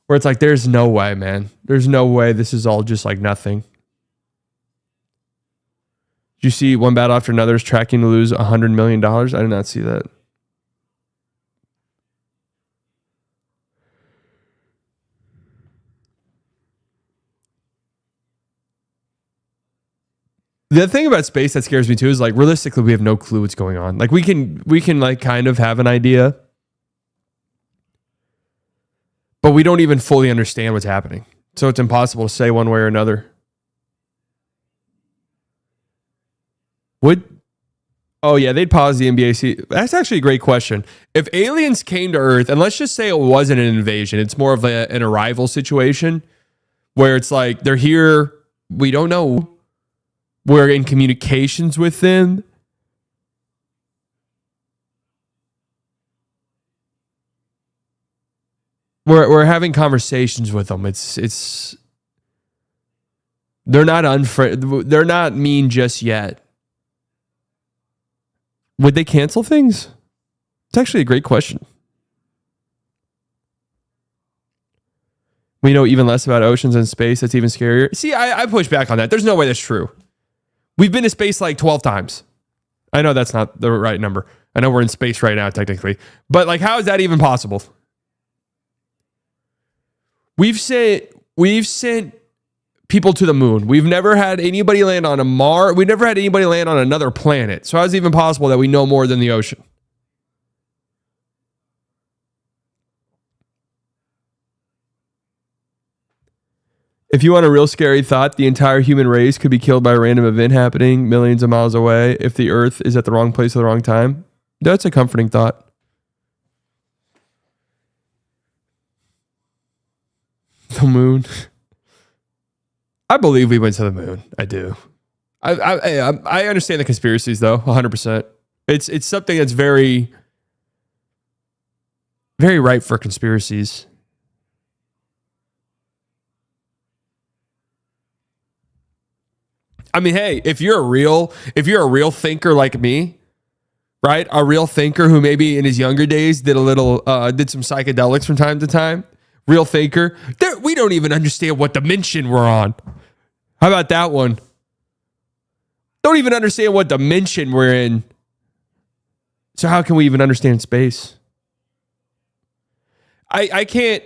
where it's like, there's no way, man. There's no way this is all just like nothing. Did you see one battle after another is tracking to lose $100 million? I did not see that. The thing about space that scares me too is, like, realistically, we have no clue what's going on. Like, we can like kind of have an idea, but we don't even fully understand what's happening. So it's impossible to say one way or another. Oh yeah, they'd pause the NBA. That's actually a great question. If aliens came to Earth, and let's just say it wasn't an invasion, it's more of an arrival situation where it's like they're here, we don't know, we're in communications with them. We're having conversations with them. It's they're not mean just yet. Would they cancel things? It's actually a great question. We know even less about oceans and space. That's even scarier. See, I push back on that. There's no way that's true. We've been to space like 12 times. I know that's not the right number. I know we're in space right now, technically. But, like, how is that even possible? We've sent people to the moon. We've never had anybody land on a Mars. We've never had anybody land on another planet. So how is it even possible that we know more than the ocean? If you want a real scary thought, the entire human race could be killed by a random event happening millions of miles away if the Earth is at the wrong place at the wrong time. That's a comforting thought. The moon. I believe we went to the moon. I do. I understand the conspiracies, though, 100%. It's something that's very, very ripe for conspiracies. I mean, hey, if you're a real thinker like me, right? A real thinker who maybe in his younger days did some psychedelics from time to time. Real thinker. We don't even understand what dimension we're on. How about that one? Don't even understand what dimension we're in. So how can we even understand space? I can't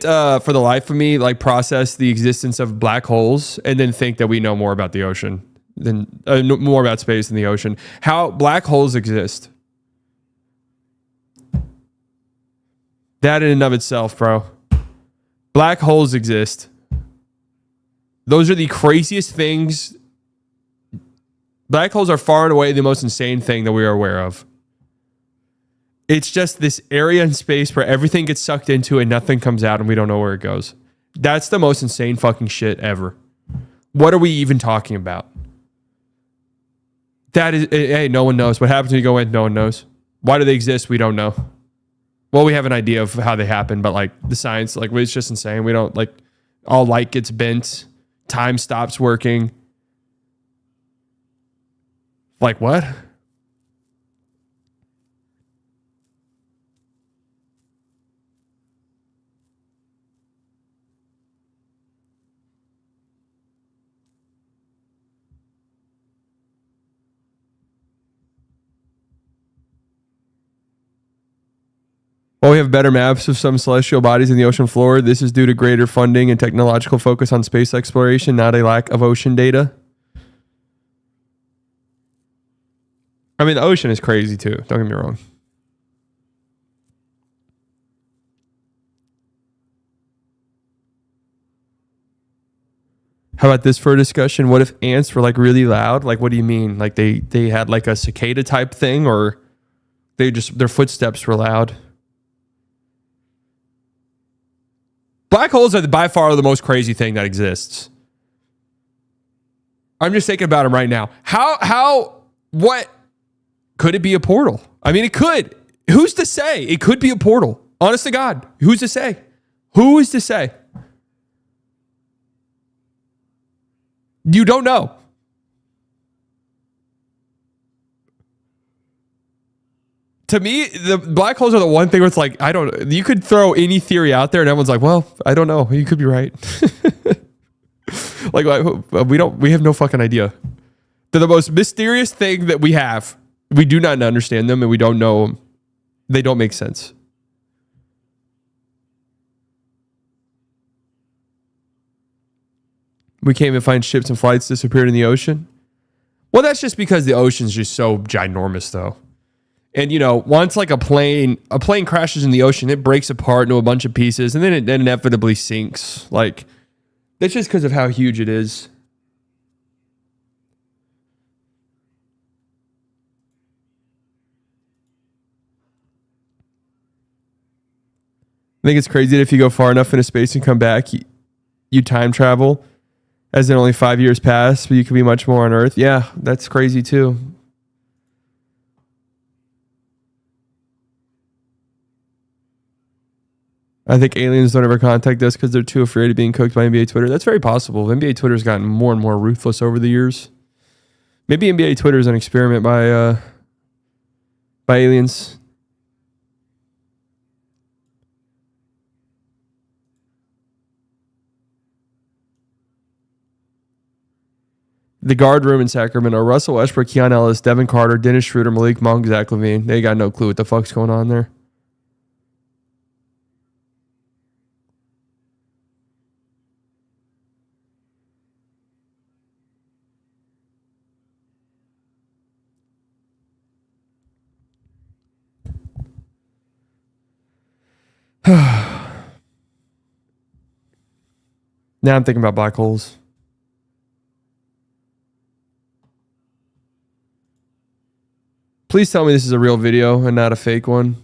for the life of me, like, process the existence of black holes and then think that we know more about the ocean than more about space than the ocean. How black holes exist. That in and of itself, bro. Black holes exist. Those are the craziest things. Black holes are far and away the most insane thing that we are aware of. It's just this area in space where everything gets sucked into and nothing comes out and we don't know where it goes. That's the most insane fucking shit ever. What are we even talking about? That is, hey, no one knows. What happens when you go in? No one knows. Why do they exist? We don't know. Well, we have an idea of how they happen, but like the science, like it's just insane. We don't like all light gets bent. Time stops working. Like what? While we have better maps of some celestial bodies in the ocean floor, this is due to greater funding and technological focus on space exploration, not a lack of ocean data. I mean, the ocean is crazy too. Don't get me wrong. How about this for a discussion? What if ants were like really loud? Like, what do you mean? Like they had like a cicada type thing, or they just their footsteps were loud? Black holes are by far the most crazy thing that exists. I'm just thinking about them right now. What could it be a portal? I mean, it could. Who's to say? It could be a portal. Honest to God, who's to say? Who is to say? You don't know. To me, the black holes are the one thing where it's like, I don't, you could throw any theory out there and everyone's like, well, I don't know. You could be right. Like, we have no fucking idea. They're the most mysterious thing that we have. We do not understand them and we don't know them. They don't make sense. We can't even find ships and flights disappeared in the ocean. Well, that's just because the ocean's just so ginormous, though. And, you know, once like a plane crashes in the ocean, it breaks apart into a bunch of pieces and then it inevitably sinks. Like, that's just because of how huge it is. I think it's crazy that if you go far enough into space and come back, you time travel, as in only 5 years pass, but you could be much more on Earth. Yeah, that's crazy too. I think aliens don't ever contact us because they're too afraid of being cooked by NBA Twitter. That's very possible. NBA Twitter's gotten more and more ruthless over the years. Maybe NBA Twitter is an experiment by aliens. The guard room in Sacramento: Russell Westbrook, Keon Ellis, Devin Carter, Dennis Schroeder, Malik Monk, Zach LaVine. They got no clue what the fuck's going on there. Now I'm thinking about black holes. Please tell me this is a real video and not a fake one.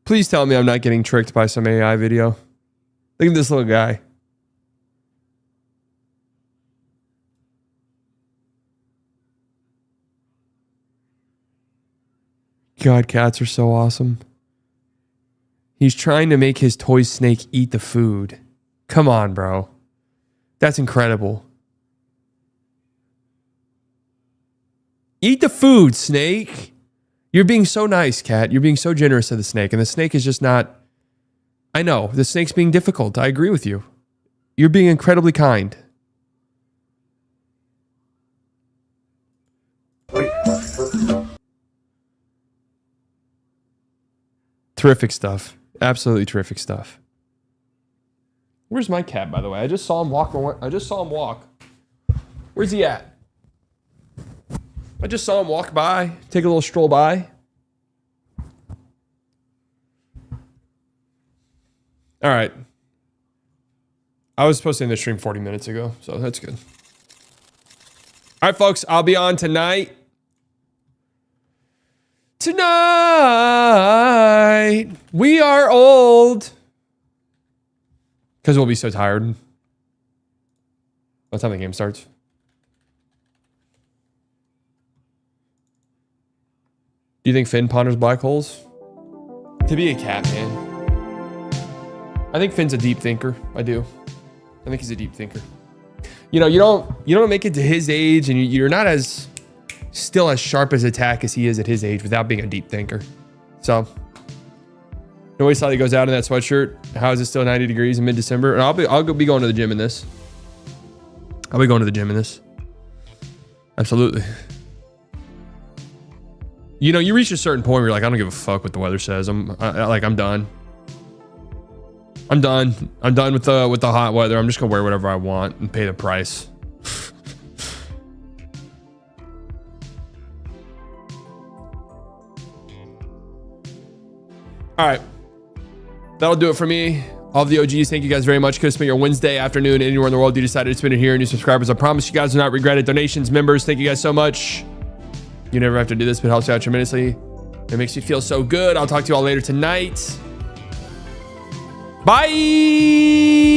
Please tell me I'm not getting tricked by some AI video. Look at this little guy. God, cats are so awesome. He's trying to make his toy snake eat the food. Come on, bro. That's incredible. Eat the food, snake. You're being so nice, cat. You're being so generous to the snake. And the snake is just not... I know, the snake's being difficult. I agree with you. You're being incredibly kind. Terrific stuff. Absolutely terrific stuff. Where's my cat, by the way? I just saw him walk. Where's he at? I just saw him walk by, take a little stroll by. All right. I was supposed to end the stream 40 minutes ago, so that's good. All right, folks, I'll be on tonight. Tonight, we are old. Because we'll be so tired. What time the game starts? Do you think Finn ponders black holes? To be a cat, man. I think Finn's a deep thinker. I do. I think he's a deep thinker. You know, you don't make it to his age, and you're not as still as sharp as attack as he is at his age without being a deep thinker. So, no way he goes out in that sweatshirt. How is it still 90 degrees in mid-December? And I'll be going to the gym in this. I'll be going to the gym in this. Absolutely. You know, you reach a certain point where you're like, I don't give a fuck what the weather says. I'm done. I'm done. I'm done with the hot weather. I'm just gonna wear whatever I want and pay the price. All right, that'll do it for me. All of the OGs, thank you guys very much. Could have spent your Wednesday afternoon anywhere in the world you decided to spend it here. New subscribers, I promise you guys will not regret it. Donations, members, thank you guys so much. You never have to do this, but it helps you out tremendously. It makes you feel so good. I'll talk to you all later tonight. Bye.